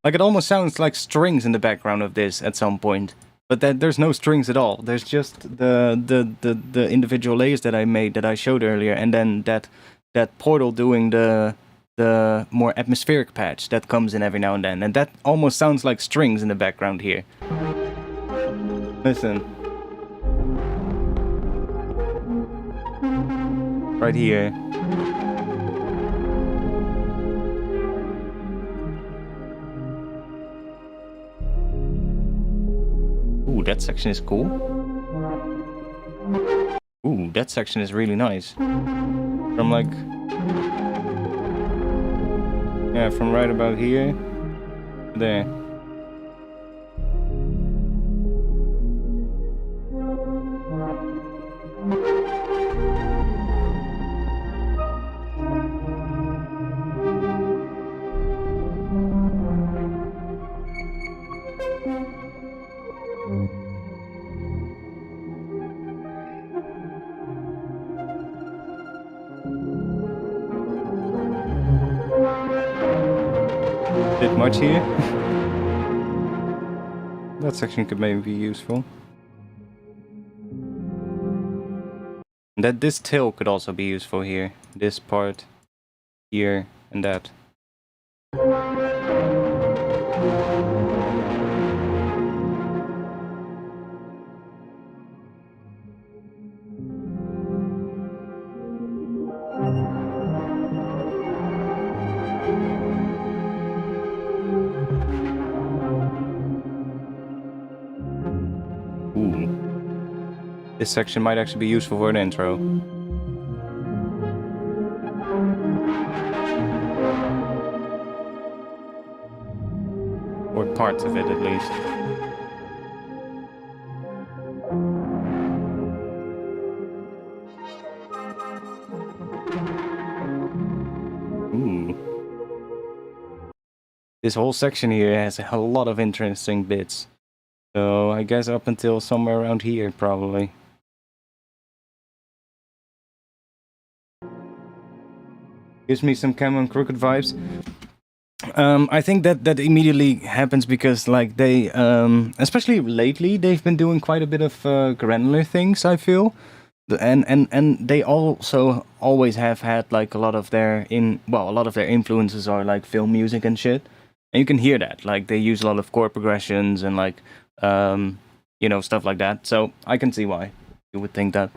Like it almost sounds like strings in the background of this at some point. But there's no strings at all. There's just the individual layers that I made that I showed earlier, and then that portal doing the more atmospheric patch that comes in every now and then. And that almost sounds like strings in the background here. Listen. Right here. Ooh, that section is cool. Ooh, that section is really nice. From like... yeah, from right about here to there. much here. That section could maybe be useful. That this till could also be useful here. This part here and that. Ooh. This section might actually be useful for an intro. Or parts of it, at least. Ooh. This whole section here has a lot of interesting bits. So I guess up until somewhere around here, probably. Gives me some Cameron Crooked vibes. I think that immediately happens because, like, they, especially lately, they've been doing quite a bit of granular things, I feel. And they also always have had, like, a lot of their influences are, like, film music and shit. And you can hear that. Like, they use a lot of chord progressions and, like, you know, stuff like that. So I can see why you would think that.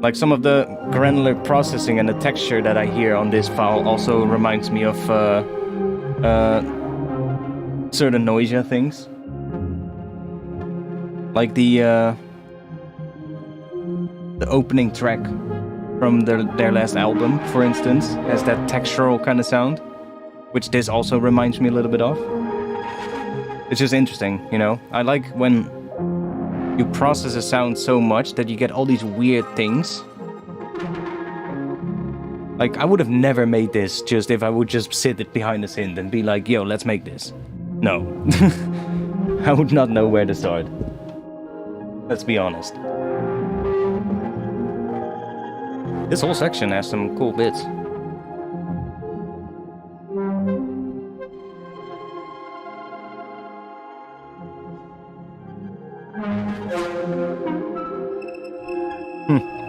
Like, some of the granular processing and the texture that I hear on this file also reminds me of certain Noisia things. Like the opening track from their last album, for instance, has that textural kind of sound, which this also reminds me a little bit of. It's just interesting, you know? I like when you process a sound so much that you get all these weird things. Like, I would have never made this just if I would just sit it behind the synth and be like, yo, let's make this. No. I would not know where to start. Let's be honest. This whole section has some cool bits.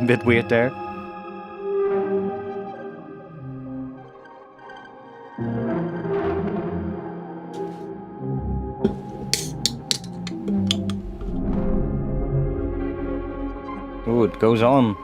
A bit weird there. Ooh, it goes on.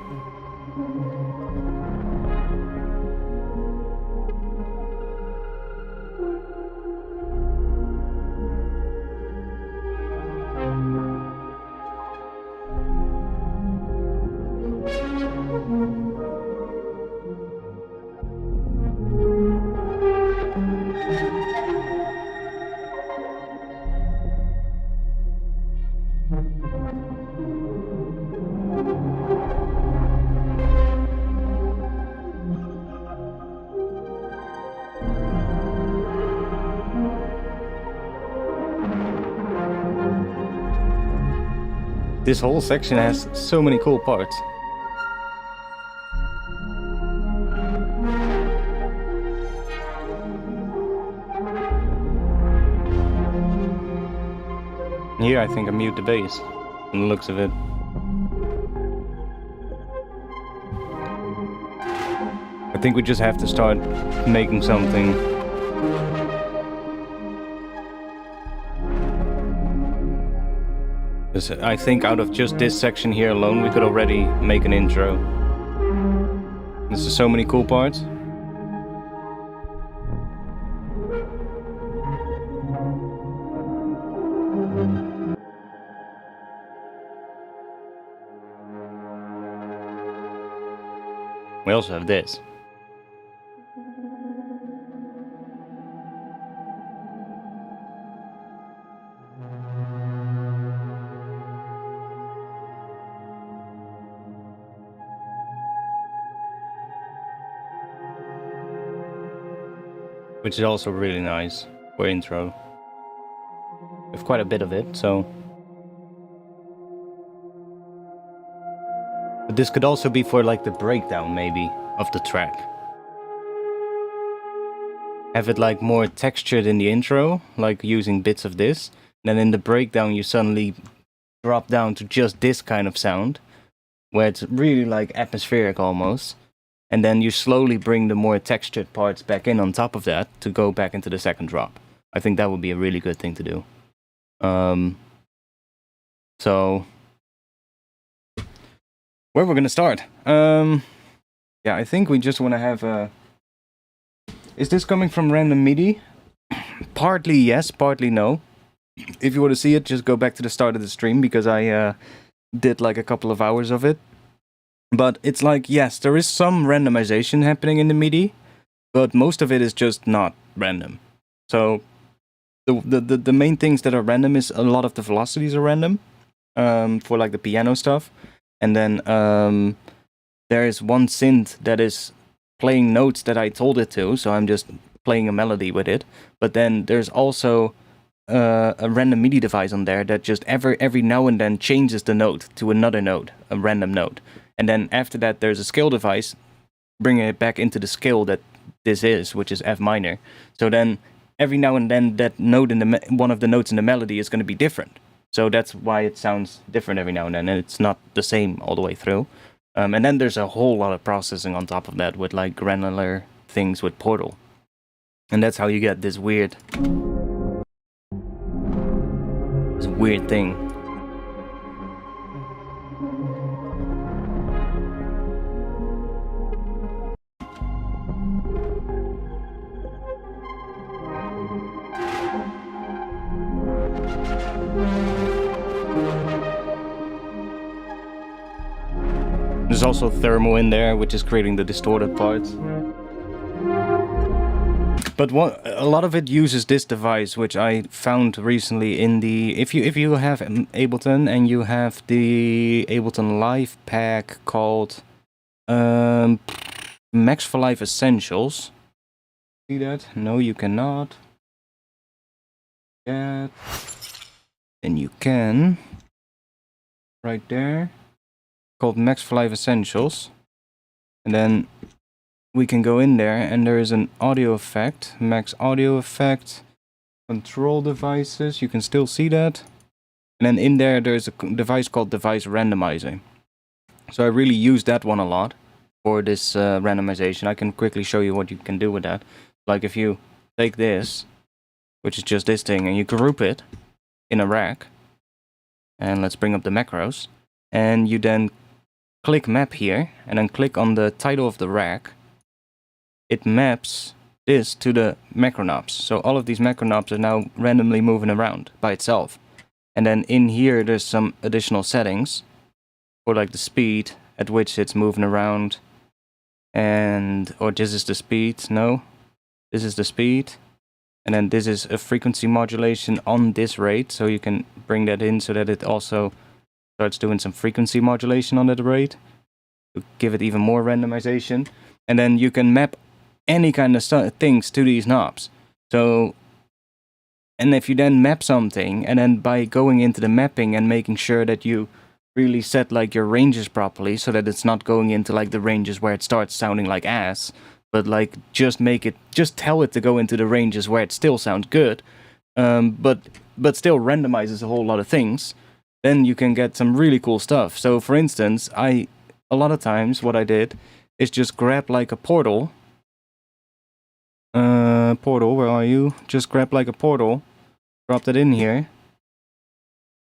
This whole section has so many cool parts. Here I think I mute the bass, from the looks of it. I think we just have to start making something. I think out of just this section here alone, we could already make an intro. There's so many cool parts. We also have this. Which is also really nice for intro. We have quite a bit of it, so. But this could also be for like the breakdown, maybe, of the track. have it like more textured in the intro, like using bits of this. Then in the breakdown you suddenly drop down to just this kind of sound, where it's really like atmospheric almost. And then you slowly bring the more textured parts back in on top of that to go back into the second drop. I think that would be a really good thing to do. So where we're gonna start? Yeah, I think we just want to have a... Is this coming from random MIDI? Partly yes, partly no. If you want to see it, just go back to the start of the stream, because I did like a couple of hours of it. But it's like, yes, there is some randomization happening in the MIDI, but most of it is just not random. So the main things that are random is a lot of the velocities are random, for like the piano stuff. And then there is one synth that is playing notes that I told it to, so I'm just playing a melody with it. But then there's also a random MIDI device on there that just every now and then changes the note to another note, a random note. And then after that, there's a scale device bringing it back into the scale that this is, which is F minor. So then every now and then that note in the one of the notes in the melody is going to be different. So that's why it sounds different every now and then, and it's not the same all the way through. And then there's a whole lot of processing on top of that with like granular things with Portal. And that's how you get this weird thing. There's also thermal in there, which is creating the distorted parts. But a lot of it uses this device, which I found recently in the... If you have Ableton and you have the Ableton Live pack called Max for Live Essentials. See that? No, you cannot. Yeah. And you can. Right there. Called Max for Live Essentials. And then we can go in there and there is an audio effect, max audio effect, control devices, you can still see that. And then in there there's a device called device randomizer. So I really use that one a lot for this randomization. I can quickly show you what you can do with that. Like if you take this, which is just this thing, and you group it in a rack, and let's bring up the macros, and you then click map here, and then click on the title of the rack. It maps this to the macro knobs. So all of these macro knobs are now randomly moving around by itself. And then in here there's some additional settings for like the speed at which it's moving around. Or this is the speed. No, this is the speed. And then this is a frequency modulation on this rate. So you can bring that in so that it also starts doing some frequency modulation on that rate to give it even more randomization. And then you can map any kind of things to these knobs. So, and if you then map something, and then by going into the mapping and making sure that you really set like your ranges properly, so that it's not going into like the ranges where it starts sounding like ass, but like just tell it to go into the ranges where it still sounds good, but still randomizes a whole lot of things, then you can get some really cool stuff. So for instance, a lot of times what I did is just grab like a portal. Portal, where are you? Just grab like a portal, drop that in here.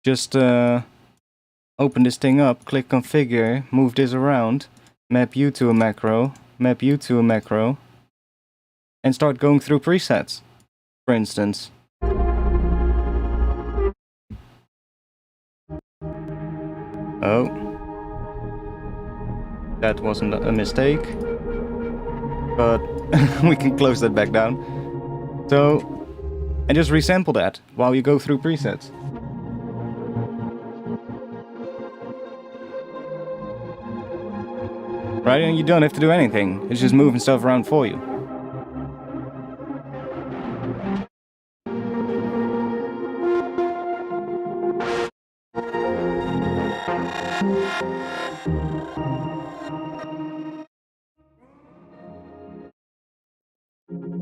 Just open this thing up, click configure, move this around, map you to a macro, map you to a macro, and start going through presets, for instance. Oh. That wasn't a mistake. But we can close that back down. So, and just resample that while you go through presets. Right, and you don't have to do anything. It's just moving stuff around for you.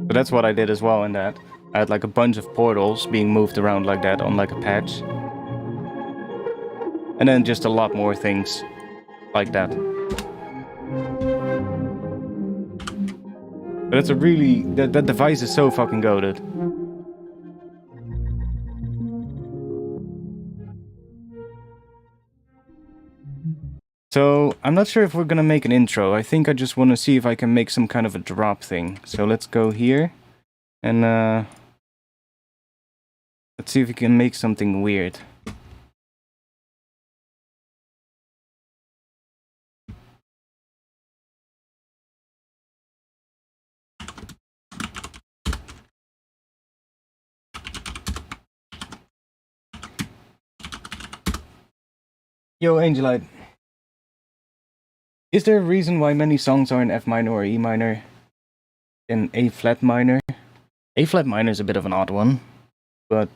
So that's what I did as well in that. I had like a bunch of portals being moved around like that on like a patch. And then just a lot more things like that. But it's a really... That device is so fucking goated. So, I'm not sure if we're gonna make an intro. I think I just want to see if I can make some kind of a drop thing. So let's go here. And let's see if we can make something weird. Yo, Angelite. Is there a reason why many songs are in F minor or E minor? In A flat minor? A flat minor is a bit of an odd one. But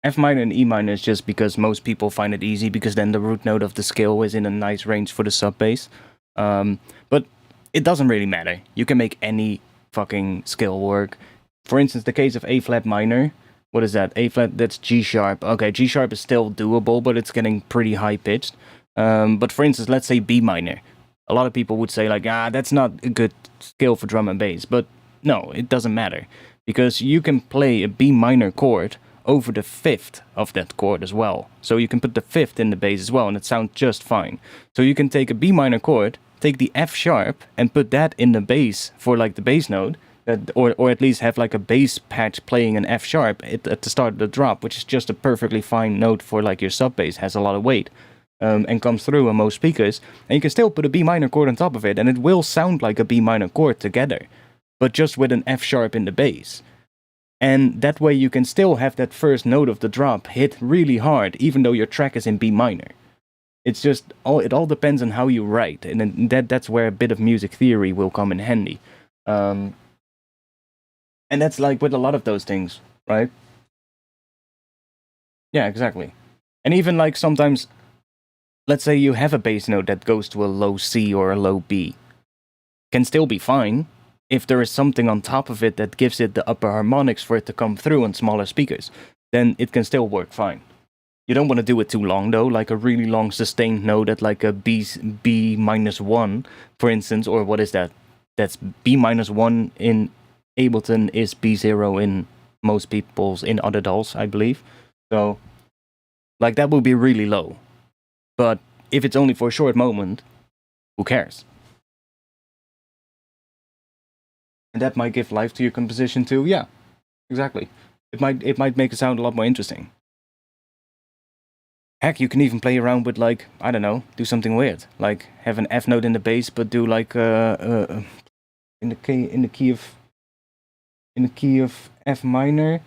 F minor and E minor is just because most people find it easy, because then the root note of the scale is in a nice range for the sub bass. But it doesn't really matter. You can make any fucking scale work. For instance, the case of A flat minor. What is that? A flat, that's G sharp. Okay, G sharp is still doable, but it's getting pretty high pitched. But for instance, let's say B minor. A lot of people would say like, that's not a good scale for drum and bass. But no, it doesn't matter. Because you can play a B minor chord over the fifth of that chord as well. So you can put the fifth in the bass as well, and it sounds just fine. So you can take a B minor chord, take the F sharp, and put that in the bass for like the bass note. Or at least have like a bass patch playing an F sharp at the start of the drop, which is just a perfectly fine note for like your sub bass, has a lot of weight, and comes through on most speakers. And you can still put a B minor chord on top of it, and it will sound like a B minor chord together, but just with an F sharp in the bass. And that way you can still have that first note of the drop hit really hard, even though your track is in B minor. It's just, it all depends on how you write, and that's where a bit of music theory will come in handy. And that's like with a lot of those things, right? Yeah, exactly. And even like sometimes, let's say you have a bass note that goes to a low C or a low B. Can still be fine if there is something on top of it that gives it the upper harmonics for it to come through on smaller speakers. Then it can still work fine. You don't want to do it too long though, like a really long sustained note at like a B minus 1, for instance, or what is that? That's B minus 1 in Ableton is B0 in most people's, in other DAWs, I believe. So, like, that would be really low. But if it's only for a short moment, who cares? And that might give life to your composition too. Yeah, exactly. It might make it sound a lot more interesting. Heck, you can even play around with, like, I don't know, do something weird. Like, have an F note in the bass, but do like in the key of F minor.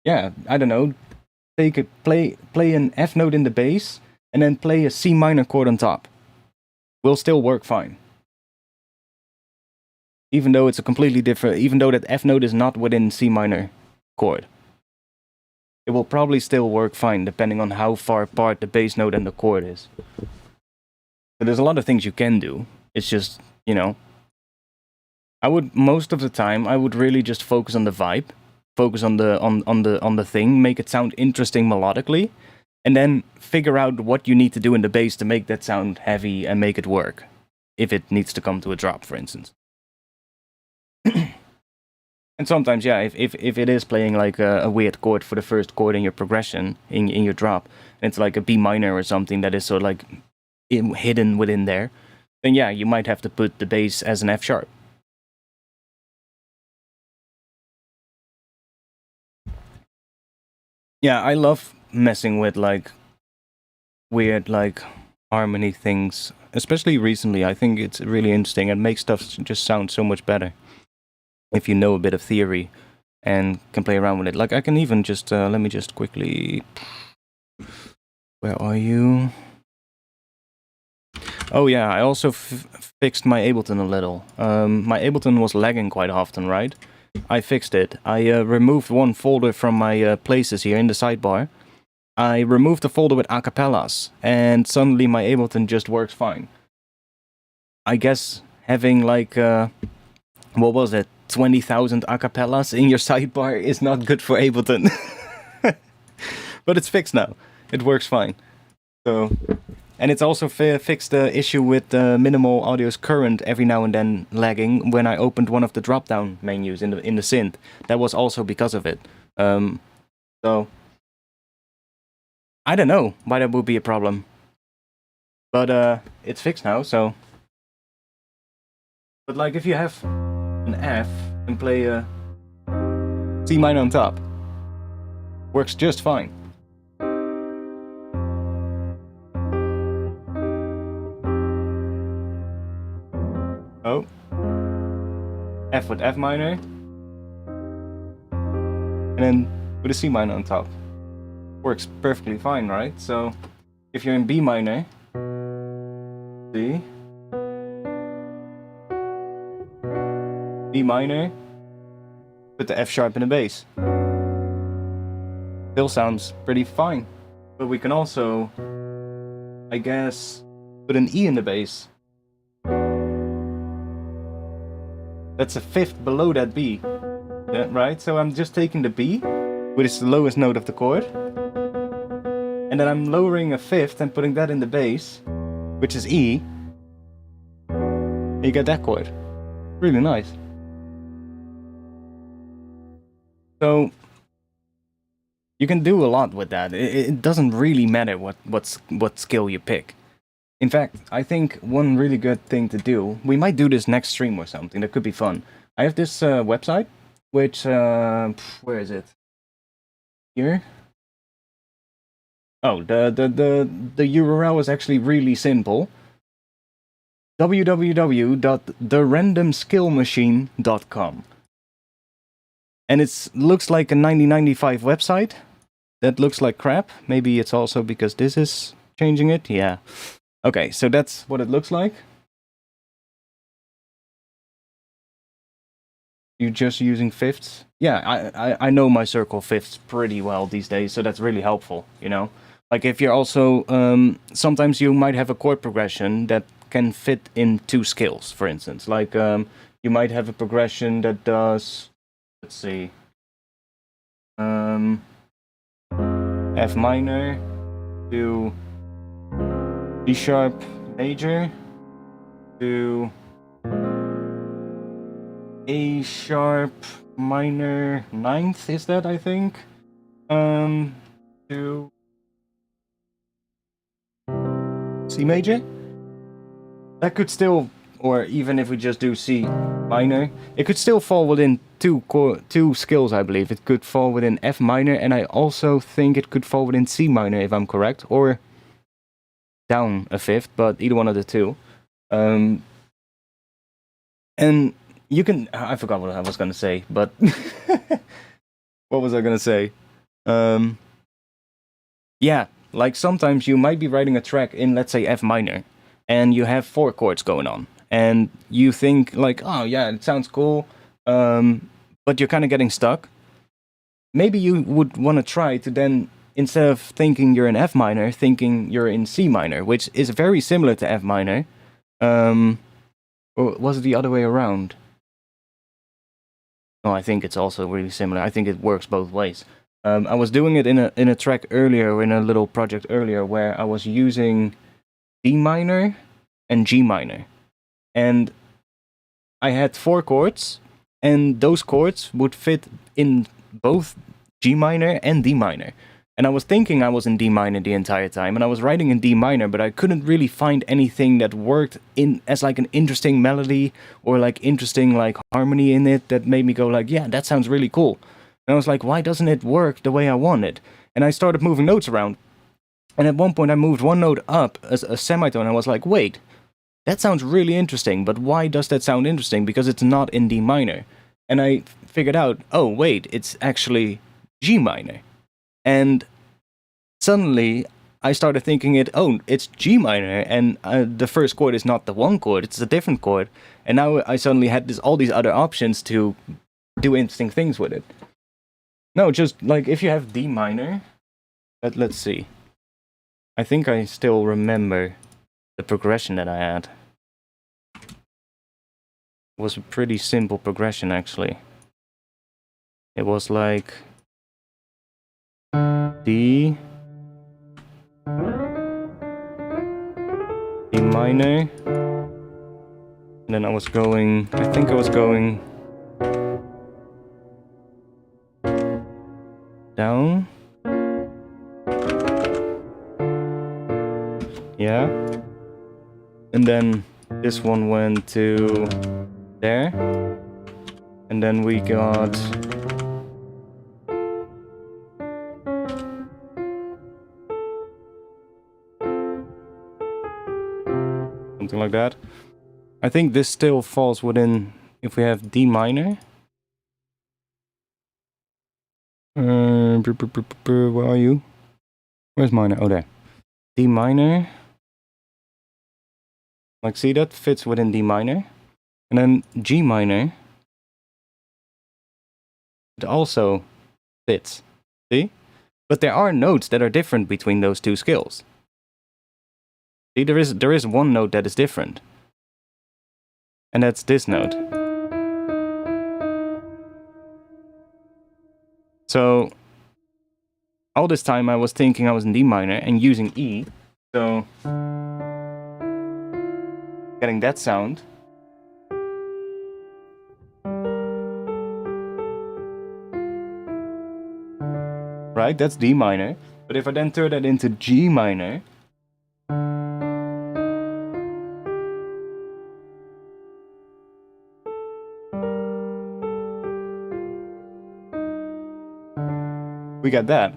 Yeah, I don't know. Play an F note in the bass and then play a C minor chord on top. Will still work fine. Even though it's a completely different, even though that F note is not within C minor chord. It will probably still work fine depending on how far apart the bass note and the chord is. But there's a lot of things you can do. It's just, you know, most of the time I would really just focus on the vibe, focus on the thing, make it sound interesting melodically, and then figure out what you need to do in the bass to make that sound heavy and make it work. If it needs to come to a drop, for instance. And sometimes, yeah, if it is playing like a weird chord for the first chord in your progression, in your drop, and it's like a B minor or something that is sort of like hidden within there, then yeah, you might have to put the bass as an F sharp. Yeah, I love messing with like weird like harmony things, especially recently. I think it's really interesting and makes stuff just sound so much better if you know a bit of theory and can play around with it. Like I can even just let me just quickly, where are you? Oh yeah, I also fixed my Ableton a little. My Ableton was lagging quite often, right? I fixed it. I removed one folder from my places here in the sidebar. I removed the folder with acapellas, and suddenly my Ableton just works fine. I guess having like, what was it? 20,000 acapellas in your sidebar is not good for Ableton. But it's fixed now. It works fine. So, and it's also fixed the issue with minimal audio's current every now and then lagging when I opened one of the drop-down menus in the synth. That was also because of it. So I don't know why that would be a problem. But it's fixed now, so. But like if you have an F and play a C minor on top, works just fine. Oh, F with F minor, and then with a C minor on top. Works perfectly fine, right? So if you're in B minor, C, B minor, put the F sharp in the bass. Still sounds pretty fine. But we can also, I guess, put an E in the bass. That's a fifth below that B, yeah, right? So I'm just taking the B, which is the lowest note of the chord, and then I'm lowering a fifth and putting that in the bass, which is E, and you get that chord. Really nice. So you can do a lot with that. It doesn't really matter what skill you pick. In fact, I think one really good thing to do, we might do this next stream or something, that could be fun. I have this website, which, where is it? Here? Oh, the URL is actually really simple. www.therandomskillmachine.com. And it looks like a 1995 website. That looks like crap. Maybe it's also because this is changing it, yeah. Okay, so that's what it looks like. You're just using fifths? Yeah, I know my circle fifths pretty well these days, so that's really helpful, you know? Like if you're also, sometimes you might have a chord progression that can fit in two scales, for instance. Like you might have a progression that does, let's see, F minor to D sharp major to A sharp minor ninth, is that, I think? To C major? That could still, or even if we just do C minor, it could still fall within two scales, I believe. It could fall within F minor, and I also think it could fall within C minor, if I'm correct, or down a fifth, but either one of the two. And you can, I forgot what I was gonna say, but what was I gonna say? Yeah, like sometimes you might be writing a track in, let's say, F minor, and you have 4 chords going on, and you think like, oh yeah, it sounds cool, but you're kind of getting stuck. Maybe you would want to try to then, instead of thinking you're in F minor, thinking you're in C minor, which is very similar to F minor. Or was it the other way around? No, I think it's also really similar. I think it works both ways. I was doing it in a track earlier, in a little project earlier, where I was using D minor and G minor. And I had 4 chords, and those chords would fit in both G minor and D minor. And I was thinking I was in D minor the entire time, and I was writing in D minor, but I couldn't really find anything that worked in as like an interesting melody or like interesting like harmony in it that made me go like, yeah, that sounds really cool. And I was like, why doesn't it work the way I want it? And I started moving notes around. And at one point I moved one note up as a semitone, and I was like, wait, that sounds really interesting, but why does that sound interesting? Because it's not in D minor. And I figured out, oh wait, it's actually G minor. And suddenly, I started thinking it's G minor, and the first chord is not the one chord, it's a different chord. And now I suddenly had all these other options to do interesting things with it. No, just like if you have D minor, let's see. I think I still remember the progression that I had. was a pretty simple progression actually. It was like D, D minor, and then I think I was going down. Yeah. And then this one went to there. And then we got something like that. I think this still falls within, if we have D minor. Where are you? Where's minor? Oh, there. D minor. Like, see, that fits within D minor. And then G minor. It also fits. See? But there are notes that are different between those two scales. See, there is one note that is different. And that's this note. So all this time I was thinking I was in D minor and using E. So getting that sound. Right, that's D minor. But if I then turn that into G minor, we got that.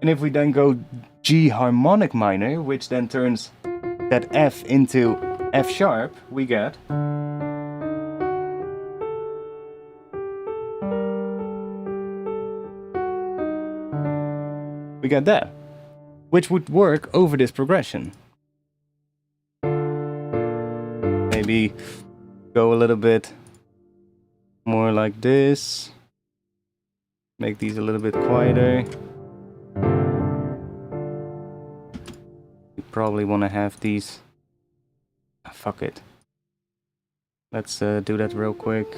And if we then go G harmonic minor, which then turns that F into F sharp, we get that, which would work over this progression. Maybe go a little bit more like this. Make these a little bit quieter. You probably want to have these. Fuck it. Let's do that real quick.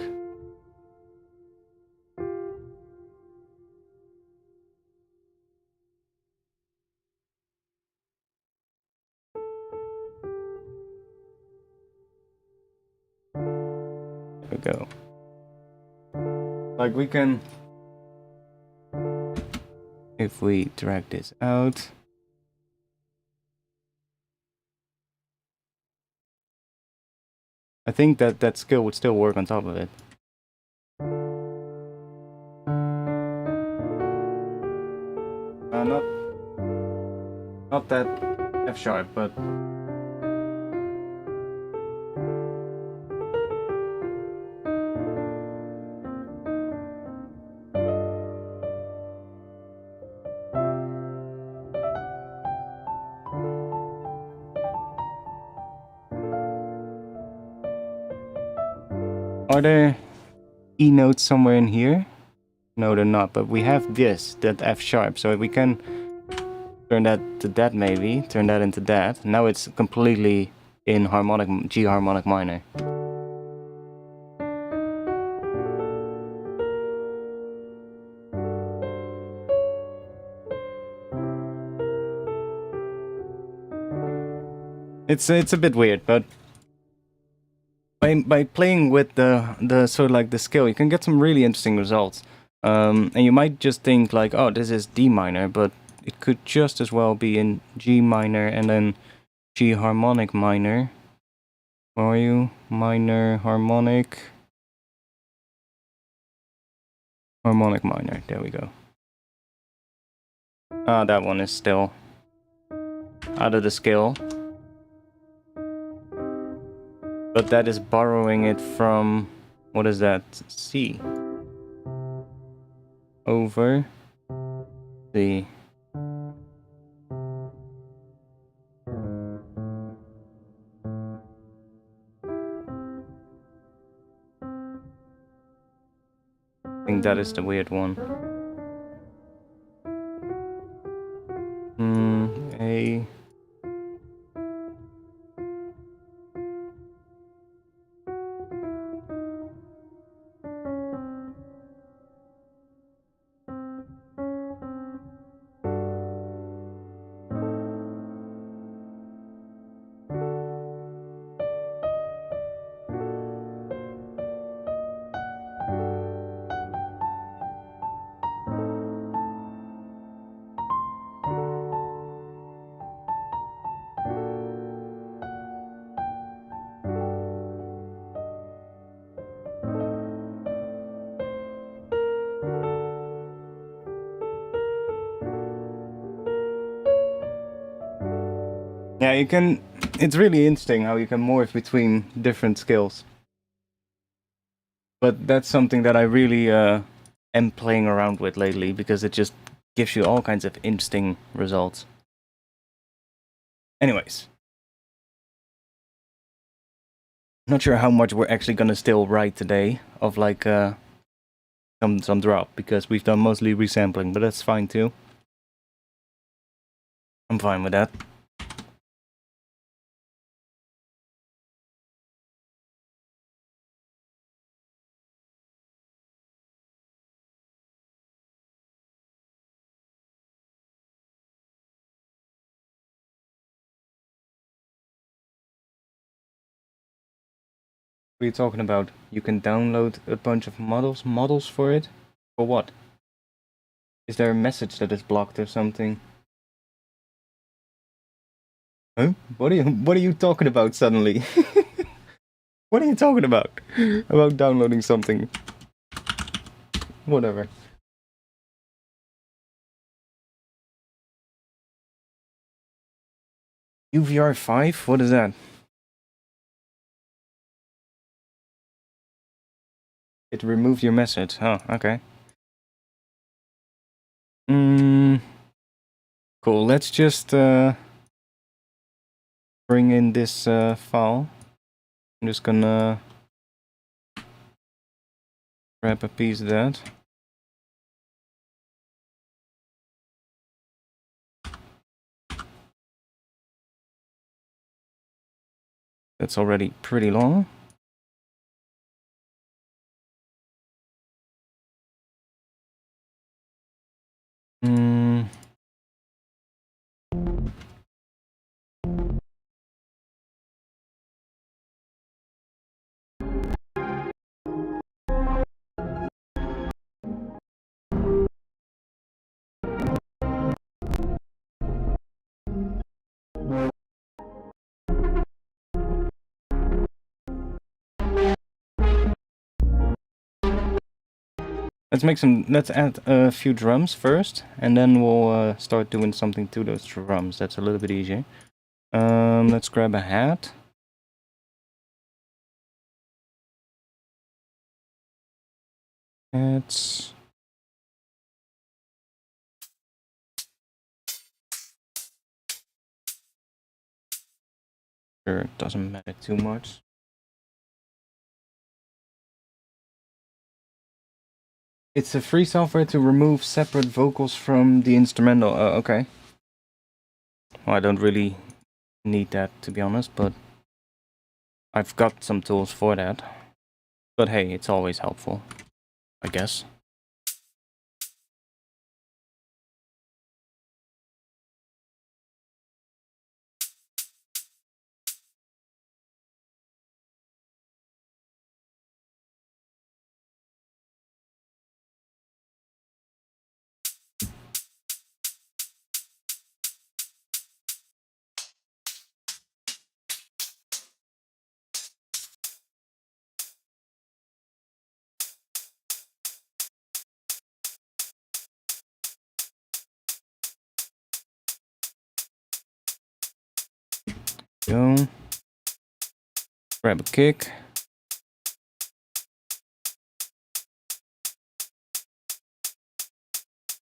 There we go. Like we can, if we drag this out. I think that skill would still work on top of it. Not that F sharp, but are there E notes somewhere in here? No, they're not, but we have this, that F sharp, so we can turn that to that maybe, turn that into that. Now it's completely in harmonic, G harmonic minor. It's a bit weird, but by playing with the sort of like the scale, you can get some really interesting results. And you might just think like, oh, this is D minor, but it could just as well be in G minor and then G harmonic minor. Where are you? Minor, harmonic. Harmonic minor, there we go. Ah, that one is still out of the scale. But that is borrowing it from, what is that? C. Over the I think that is the weird one. A. Yeah, you can. It's really interesting how you can morph between different skills. But that's something that I really am playing around with lately because it just gives you all kinds of interesting results. Anyways. Not sure how much we're actually gonna still write today of like some drop because we've done mostly resampling, but that's fine too. I'm fine with that. What are you talking about? You can download a bunch of models for it? For what? Is there a message that is blocked or something? Huh? What are you talking about suddenly? What are you talking about? About downloading something? Whatever. UVR 5? What is that? It removed your message. Oh, okay. Cool. Let's just bring in this file. I'm just gonna grab a piece of that. That's already pretty long. Let's add a few drums first, and then we'll start doing something to those drums. That's a little bit easier. Let's grab a hat. Hats. Sure, it doesn't matter too much. It's a free software to remove separate vocals from the instrumental. Okay. Well, I don't really need that, to be honest, but I've got some tools for that. But hey, it's always helpful, I guess. Go. Grab a kick.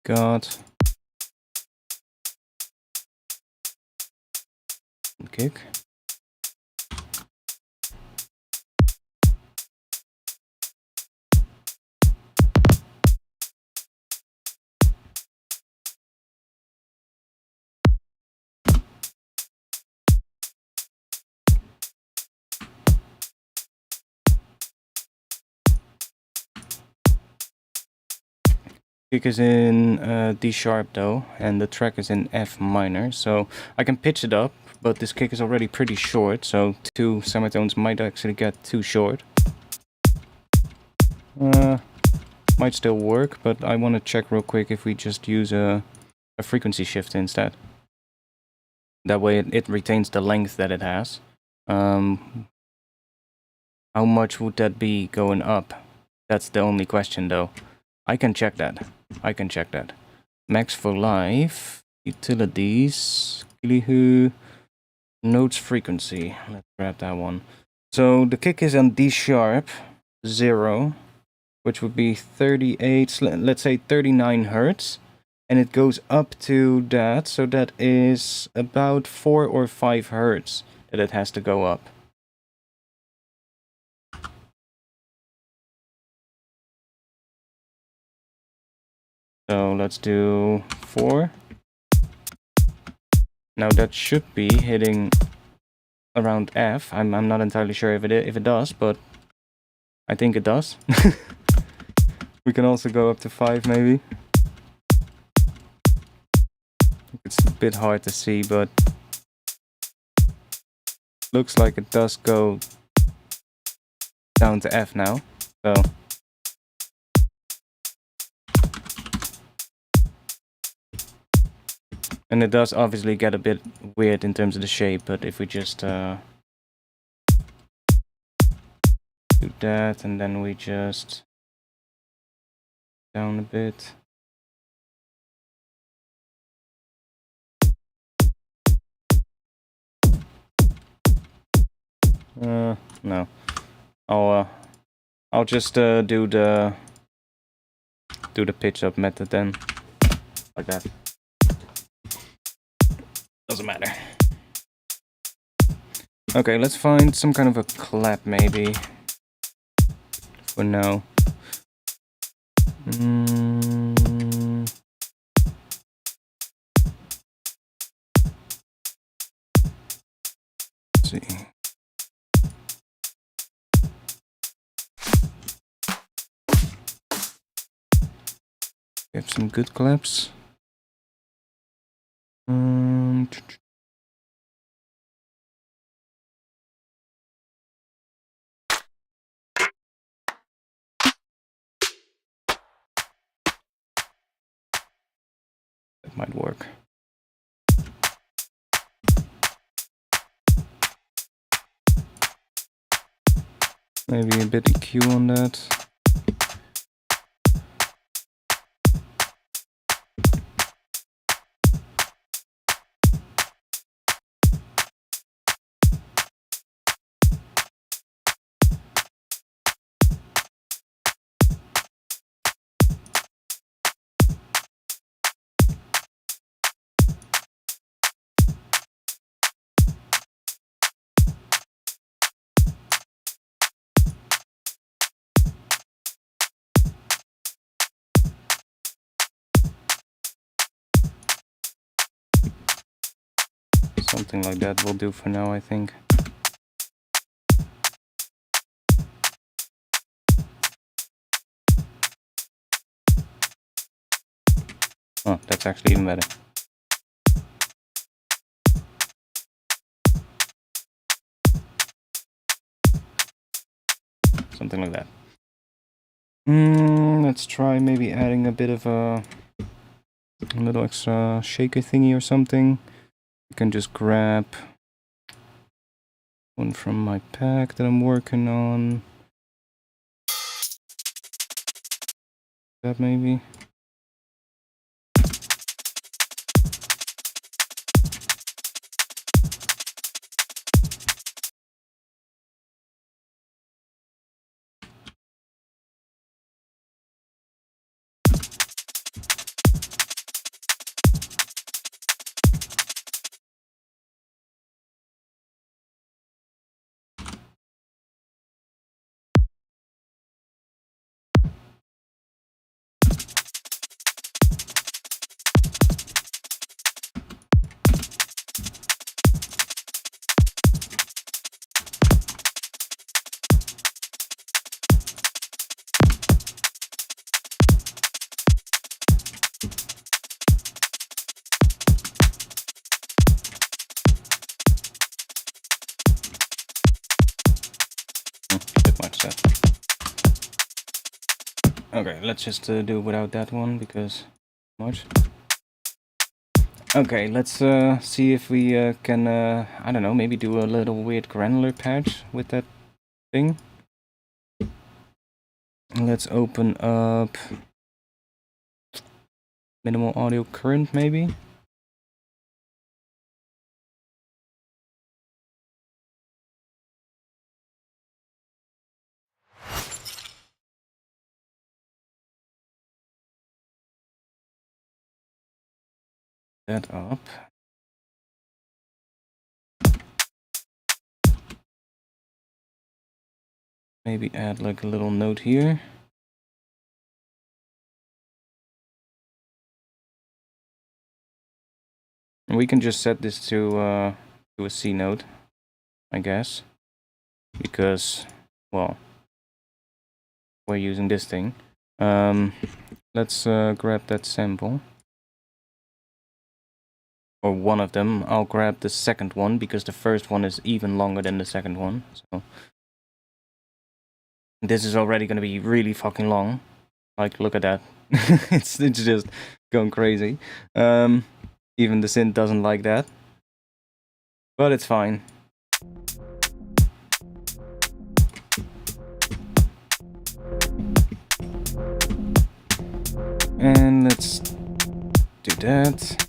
Got. Kick. Kick is in D sharp though, and the track is in F minor, so I can pitch it up, but this kick is already pretty short, so 2 semitones might actually get too short. Might still work, but I want to check real quick if we just use a frequency shift instead. That way it retains the length that it has. How much would that be going up? That's the only question though. I can check that. Max for life, utilities, Notes frequency. Let's grab that one. So the kick is on D sharp 0, which would be 38, let's say 39 hertz. And it goes up to that, so that is about 4 or 5 hertz that it has to go up. So let's do 4. Now that should be hitting around F. I'm not entirely sure if it does, but I think it does. We can also go up to 5 maybe. It's a bit hard to see, but looks like it does go down to F now. So and it does obviously get a bit weird in terms of the shape, but if we just do that and then we just down a bit. No. I'll just do the pitch up method then, like that. Doesn't matter. Okay, let's find some kind of a clap maybe for now. Let's see. We have some good claps. That might work. Maybe a bit EQ on that. Something like that will do for now, I think. Oh, that's actually even better. Something like that. Let's try maybe adding a bit of a little extra shaker thingy or something. You can just grab one from my pack that I'm working on. That maybe. Bit much that. Okay, let's just do without that one because much. Okay, let's see if we can, I don't know, maybe do a little weird granular patch with that thing. Let's open up minimal audio current maybe. that up. Maybe add like a little note here. And we can just set this to a C note, I guess, because, well, we're using this thing. Let's grab that sample. Or one of them. I'll grab the second one, because the first one is even longer than the second one. So this is already going to be really fucking long. Like, look at that. it's just going crazy. Even the synth doesn't like that. But it's fine. And let's do that.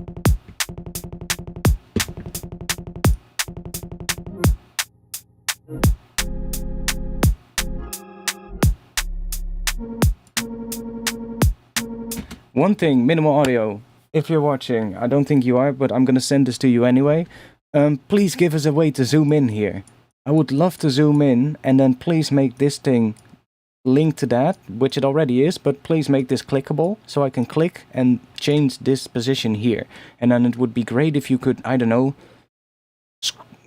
One thing, minimal audio. If you're watching, I don't think you are, but I'm gonna send this to you anyway. Please give us a way to zoom in here. I would love to zoom in, and then please make this thing link to that, which it already is, but please make this clickable, so I can click and change this position here. And then it would be great if you could, I don't know,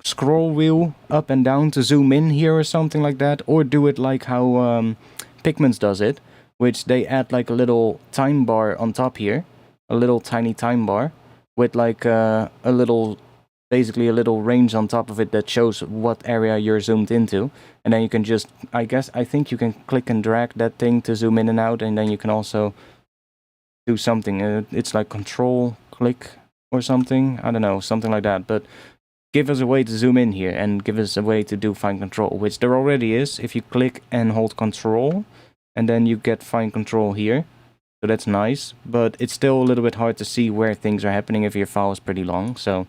scroll wheel up and down to zoom in here or something like that, or do it like how Pigments does it, which they add like a little time bar on top here, a little tiny time bar with like a little, basically a little range on top of it that shows what area you're zoomed into. And then you can just, I think you can click and drag that thing to zoom in and out, and then you can also do something. It's like control click or something, I don't know, something like that. But give us a way to zoom in here, and give us a way to do fine control, which there already is. If you click and hold control, and then you get fine control here. So that's nice, but it's still a little bit hard to see where things are happening if your file is pretty long. So it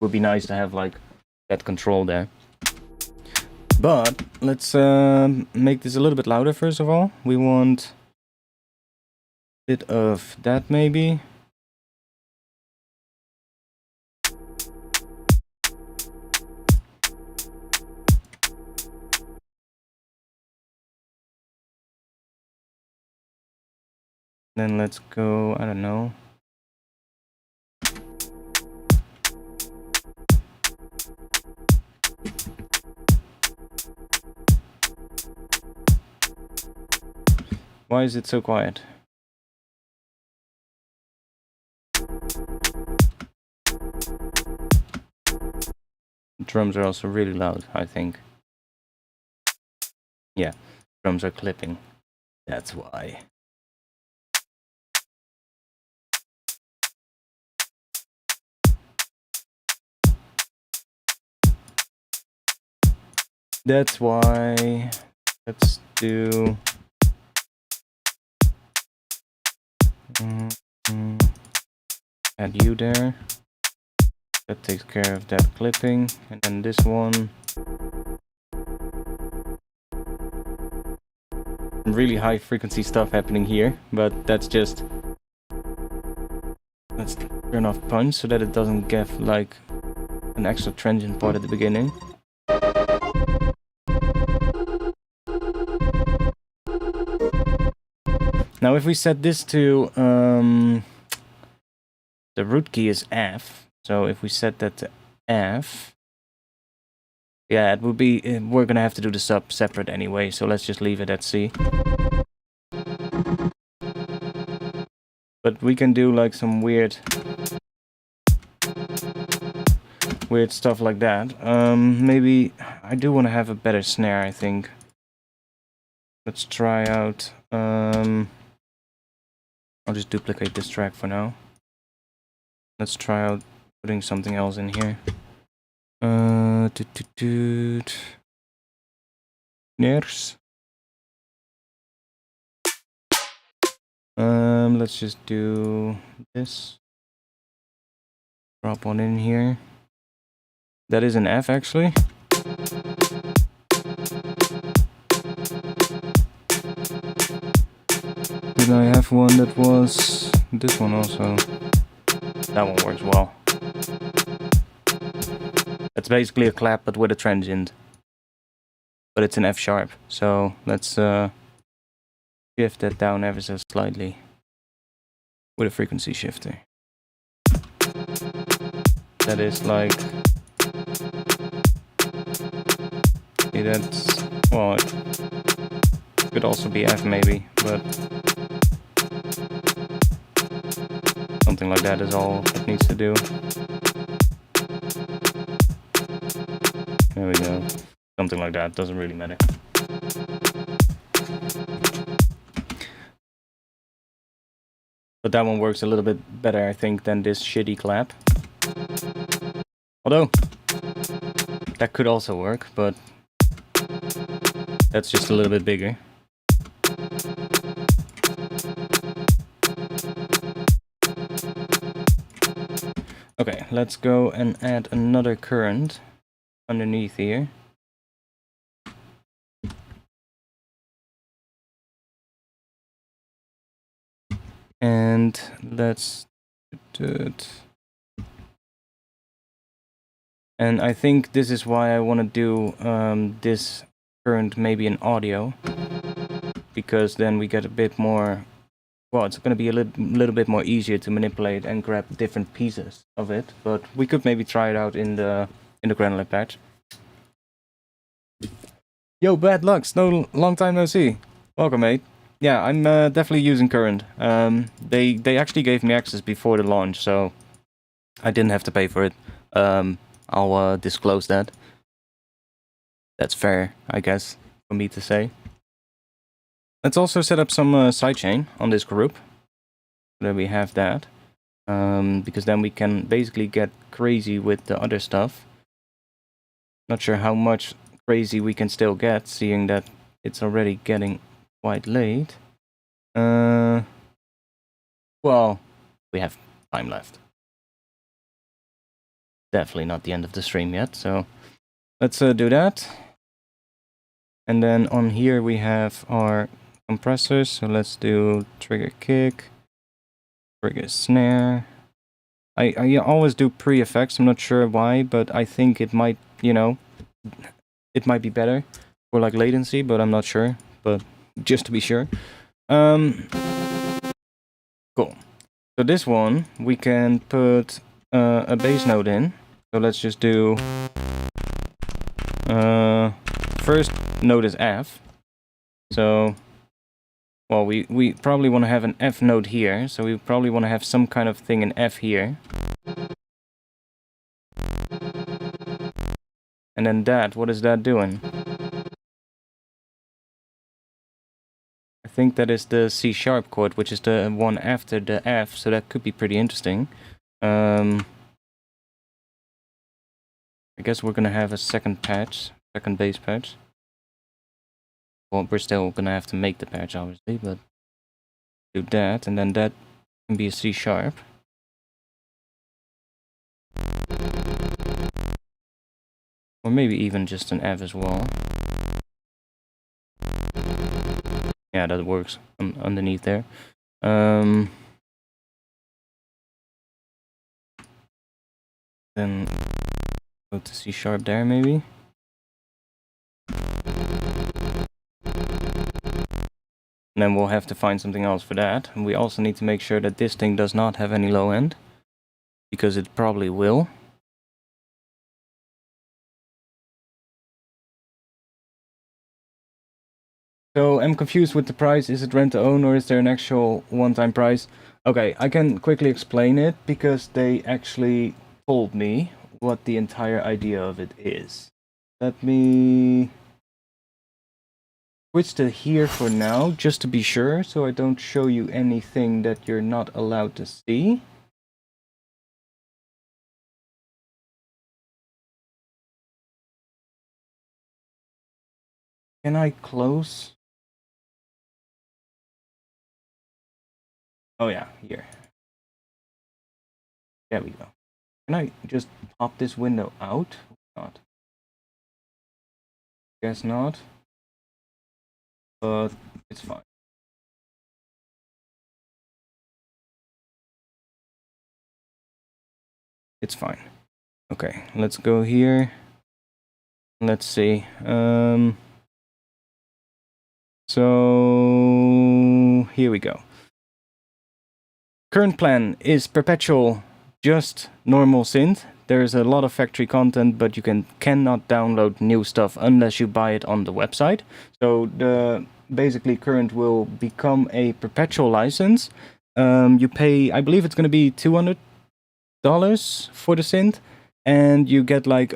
would be nice to have like that control there. But let's make this a little bit louder first of all. We want a bit of that maybe. Then let's go, I don't know. Why is it so quiet? The drums are also really loud, I think. Yeah, drums are clipping. That's why. That's why. Let's do add you there. That takes care of that clipping. And then this one. Really high frequency stuff happening here, but that's just, let's turn off punch so that it doesn't give like an extra transient part at the beginning. Now if we set this to, the root key is F, so if we set that to F, yeah, it would be, we're gonna have to do the sub separate anyway, so let's just leave it at C. But we can do like some weird stuff like that. Maybe, I do want to have a better snare, I think. Let's try out, I'll just duplicate this track for now. Let's try out putting something else in here. Snares. Let's just do this. Drop one in here. That is an F actually. Did I have one that was this one also? That one works well. It's basically a clap but with a transient. But it's an F sharp. So let's shift that down ever so slightly with a frequency shifter. That is like, see, that's, well, it could also be F maybe, but something like that is all it needs to do. There we go. Something like that, doesn't really matter. But that one works a little bit better, I think, than this shitty clap. Although, that could also work, but that's just a little bit bigger. Okay, let's go and add another current underneath here. And let's do it. And I think this is why I want to do this current maybe in audio, because then we get a bit more, well, it's going to be a little bit more easier to manipulate and grab different pieces of it, but we could maybe try it out in the Granular patch. Yo, Bad Lucks, long time no see. Welcome, mate. Yeah, I'm definitely using current. They actually gave me access before the launch, so I didn't have to pay for it. I'll disclose that. That's fair, I guess, for me to say. Let's also set up some sidechain on this group. So that we have that. Because then we can basically get crazy with the other stuff. Not sure how much crazy we can still get, seeing that it's already getting quite late. Well, we have time left. Definitely not the end of the stream yet, so let's do that. And then on here we have our compressors, so let's do trigger kick, trigger snare. I always do pre-effects, I'm not sure why, but I think it might, you know, it might be better for like latency, but I'm not sure, but just to be sure. Cool. So this one, we can put a bass note in. So let's just do, first note is F. So, well, we probably want to have an F note here. So we probably want to have some kind of thing in F here. And then that, what is that doing? I think that is the C sharp chord, which is the one after the F. So that could be pretty interesting. I guess we're gonna have a second patch, second bass patch. Well, we're still gonna have to make the patch, obviously, but do that, and then that can be a C sharp. Or maybe even just an F as well. Yeah, that works underneath there. Then go to C sharp there, maybe. And then we'll have to find something else for that. And we also need to make sure that this thing does not have any low end, because it probably will. So I'm confused with the price. Is it rent to own or is there an actual one-time price? Okay, I can quickly explain it because they actually told me what the entire idea of it is. Let me switch to here for now, just to be sure, so I don't show you anything that you're not allowed to see. Can I close? Oh yeah, here. There we go. Can I just pop this window out? Not. Guess not. But it's fine. It's fine. Okay, let's go here. Let's see. So here we go. Current plan is perpetual, just normal synth. There's a lot of factory content, but you cannot download new stuff unless you buy it on the website. So the basically current will become a perpetual license. You pay, I believe it's going to be $200 for the synth, and you get like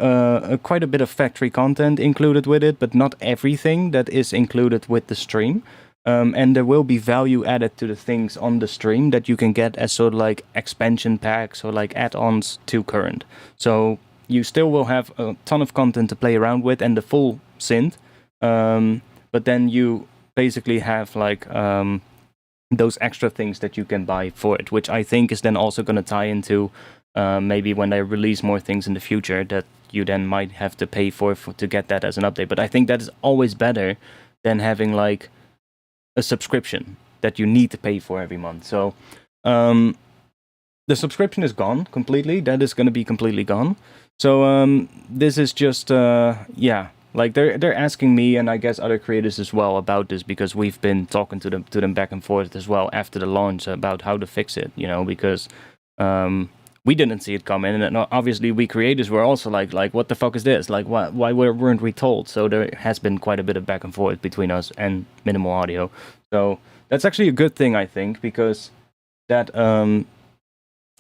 quite a bit of factory content included with it, but not everything that is included with the stream. And there will be value added to the things on the stream that you can get as sort of like expansion packs or like add-ons to current. So you still will have a ton of content to play around with and the full synth, but then you basically have like those extra things that you can buy for it, which I think is then also going to tie into maybe when they release more things in the future that you then might have to pay for to get that as an update. But I think that is always better than having like a subscription that you need to pay for every month. So the subscription is gone completely. That is going to be completely gone. So this is just like they're asking me and I guess other creators as well about this, because we've been talking to them back and forth as well after the launch about how to fix it, you know, because we didn't see it coming, and obviously we creators were also like what the fuck is this? Like why weren't we told? So there has been quite a bit of back and forth between us and Minimal Audio. So that's actually a good thing, I think, because that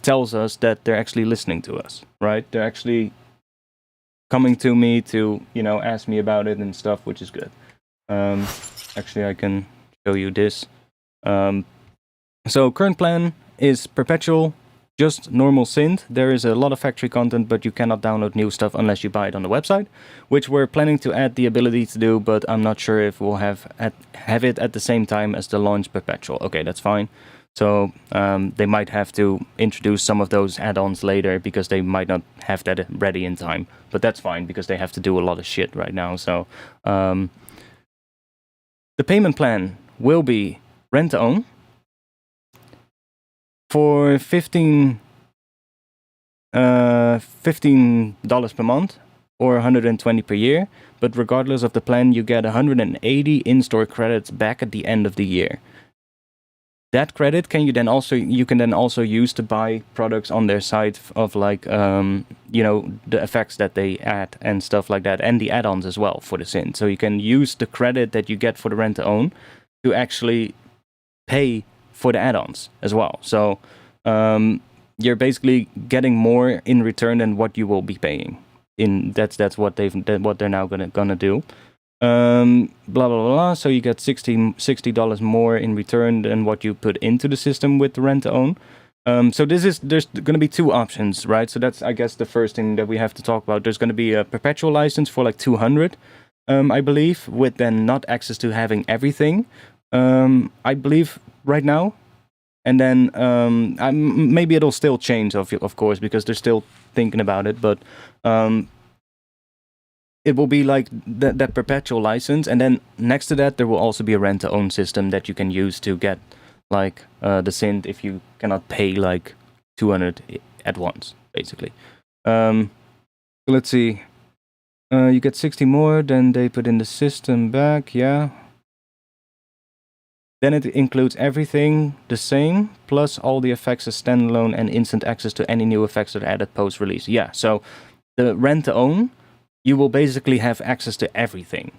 tells us that they're actually listening to us, right? They're actually coming to me to, you know, ask me about it and stuff, which is good. Actually, I can show you this. So current plan is perpetual, just normal synth. There is a lot of factory content, but you cannot download new stuff unless you buy it on the website, which we're planning to add the ability to do, but I'm not sure if we'll have it at the same time as the launch perpetual. Okay, that's fine. So they might have to introduce some of those add-ons later because they might not have that ready in time, but that's fine because they have to do a lot of shit right now. So the payment plan will be rent to own. For $15 per month or $120 per year, but regardless of the plan, you get 180 in-store credits back at the end of the year. That credit you can then also use to buy products on their site of like you know, the effects that they add and stuff like that, and the add-ons as well for the synth. So you can use the credit that you get for the rent to own to actually pay for the add-ons as well. So you're basically getting more in return than what you will be paying. That's what they're now gonna do. Blah blah blah. So you get $60 more in return than what you put into the system with the rent to own. So there's gonna be two options, right? So that's, I guess, the first thing that we have to talk about. There's gonna be a perpetual license for like $200, I believe, with then not access to having everything. I believe right now, and then maybe it'll still change, of course, because they're still thinking about it. But it will be like that perpetual license, and then next to that there will also be a rent-to-own system that you can use to get like the synth if you cannot pay like $200 at once, basically. Let's see. You get 60 more, then they put in the system back, yeah. Then it includes everything the same, plus all the effects as standalone and instant access to any new effects that are added post-release. Yeah, so the rent-to-own, you will basically have access to everything.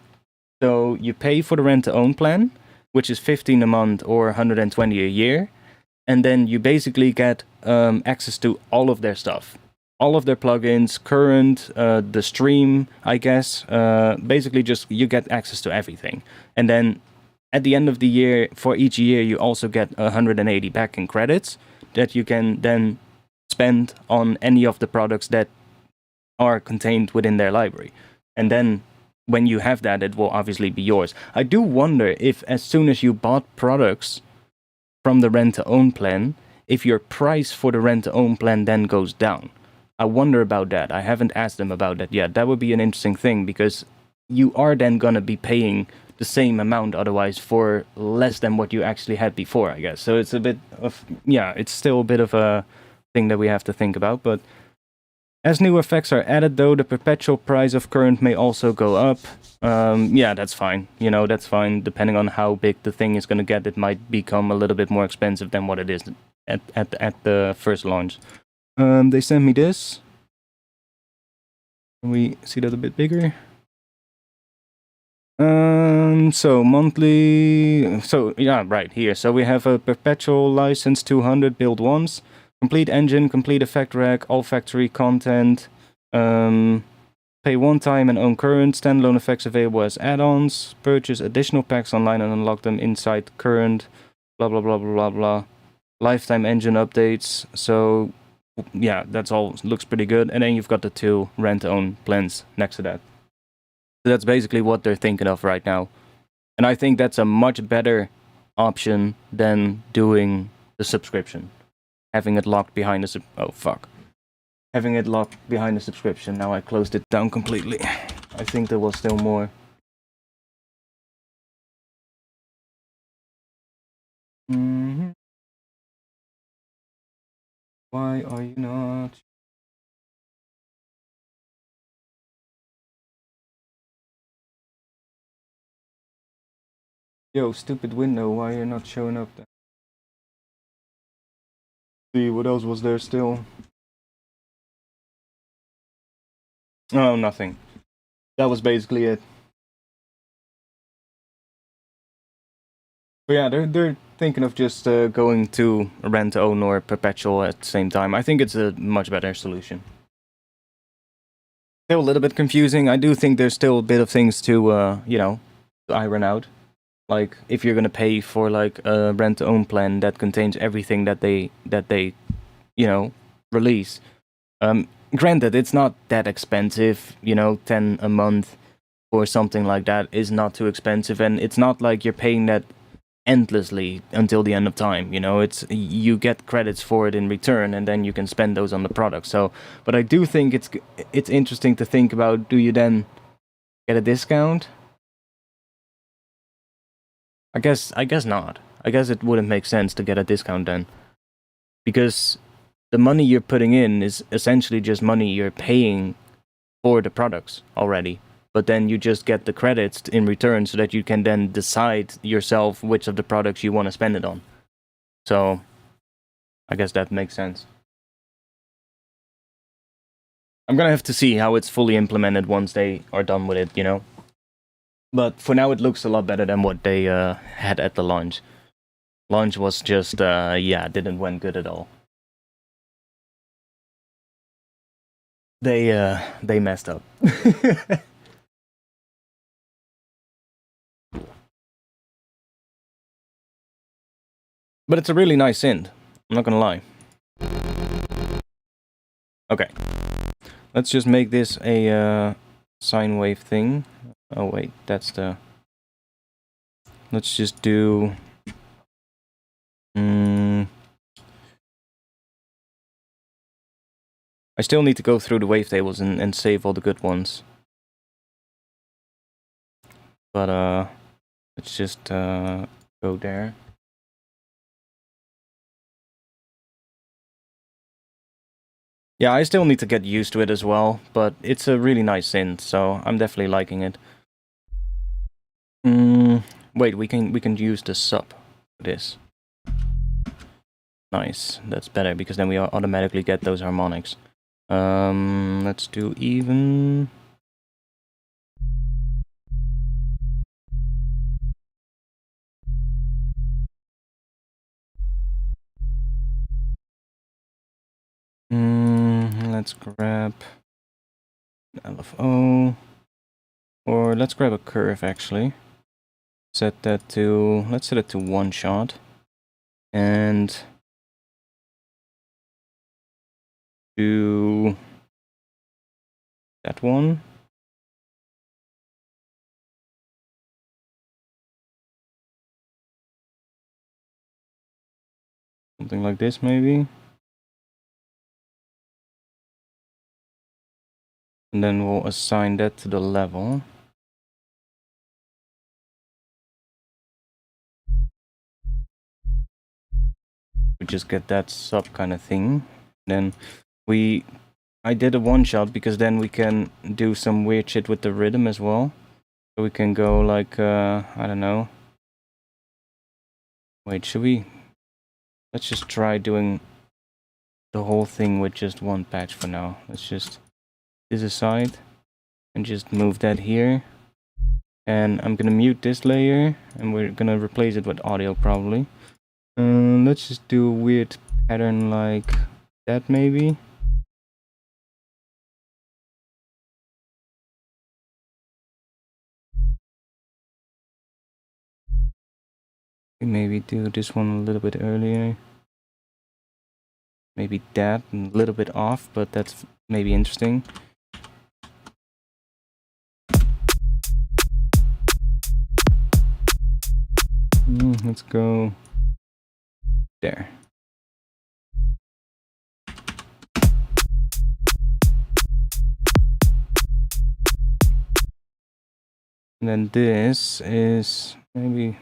So you pay for the rent-to-own plan, which is $15 a month or $120 a year, and then you basically get access to all of their stuff. All of their plugins, current, the stream, I guess. Basically just you get access to everything. And then at the end of the year, for each year, you also get 180 back in credits that you can then spend on any of the products that are contained within their library. And then when you have that, it will obviously be yours. I do wonder if as soon as you bought products from the rent-to-own plan, if your price for the rent-to-own plan then goes down. I wonder about that. I haven't asked them about that yet. That would be an interesting thing, because you are then going to be paying the same amount otherwise for less than what you actually had before, I guess. So it's a bit of, yeah, it's still a bit of a thing that we have to think about. But As new effects are added, though, the perpetual price of current may also go up. Yeah, that's fine. You know, that's fine. Depending on how big the thing is going to get, it might become a little bit more expensive than what it is at the first launch. They sent me this. Can we see that a bit bigger? So monthly, so yeah, right here. So we have a perpetual license 200 build once, complete engine, complete effect rack, all factory content, pay one time and own current, standalone effects available as add-ons, purchase additional packs online and unlock them inside current, blah blah blah blah blah blah. Lifetime engine updates. So yeah, that's all looks pretty good. And then you've got the 2 rent-own plans next to that. So that's basically what they're thinking of right now. And I think that's a much better option than doing the subscription. Having it locked behind the oh fuck. Having it locked behind the subscription. Now I closed it down completely. I think there was still more. Why are you not? Yo, stupid window, why are you not showing up there? See, what else was there still? Oh, nothing. That was basically it. But yeah, they're thinking of just going to rent, own, or perpetual at the same time. I think it's a much better solution. Still a little bit confusing. I do think there's still a bit of things to you know, to iron out. Like if you're gonna pay for like a rent-to-own plan that contains everything that they you know, release. Granted, it's not that expensive. You know, 10 a month or something like that is not too expensive, and it's not like you're paying that endlessly until the end of time. You know, it's you get credits for it in return, and then you can spend those on the product. So, but I do think it's interesting to think about. Do you then get a discount? I guess not. I guess it wouldn't make sense to get a discount then, because the money you're putting in is essentially just money you're paying for the products already. But then you just get the credits in return so that you can then decide yourself which of the products you want to spend it on. So I guess that makes sense. I'm gonna have to see how it's fully implemented once they are done with it, you know? But for now, it looks a lot better than what they had at the launch. Launch was just, yeah, didn't went good at all. They messed up. But it's a really nice synth. I'm not gonna lie. Okay. Let's just make this a sine wave thing. Oh wait, that's the... Let's just do... I still need to go through the wavetables and save all the good ones. But let's just go there. Yeah, I still need to get used to it as well, but it's a really nice synth, so I'm definitely liking it. Wait, we can use the sub for this. Nice, that's better because then we automatically get those harmonics. Let's do even. Let's grab LFO, or let's grab a curve actually. Set that to, let's set it to 1 shot, and do that one. Something like this maybe. And then we'll assign that to the level. We just get that sub kind of thing. Then we I did a one shot because then we can do some weird shit with the rhythm as well. So we can go like, I don't know. Wait, should we? Let's just try doing the whole thing with just one patch for now. Let's just this aside and just move that here. And I'm gonna mute this layer and we're gonna replace it with audio probably. Let's just do a weird pattern like that maybe. Maybe do this one a little bit earlier. Maybe that, a little bit off, but that's maybe interesting. Let's go there. And then this is maybe...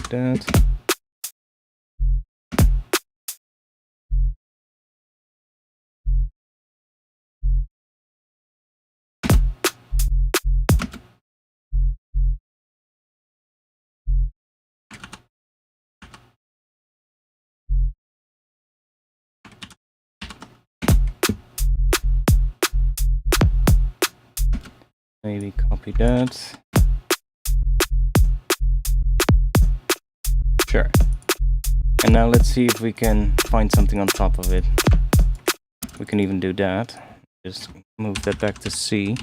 that. Maybe copy that. Sure. And now let's see if we can find something on top of it. We can even do that. Just move that back to C.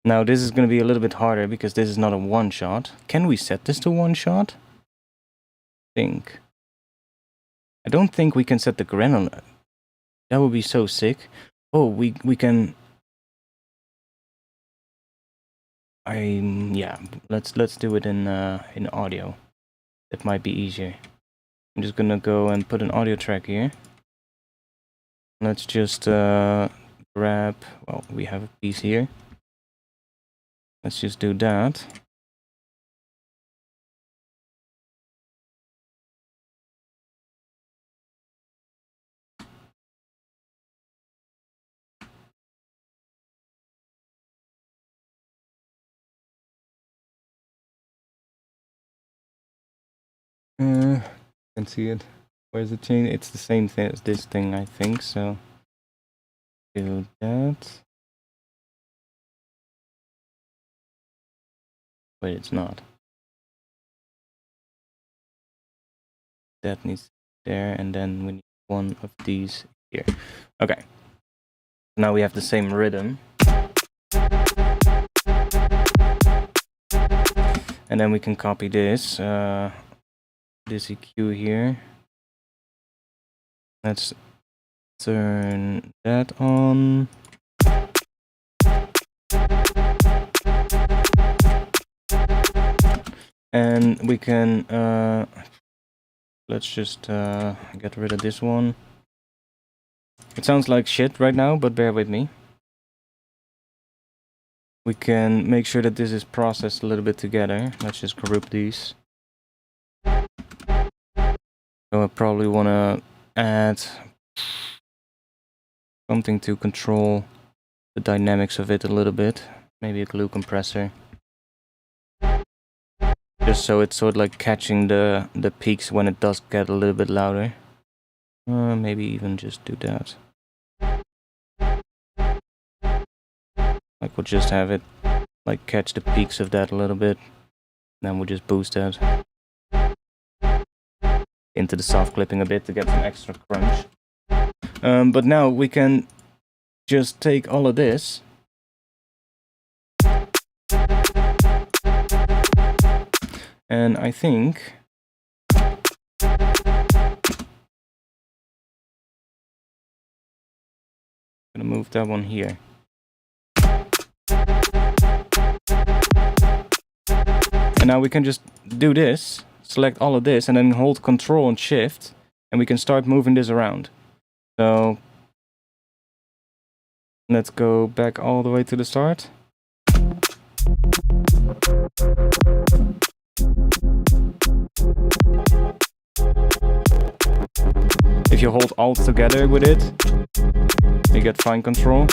Now this is going to be a little bit harder because this is not a one shot. Can we set this to one shot? I don't think we can set the granular. That would be so sick. Oh, we can. Yeah. Let's do it in audio. That might be easier. I'm just gonna go and put an audio track here. Let's just grab. Well, we have a piece here. Let's just do that. Can see it. Where's the chain? It's the same thing as this thing, I think. So do that. Wait, it's not. That needs there, and then we need one of these here. Okay. Now we have the same rhythm. And then we can copy this. This EQ here. Let's turn that on. And we can let's just get rid of this one. It sounds like shit right now, but bear with me. We can make sure that this is processed a little bit together. Let's just group these. So I probably want to add something to control the dynamics of it a little bit. Maybe a glue compressor. Just so it's sort of like catching the peaks when it does get a little bit louder. Maybe even just do that. Like we'll just have it like catch the peaks of that a little bit. Then we'll just boost that into the soft clipping a bit to get some extra crunch. But now we can just take all of this and I think Gonna move that one here. And now we can just do this, select all of this, and then hold Control and Shift, and we can start moving this around. So let's go back all the way to the start. If you hold Alt together with it, you get fine control.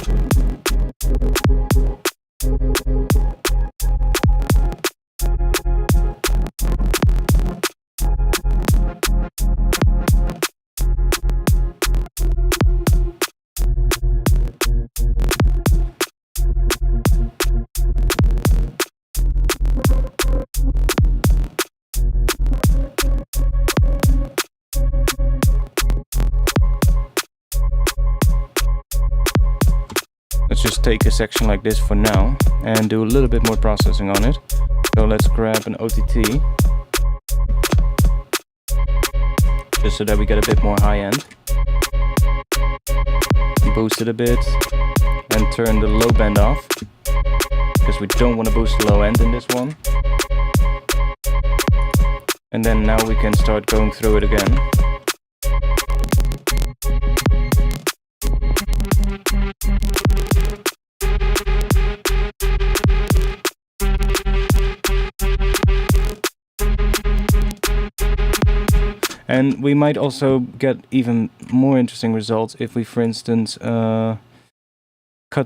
Let's just take a section like this for now and do a little bit more processing on it. So let's grab an OTT, just so that we get a bit more high end. Boost it a bit and turn the low band off, because we don't want to boost the low end in this one. And then now we can start going through it again. And we might also get even more interesting results if we, for instance, cut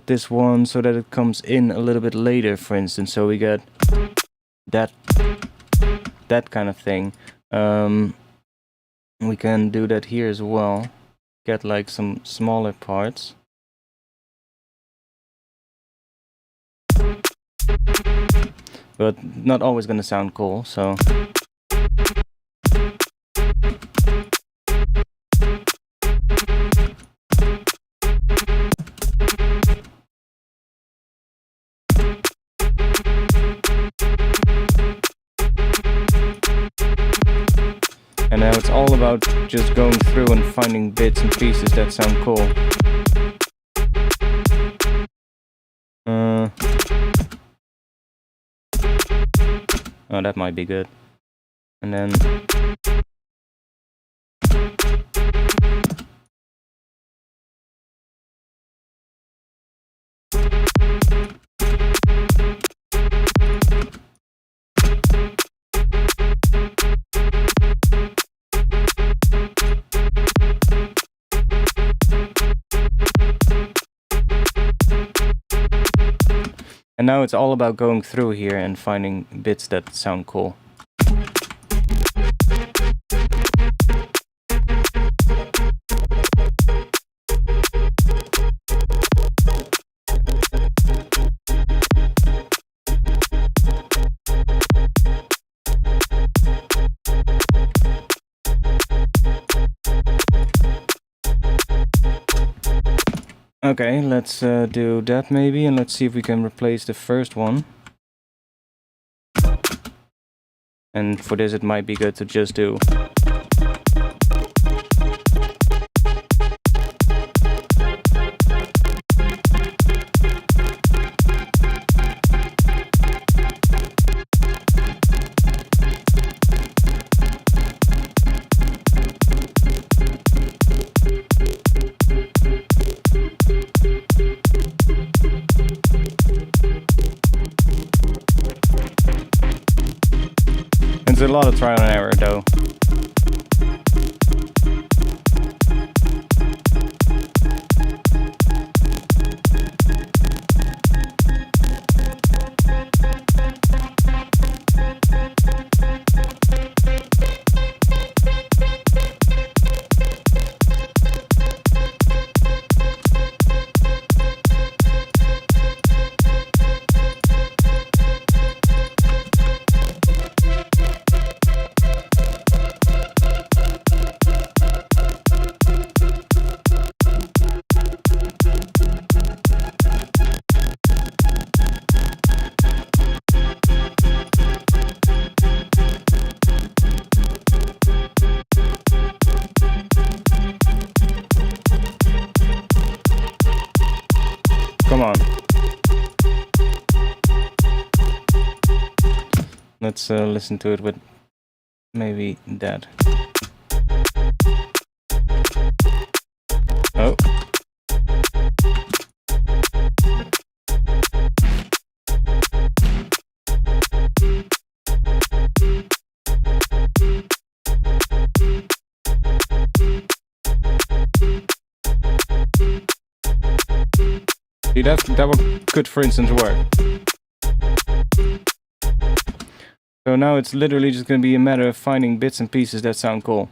this one so that it comes in a little bit later, for instance, so we get that kind of thing. We can do that here as well. Get like some smaller parts. But not always gonna sound cool, so. And now it's all about just going through and finding bits and pieces that sound cool. Oh, that might be good. And then And now it's all about going through here and finding bits that sound cool. Okay, let's do that maybe, and let's see if we can replace the first one. And for this it might be good to just do a lot of trial and error though. let's listen to it with maybe that. Oh. See, that would could, for instance, work. So now it's literally just going to be a matter of finding bits and pieces that sound cool.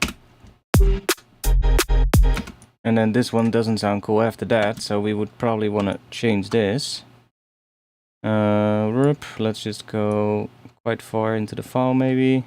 And then this one doesn't sound cool after that, so we would probably want to change this. Let's just go quite far into the file maybe.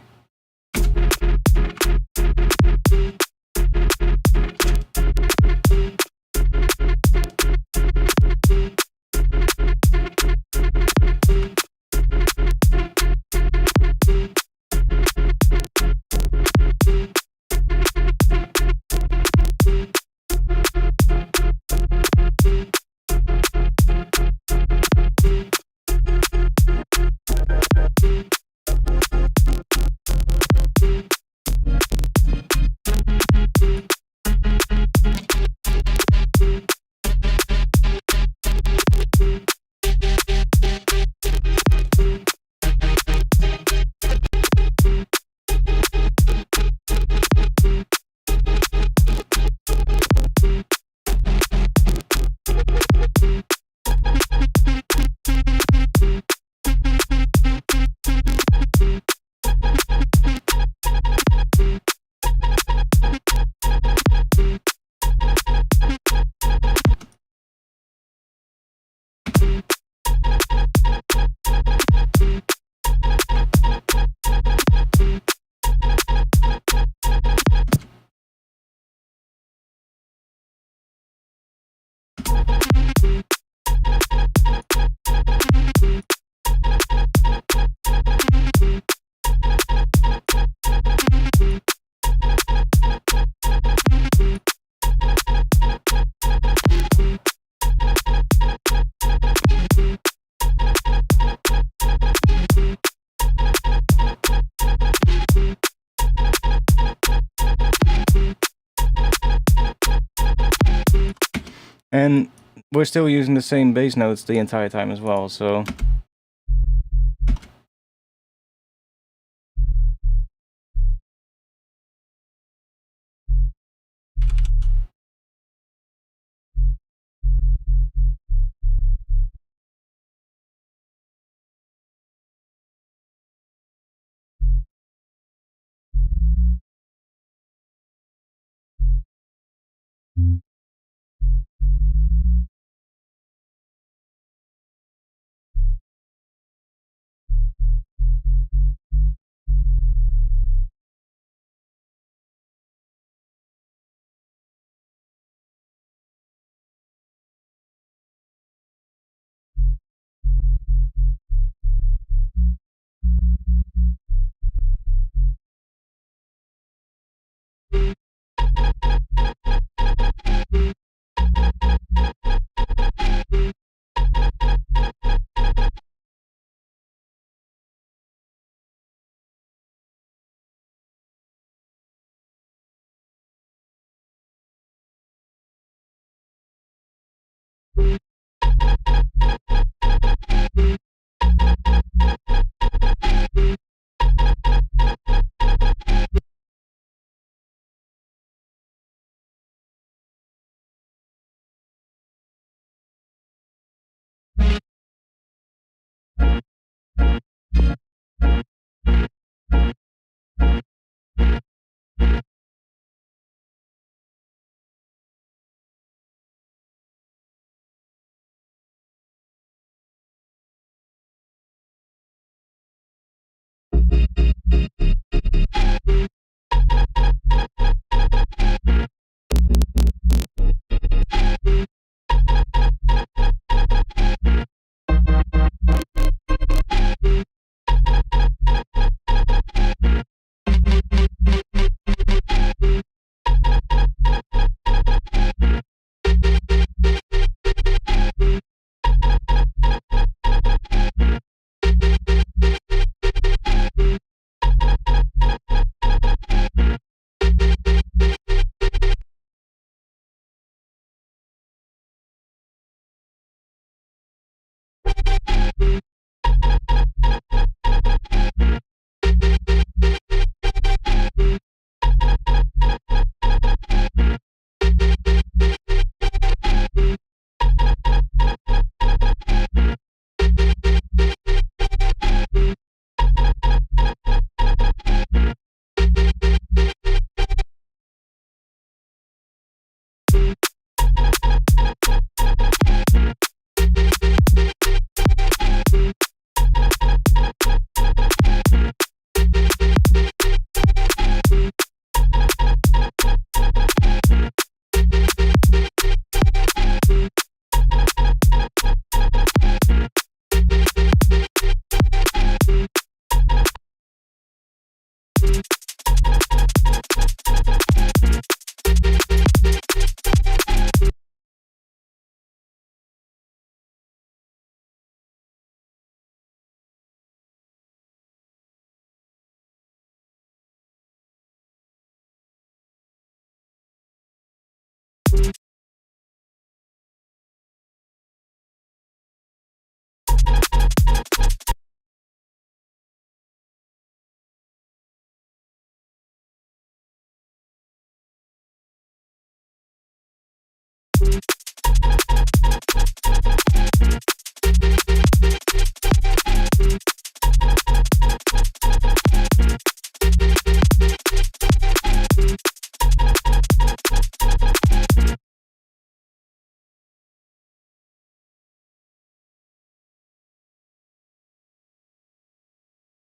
And we're still using the same bass notes the entire time as well, so...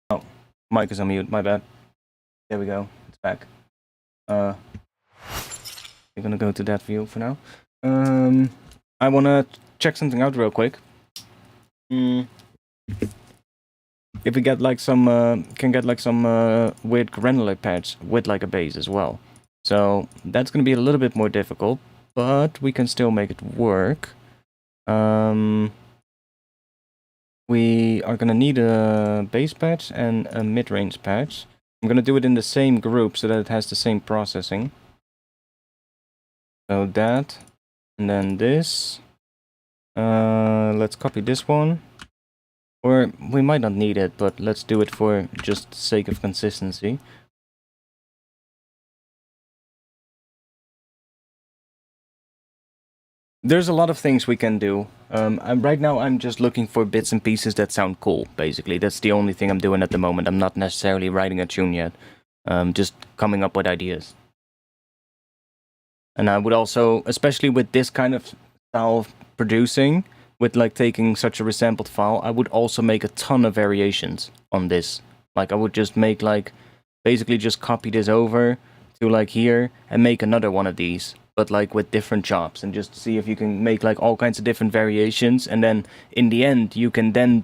Oh, mic is on mute, my bad. There we go, it's back. We're gonna go to that view for now. I wanna check something out real quick. If we get like some, can get like some weird granular patch with like a bass as well. So that's gonna be a little bit more difficult, but we can still make it work. We are gonna need a bass patch and a mid-range patch. I'm gonna do it in the same group so that it has the same processing. So that, and then this. Let's copy this one. Or we might not need it, but let's do it for just the sake of consistency. There's a lot of things we can do. Right now I'm just looking for bits and pieces that sound cool, basically. That's the only thing I'm doing at the moment. I'm not necessarily writing a tune yet. Just coming up with ideas. And I would also, especially with this kind of style of producing, with like taking such a resampled file, I would also make a ton of variations on this. Like I would just make like, basically just copy this over to like here and make another one of these, but like with different chops, and just see if you can make like all kinds of different variations, and then in the end you can then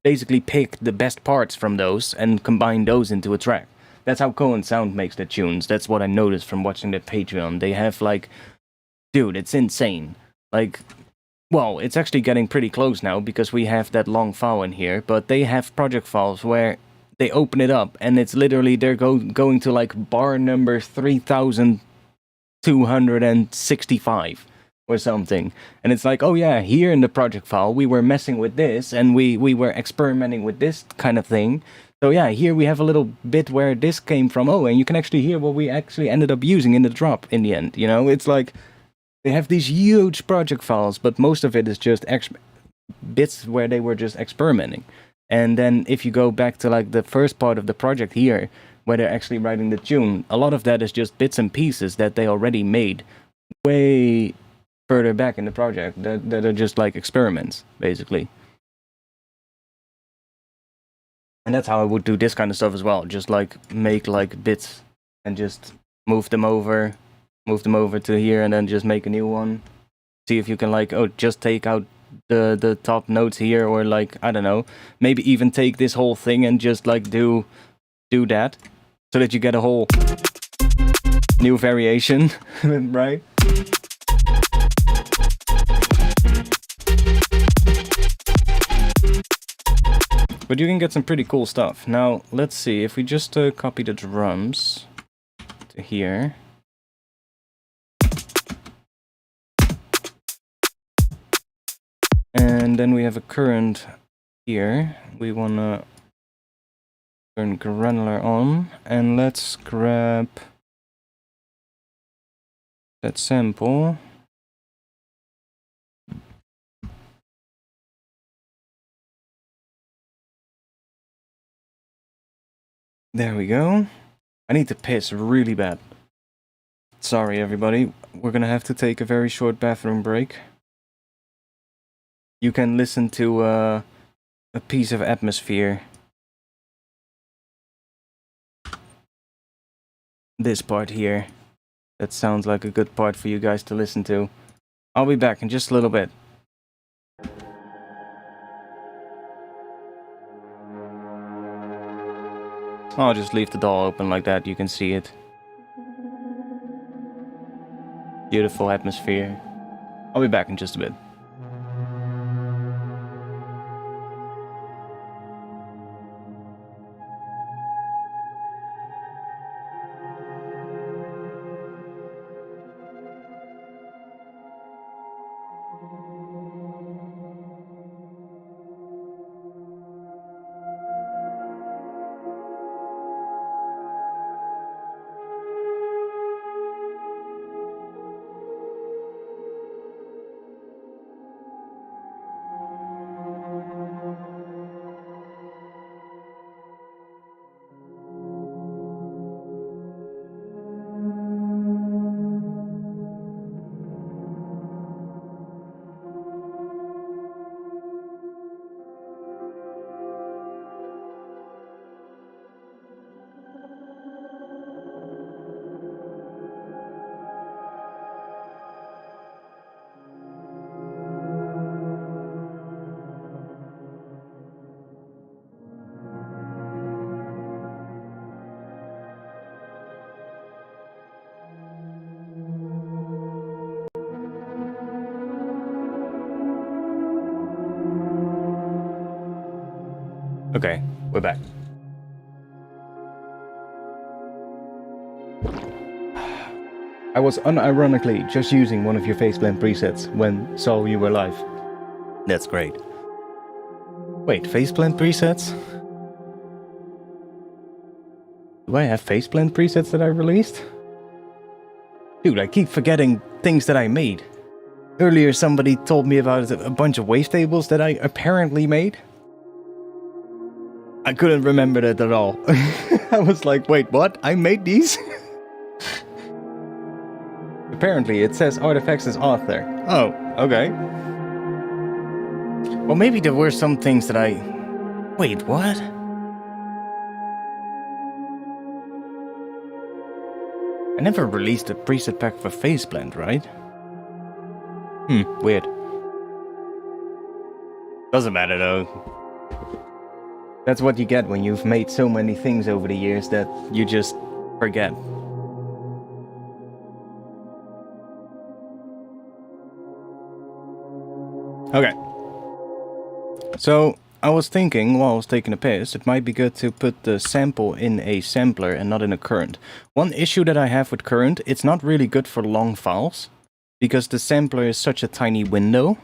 basically pick the best parts from those and combine those into a track. That's how Cohen Sound makes the tunes. That's what I noticed from watching their Patreon. They have like, dude, it's insane. Like, well, it's actually getting pretty close now because we have that long file in here, but they have project files where they open it up and it's literally they're going to like bar number 3265 or something. And it's like, oh yeah, here in the project file we were messing with this and we were experimenting with this kind of thing. So yeah, here we have a little bit where this came from. Oh, and you can actually hear what we actually ended up using in the drop in the end. You know, it's like they have these huge project files, but most of it is just bits where they were just experimenting. And then if you go back to like the first part of the project here, where they're actually writing the tune, a lot of that is just bits and pieces that they already made way further back in the project that are just like experiments, basically. And that's how I would do this kind of stuff as well. Just like make like bits and just move them over to here, and then just make a new one. See if you can like, oh, just take out the top notes here, or like, I don't know, maybe even take this whole thing and just like do that, so that you get a whole new variation, right? But you can get some pretty cool stuff. Now, let's see, if we just copy the drums to here. And then we have a current here. We want to turn Granular on. And let's grab that sample. There we go. I need to piss really bad. Sorry, everybody. We're gonna have to take a very short bathroom break. You can listen to a piece of atmosphere. This part here. That sounds like a good part for you guys to listen to. I'll be back in just a little bit. I'll just leave the door open like that, you can see it. Beautiful atmosphere. I'll be back in just a bit. Okay, we're back. I was unironically just using one of your faceblend presets when saw you were live. That's great. Wait, faceblend presets? Do I have faceblend presets that I released? Dude, I keep forgetting things that I made. Earlier somebody told me about a bunch of wavetables that I apparently made. I couldn't remember that at all. I was like, wait, what? I made these? Apparently it says Artifacts as author. Oh, okay. Well, maybe there were some things that I... Wait, what? I never released a preset pack for faceblend, right? Weird. Doesn't matter though. That's what you get when you've made so many things over the years that you just forget. Okay. So, I was thinking, while I was taking a piss, it might be good to put the sample in a sampler and not in a current. One issue that I have with current, it's not really good for long files, because the sampler is such a tiny window.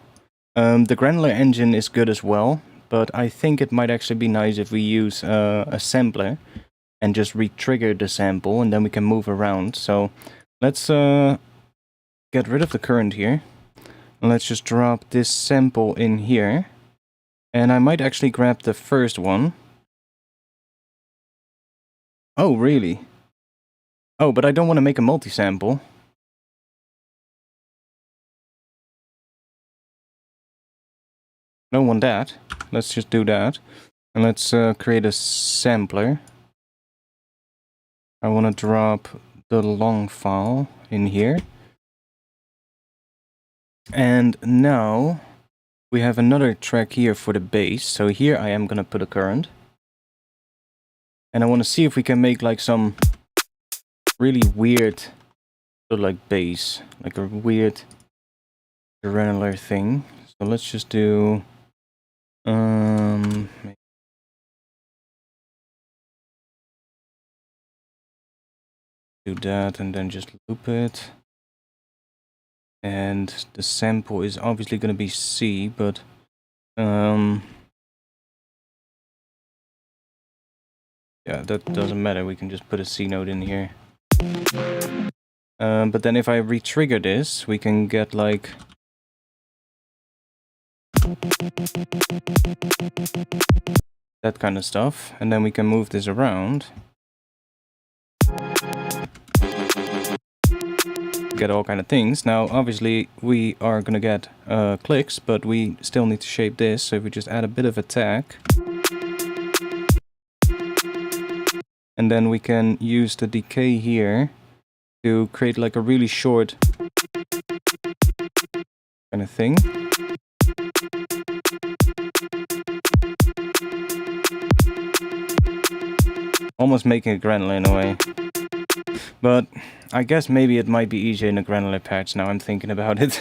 The Granular engine is good as well, but I think it might actually be nice if we use a sampler and just re-trigger the sample, and then we can move around. So, let's get rid of the current here. And let's just drop this sample in here. And I might actually grab the first one. Oh, really? Oh, but I don't want to make a multi-sample. Don't want that. Let's just do that. And let's create a sampler. I want to drop the long file in here. And now we have another track here for the bass. So here I am going to put a current. And I want to see if we can make like some really weird, sort of like bass, like a weird granular thing. So let's just do do that and then just loop it. And the sample is obviously going to be C, but yeah, that doesn't matter. We can just put a C note in here. But then if I re-trigger this, we can get like that kind of stuff, and then we can move this around. Get all kind of things. Now, obviously, we are gonna get clicks, but we still need to shape this. So if we just add a bit of attack, and then we can use the decay here to create like a really short kind of thing. Almost making a granular in a way. But I guess maybe it might be easier in a granular patch now I'm thinking about it.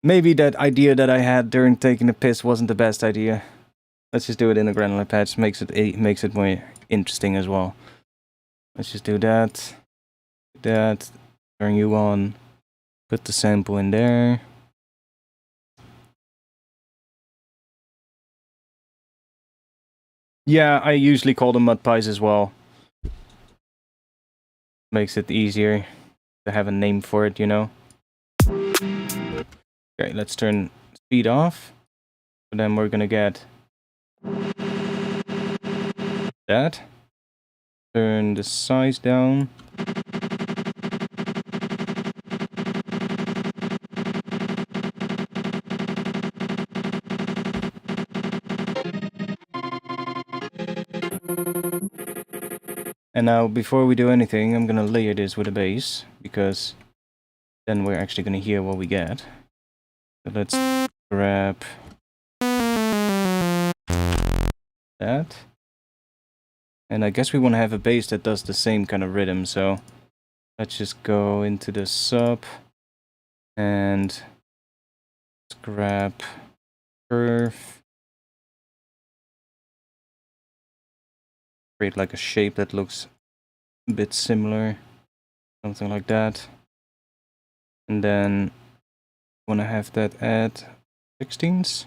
Maybe that idea that I had during taking a piss wasn't the best idea. Let's just do it in a granular patch. Makes it more interesting as well. Let's just do that. Turn you on. Put the sample in there. Yeah, I usually call them mud pies as well. Makes it easier to have a name for it, you know. Okay, let's turn speed off. And then we're gonna get that. Turn the size down. And now, before we do anything, I'm gonna layer this with a bass, because then we're actually gonna hear what we get. So let's grab that. And I guess we want to have a bass that does the same kind of rhythm, so let's just go into the sub and let's grab curve. create like a shape that looks a bit similar, something like that. And then want to have that at 16ths.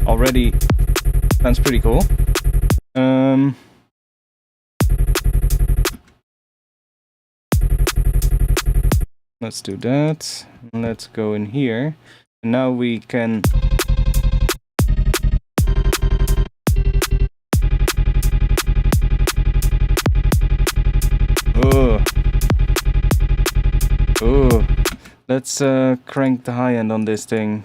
Already sounds pretty cool. Let's do that. Let's go in here. And now we can let's crank the high end on this thing.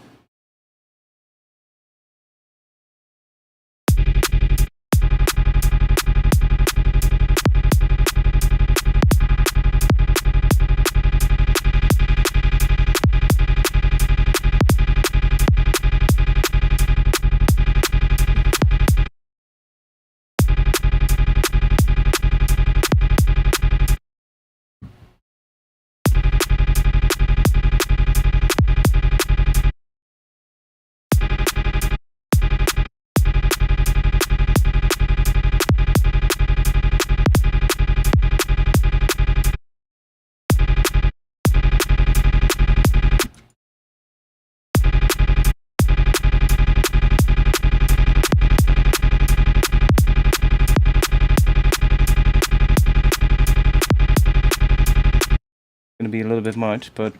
Be a little bit much, but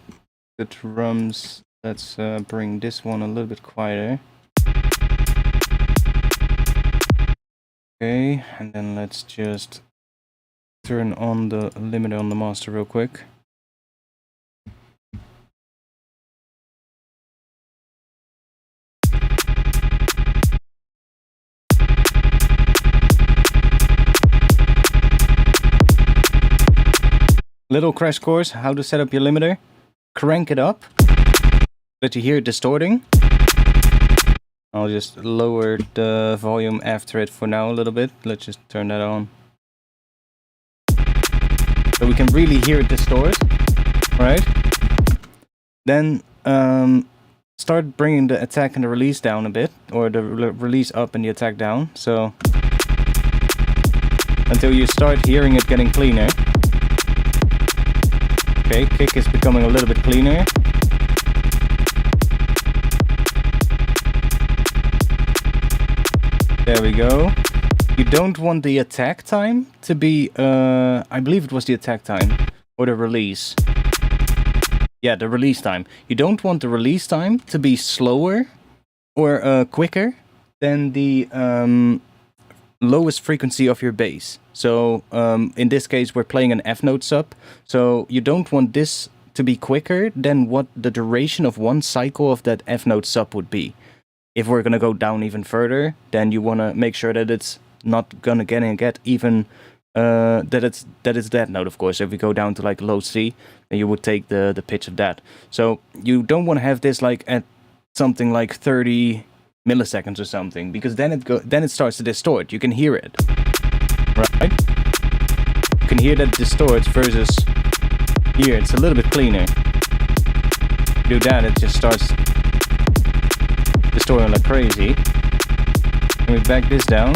the drums, let's bring this one a little bit quieter. Okay, and then let's just turn on the limiter on the master real quick. Little crash course, how to set up your limiter. Crank it up, that you hear it distorting. I'll just lower the volume after it for now a little bit. Let's just turn that on. So we can really hear it distort, right? Then start bringing the attack and the release down a bit, or the release up and the attack down. So until you start hearing it getting cleaner. Okay, kick is becoming a little bit cleaner. There we go. You don't want the attack time to be, I believe it was the attack time, or the release. Yeah, the release time. You don't want the release time to be slower or quicker than the lowest frequency of your bass. So in this case we're playing an F note sub, so you don't want this to be quicker than what the duration of one cycle of that F note sub would be. If we're gonna go down even further, then you wanna make sure that it's not gonna get even that it's that note, of course. If we go down to like low C, then you would take the pitch of that. So you don't want to have this like at something like 30 milliseconds or something, because then it starts to distort. You can hear it. Right? You can hear that it distorts versus here, it's a little bit cleaner. Do that, it just starts distorting like crazy. Let me back this down.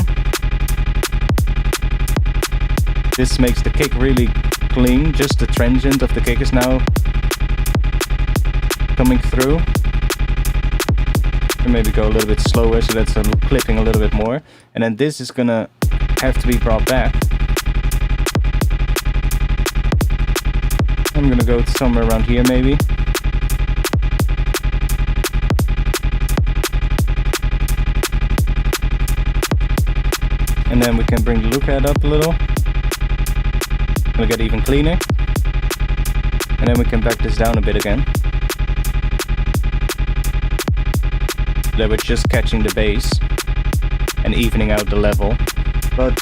This makes the kick really clean, just the transient of the kick is now coming through. And maybe go a little bit slower, so that's clipping a little bit more. And then this is gonna have to be brought back. I'm gonna go somewhere around here maybe. And then we can bring the loop head up a little. It'll get even cleaner. And then we can back this down a bit again. That we're just catching the bass and evening out the level. But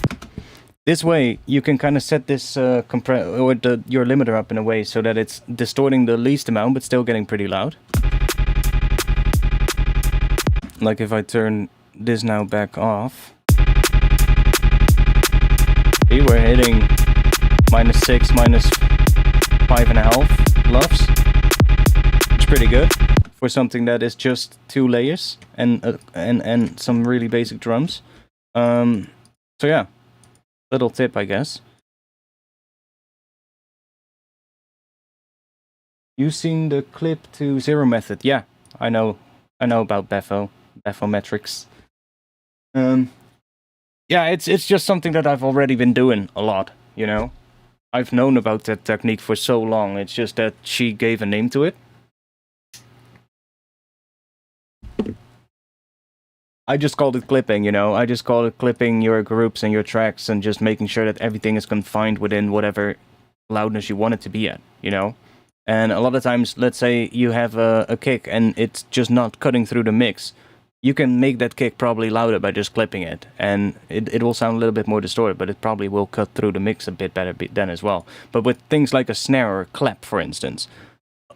this way you can kind of set this your limiter up in a way so that it's distorting the least amount but still getting pretty loud. Like if I turn this now back off. See, we're hitting -6, -5.5 LUFS. pretty good for something that is just 2 layers and some really basic drums. So yeah, little tip, I guess. You seen the clip to Zero Method? Yeah, I know about Bathometrics. Yeah, it's just something that I've already been doing a lot, you know? I've known about that technique for so long, it's just that she gave a name to it. I just called it clipping, you know? I just called it clipping your groups and your tracks and just making sure that everything is confined within whatever loudness you want it to be at, you know? And a lot of times, let's say you have a kick and it's just not cutting through the mix. You can make that kick probably louder by just clipping it. And it will sound a little bit more distorted, but it probably will cut through the mix a bit better then as well. But with things like a snare or a clap, for instance,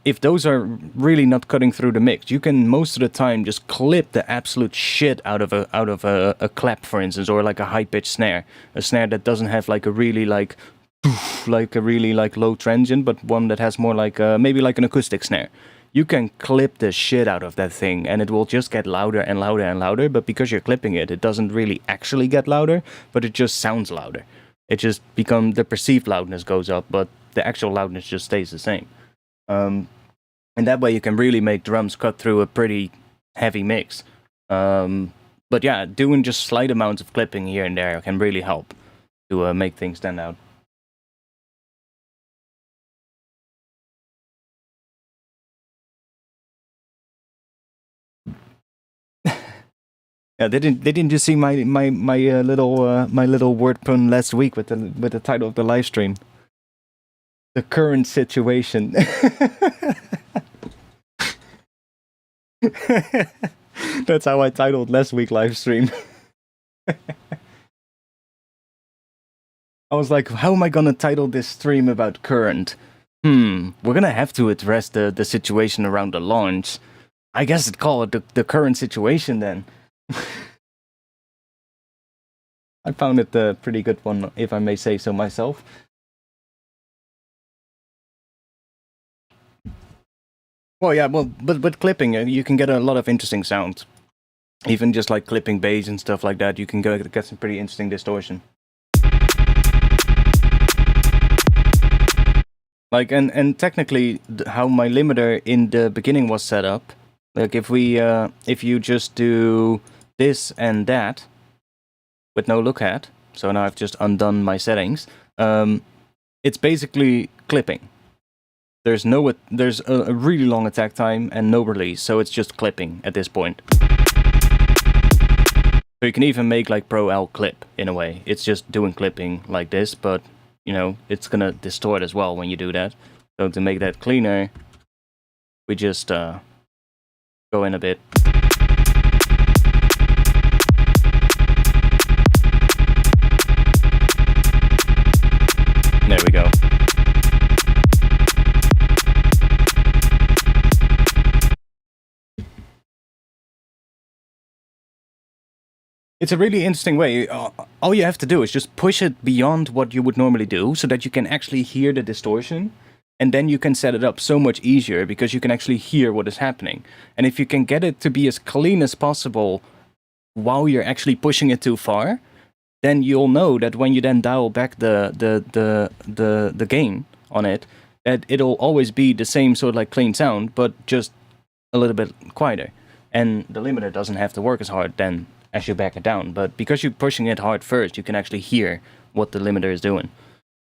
if those are really not cutting through the mix, you can most of the time just clip the absolute shit out of a clap, for instance, or like a high-pitched snare. A snare that doesn't have like a really like a really like low transient, but one that has more like maybe like an acoustic snare. You can clip the shit out of that thing and it will just get louder and louder and louder, but because you're clipping it, it doesn't really actually get louder, but it just sounds louder. It just the perceived loudness goes up, but the actual loudness just stays the same. And that way you can really make drums cut through a pretty heavy mix. But yeah, doing just slight amounts of clipping here and there can really help to make things stand out. Yeah, didn't you see my little word pun last week with the title of the live stream? The current situation. That's how I titled last week's live stream. I was like, how am I gonna title this stream about current? We're gonna have to address the situation around the launch. I guess I'd call it the current situation then. I found it a pretty good one, if I may say so myself. Well, yeah, but with clipping, you can get a lot of interesting sounds. Even just like clipping bass and stuff like that, you can get some pretty interesting distortion. Like, and technically, how my limiter in the beginning was set up, like if you just do this and that with no look at, so now I've just undone my settings, it's basically clipping. There's a really long attack time and no release, so it's just clipping at this point. So you can even make like Pro L clip in a way. It's just doing clipping like this, but you know, it's gonna distort as well when you do that. So to make that cleaner, we just go in a bit. There we go. It's a really interesting way. All you have to do is just push it beyond what you would normally do so that you can actually hear the distortion. And then you can set it up so much easier because you can actually hear what is happening. And if you can get it to be as clean as possible while you're actually pushing it too far, then you'll know that when you then dial back the gain on it, that it'll always be the same sort of like clean sound, but just a little bit quieter. And the limiter doesn't have to work as hard then as you back it down. But because you're pushing it hard first, you can actually hear what the limiter is doing.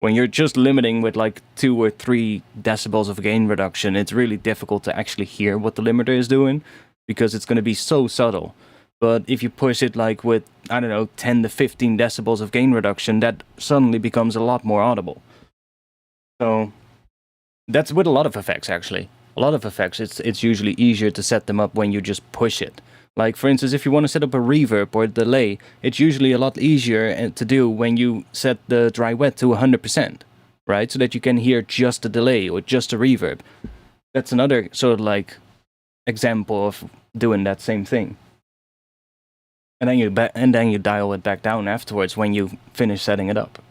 When you're just limiting with like 2 or 3 decibels of gain reduction, it's really difficult to actually hear what the limiter is doing because it's going to be so subtle. But if you push it like with, I don't know, 10 to 15 decibels of gain reduction, that suddenly becomes a lot more audible. So that's with a lot of effects, actually. A lot of effects, it's usually easier to set them up when you just push it. Like, for instance, if you want to set up a reverb or a delay, it's usually a lot easier to do when you set the dry wet to 100%, right? So that you can hear just a delay or just a reverb. That's another sort of like example of doing that same thing. And then you dial it back down afterwards when you finish setting it up.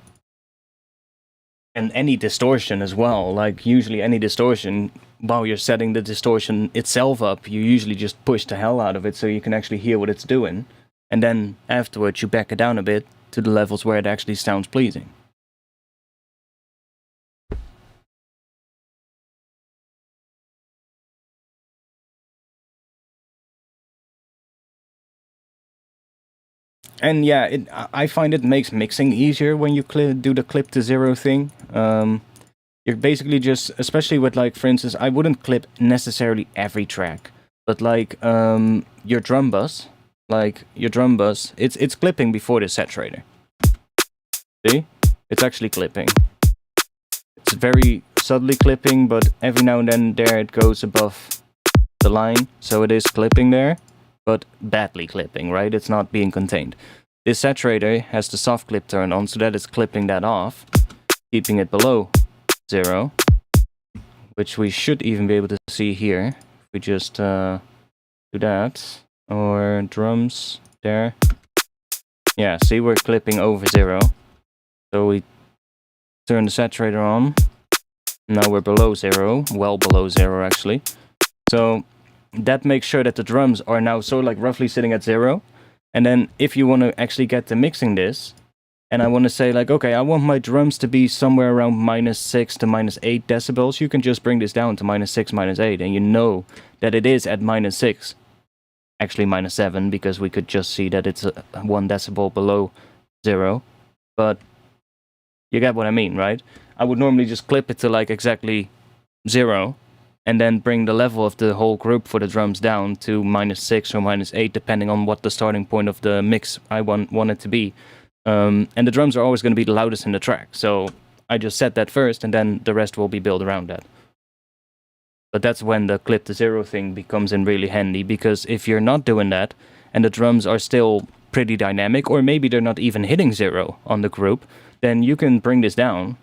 And any distortion as well. Like usually any distortion, while you're setting the distortion itself up, you usually just push the hell out of it so you can actually hear what it's doing. And then afterwards you back it down a bit to the levels where it actually sounds pleasing. And yeah, I find it makes mixing easier when you do the clip to zero thing. You're basically just, especially with like, for instance, I wouldn't clip necessarily every track, but like your drum bus, it's clipping before the saturator. See? It's actually clipping. It's very subtly clipping, but every now and then there it goes above the line, so it is clipping there, but badly clipping, right? It's not being contained. This saturator has the soft clip turned on, so that it's clipping that off, keeping it below 0, which we should even be able to see here. If we just do that, or drums there. Yeah, see, we're clipping over 0. So we turn the saturator on. Now we're below 0, well below 0 actually. So that makes sure that the drums are now sort of like roughly sitting at 0. And then if you want to actually get to mixing this, and I want to say like, okay, I want my drums to be somewhere around -6 to -8 decibels, you can just bring this down to -6, -8, and you know that it is at -6. Actually -7, because we could just see that it's 1 decibel below 0. But you get what I mean, right? I would normally just clip it to like exactly 0, and then bring the level of the whole group for the drums down to -6 or -8, depending on what the starting point of the mix I want it to be. And the drums are always going to be the loudest in the track, so I just set that first, and then the rest will be built around that. But that's when the clip to 0 thing becomes in really handy, because if you're not doing that, and the drums are still pretty dynamic, or maybe they're not even hitting 0 on the group, then you can bring this down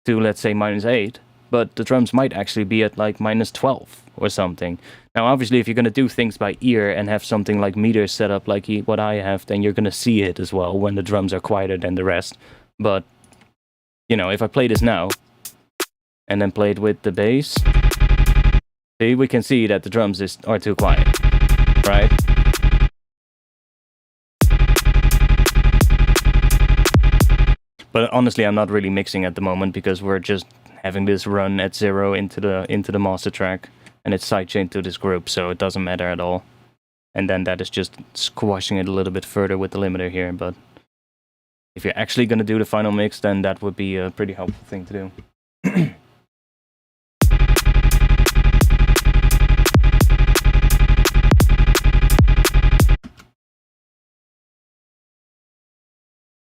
to, let's say, -8, but the drums might actually be at like -12 or something. Now, obviously, if you're going to do things by ear and have something like meters set up like what I have, then you're going to see it as well when the drums are quieter than the rest. But, you know, if I play this now, and then play it with the bass, see, we can see that the drums are too quiet, right? But honestly, I'm not really mixing at the moment because we're just having this run at 0 into the master track, and it's sidechained to this group, so it doesn't matter at all. And then that is just squashing it a little bit further with the limiter here. But if you're actually going to do the final mix, then that would be a pretty helpful thing to do.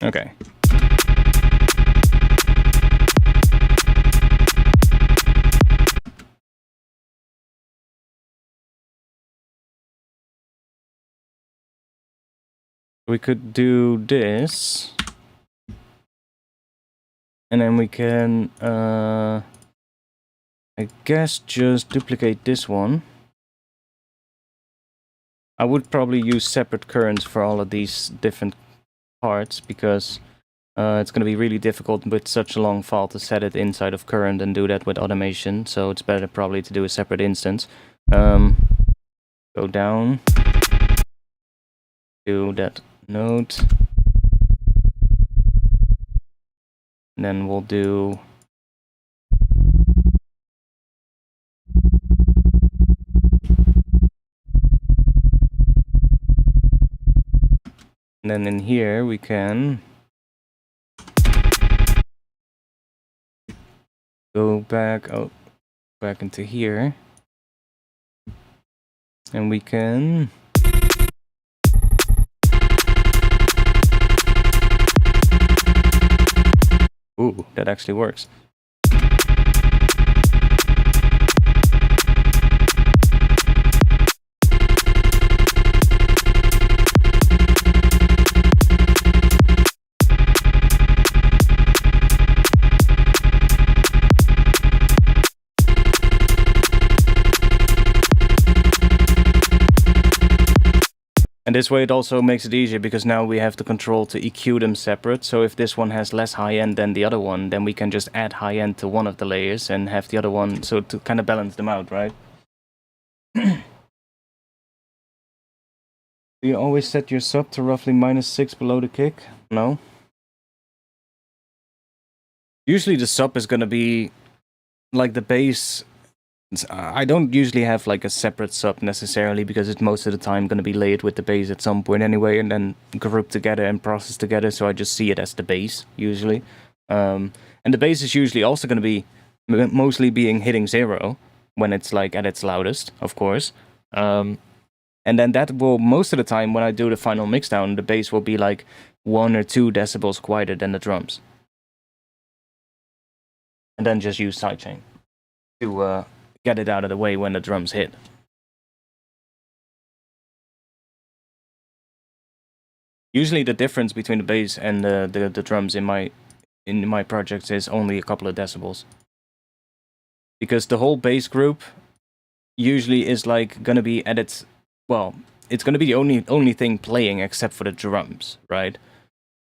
Okay. We could do this, and then we can, I guess, just duplicate this one. I would probably use separate currents for all of these different parts, because it's going to be really difficult with such a long file to set it inside of current and do that with automation, so it's better probably to do a separate instance. Go down to that note, and then we'll do and then in here we can go back into here, and we can ooh, that actually works. And And this way it also makes it easier because now we have the control to EQ them separate. So if this one has less high end than the other one, then we can just add high end to one of the layers and have the other one, so to kind of balance them out, right? Do you always set your sub to roughly -6 below the kick? No. Usually the sub is gonna be like the bass. I don't usually have like a separate sub necessarily because it's most of the time going to be layered with the bass at some point anyway and then grouped together and processed together, so I just see it as the bass usually. And the bass is usually also going to be mostly hitting 0 when it's like at its loudest, of course. And then that will, most of the time when I do the final mixdown, the bass will be like 1 or 2 decibels quieter than the drums. And then just use sidechain to get it out of the way when the drums hit. Usually the difference between the bass and the drums in my projects is only a couple of decibels. Because the whole bass group usually is like gonna be at its, well, it's gonna be the only thing playing except for the drums, right?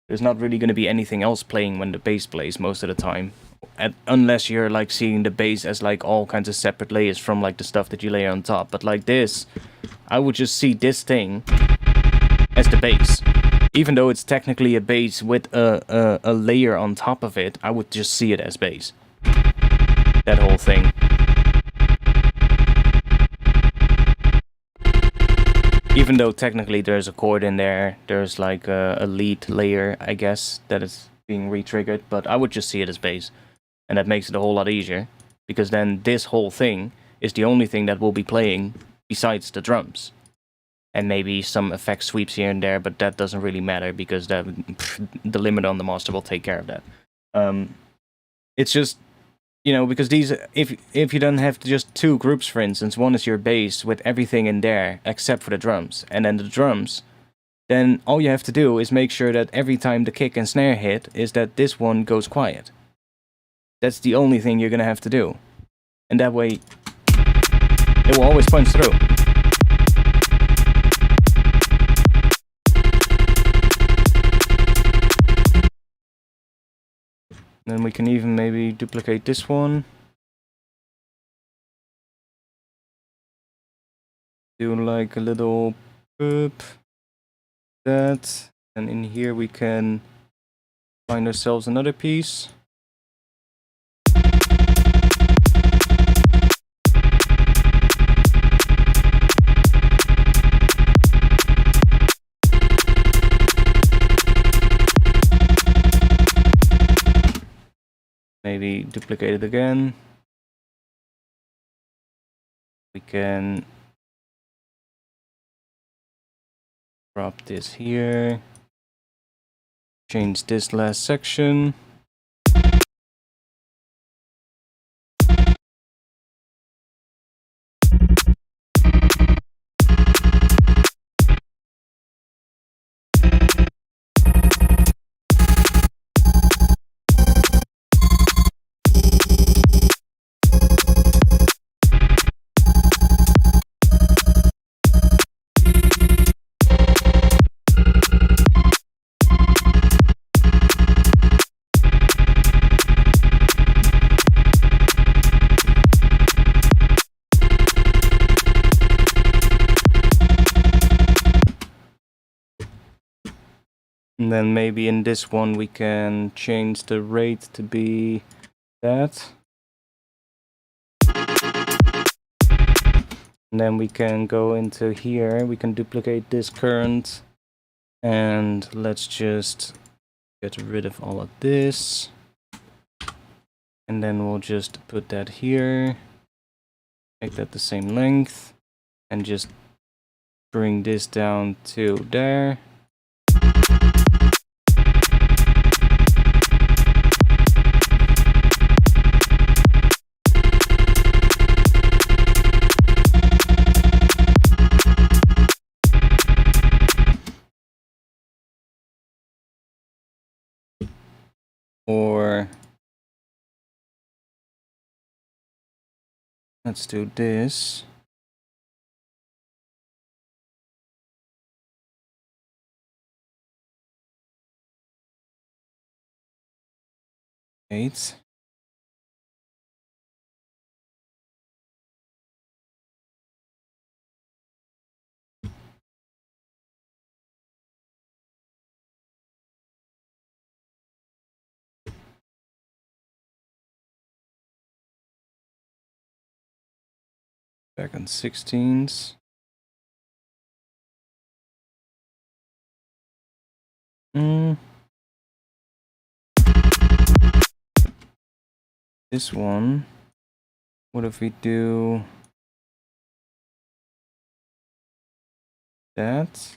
There's not really gonna be anything else playing when the bass plays most of the time. Unless you're like seeing the bass as like all kinds of separate layers from like the stuff that you layer on top. But like this, I would just see this thing as the bass. Even though it's technically a bass with a layer on top of it, I would just see it as bass. That whole thing. Even though technically there's a chord in there, there's like a lead layer, I guess, that is being re-triggered, but I would just see it as bass. And that makes it a whole lot easier, because then this whole thing is the only thing that will be playing besides the drums. And maybe some effect sweeps here and there, but that doesn't really matter, because the limiter on the master will take care of that. It's just, you know, because these, if you don't have just 2 groups, for instance, one is your bass with everything in there except for the drums, and then the drums, then all you have to do is make sure that every time the kick and snare hit, is that this one goes quiet. That's the only thing you're gonna have to do. And that way, it will always punch through. Then we can even maybe duplicate this one. Do like a little boop. That. And in here we can find ourselves another piece. Maybe duplicate it again. We can drop this here. Change this last section. And then maybe in this one we can change the rate to be that. And then we can go into here, we can duplicate this current, and let's just get rid of all of this. And then we'll just put that here, make that the same length, and just bring this down to there. Or let's do this. 8. Back on 16s. This one. What if we do that?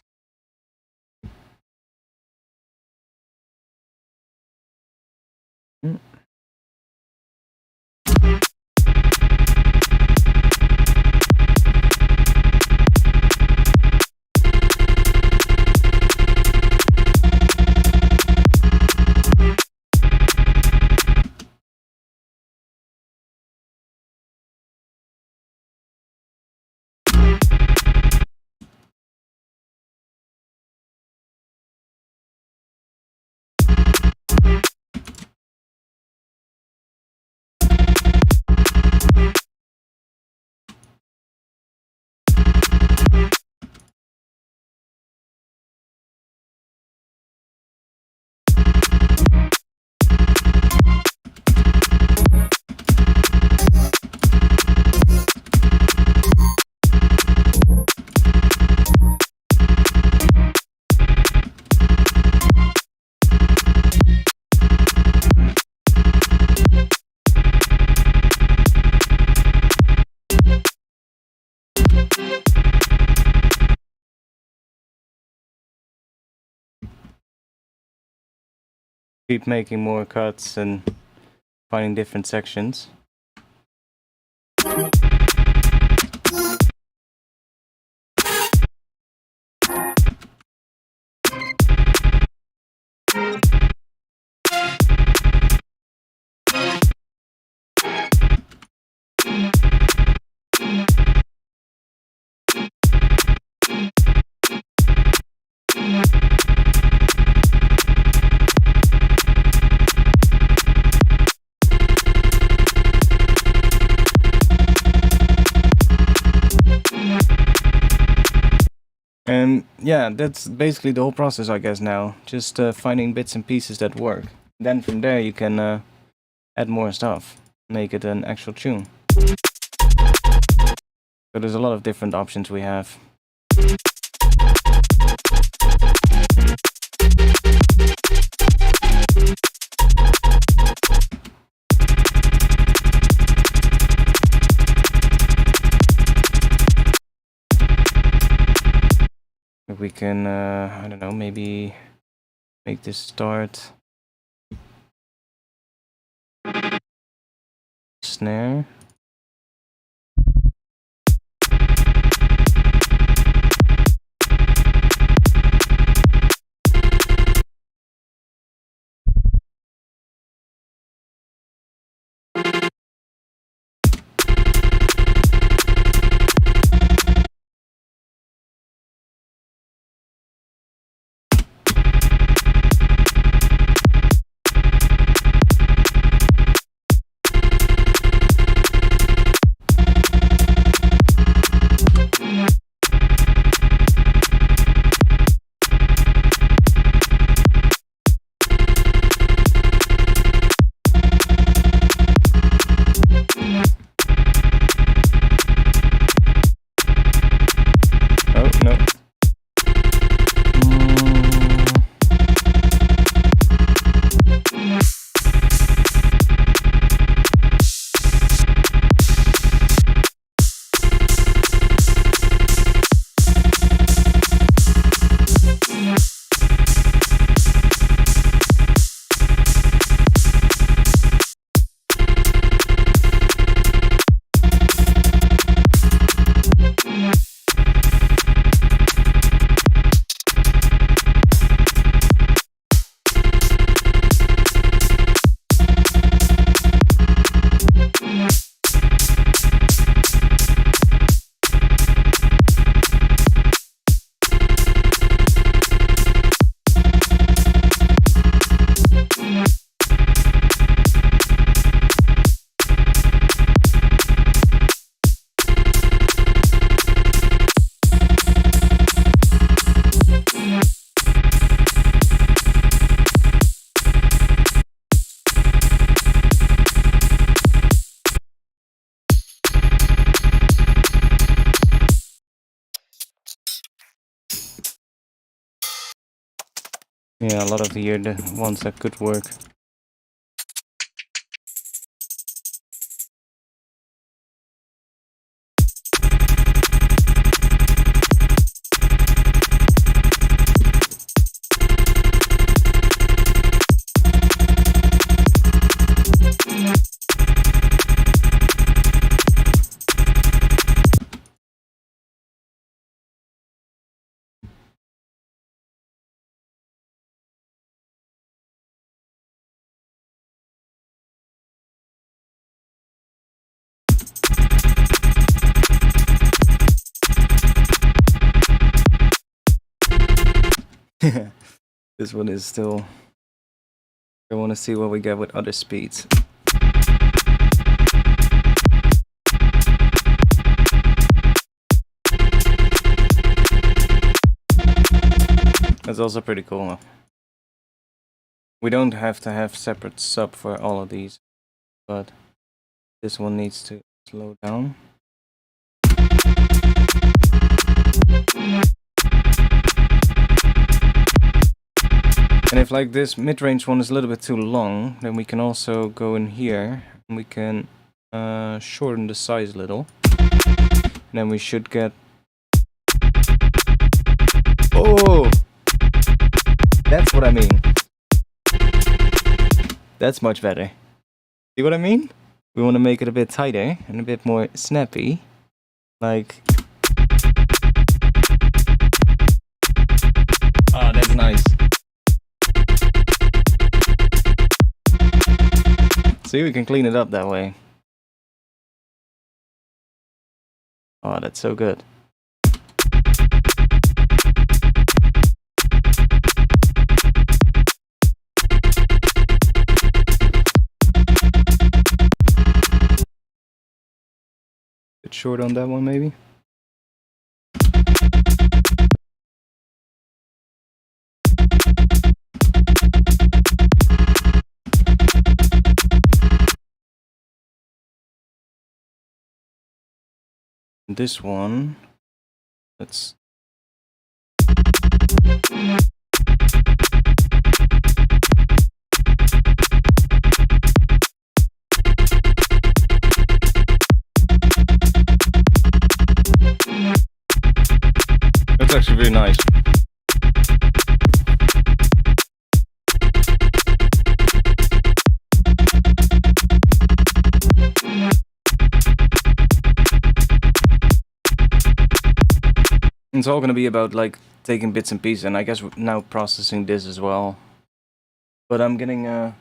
Keep making more cuts and finding different sections. And yeah, that's basically the whole process, I guess, now. Just finding bits and pieces that work. Then from there you can add more stuff, make it an actual tune. So there's a lot of different options we have. We can, I don't know, maybe make this start snare. Yeah, a lot of the ones that could work. This one is still... I want to see what we get with other speeds. That's also pretty cool. We don't have to have separate sub for all of these, but this one needs to slow down. And if like this mid-range one is a little bit too long, then we can also go in here and we can shorten the size a little. And then we should get... Oh! That's what I mean. That's much better. See what I mean? We want to make it a bit tighter and a bit more snappy. Like... Oh, that's nice. See, we can clean it up that way. Oh, that's so good. Bit short on that one, maybe. This one, let's... That's actually really nice. It's all going to be about like taking bits and pieces, and I guess now processing this as well. But I'm getting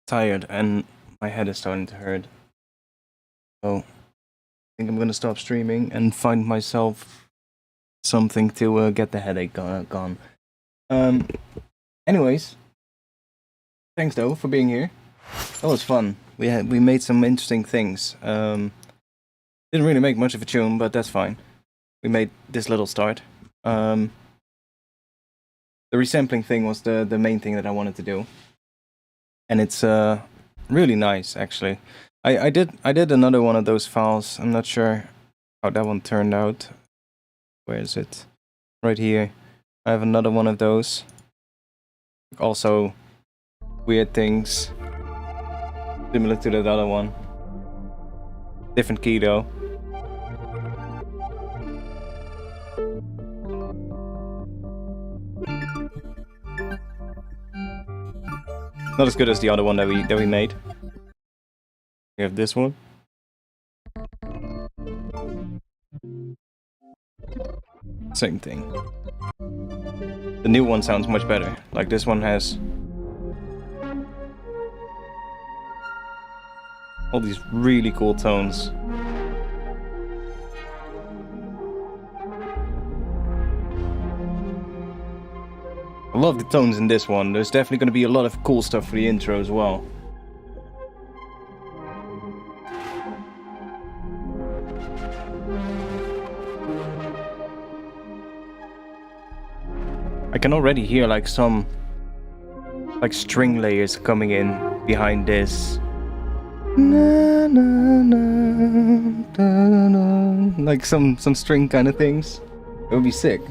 tired and my head is starting to hurt. So I think I'm going to stop streaming and find myself something to get the headache gone. Anyways, thanks though for being here. That was fun. We made some interesting things. Didn't really make much of a tune, but that's fine. We made this little start. The resampling thing was the main thing that I wanted to do, and it's really nice actually. I did another one of those files. I'm not sure how that one turned out. Where is it? Right here. I have another one of those. Also weird things similar to that other one. Different key though. Not as good as the other one that we made. We have this one. Same thing. The new one sounds much better. Like this one has all these really cool tones. I love the tones in this one. There's definitely going to be a lot of cool stuff for the intro as well. I can already hear like some like string layers coming in behind this. Na, na, na, da, na. Like some string kind of things. It would be sick.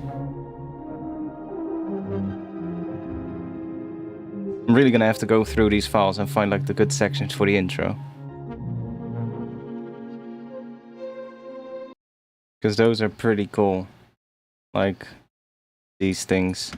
I'm really gonna have to go through these files and find like the good sections for the intro. Because those are pretty cool. Like these things.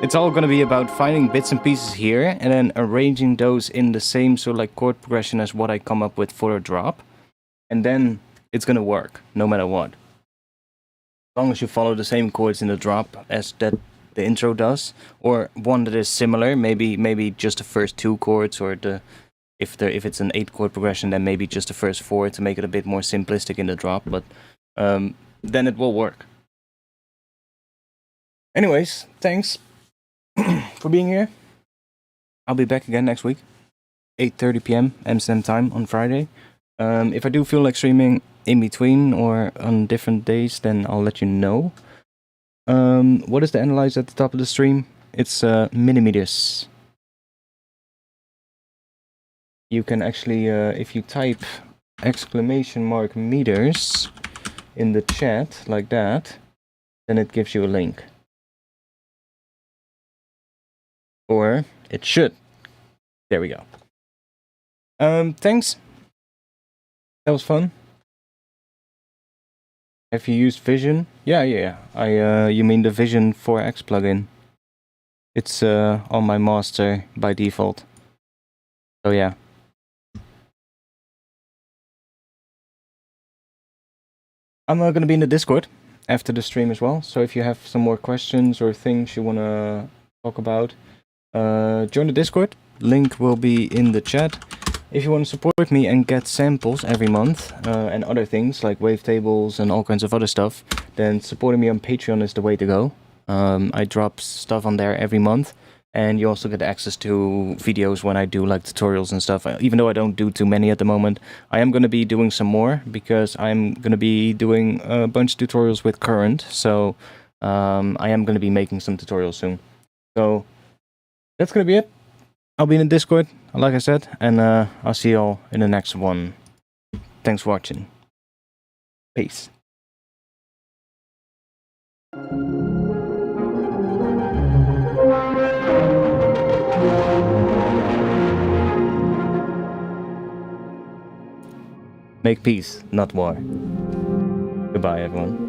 It's all gonna be about finding bits and pieces here and then arranging those in the same sort of like chord progression as what I come up with for a drop. And then it's gonna work, no matter what. As long as you follow the same chords in the drop as that the intro does, or one that is similar, maybe just the first 2 chords, or if it's an 8 chord progression, then maybe just the first 4 to make it a bit more simplistic in the drop, but then it will work. Anyways, thanks for being here. I'll be back again next week, 8:30 p.m. Amsterdam time on Friday. If I do feel like streaming in between or on different days, then I'll let you know. What is the analyze at the top of the stream? It's millimeters. You can actually, if you type !meters in the chat like that, then it gives you a link. Or it should. There we go. Thanks. That was fun. Have you used Vision? Yeah. You mean the Vision 4X plugin? It's on my master by default. So yeah. I'm gonna be in the Discord after the stream as well. So if you have some more questions or things you wanna talk about, join the Discord. Link will be in the chat. If you want to support me and get samples every month and other things like wavetables and all kinds of other stuff, then supporting me on Patreon is the way to go. I drop stuff on there every month, and you also get access to videos when I do like tutorials and stuff. Even though I don't do too many at the moment, I am going to be doing some more because I'm going to be doing a bunch of tutorials with Current. So I am going to be making some tutorials soon. So that's going to be it. I'll be in the Discord, like I said, and I'll see y'all in the next one. Thanks for watching. Peace. Make peace, not war. Goodbye, everyone.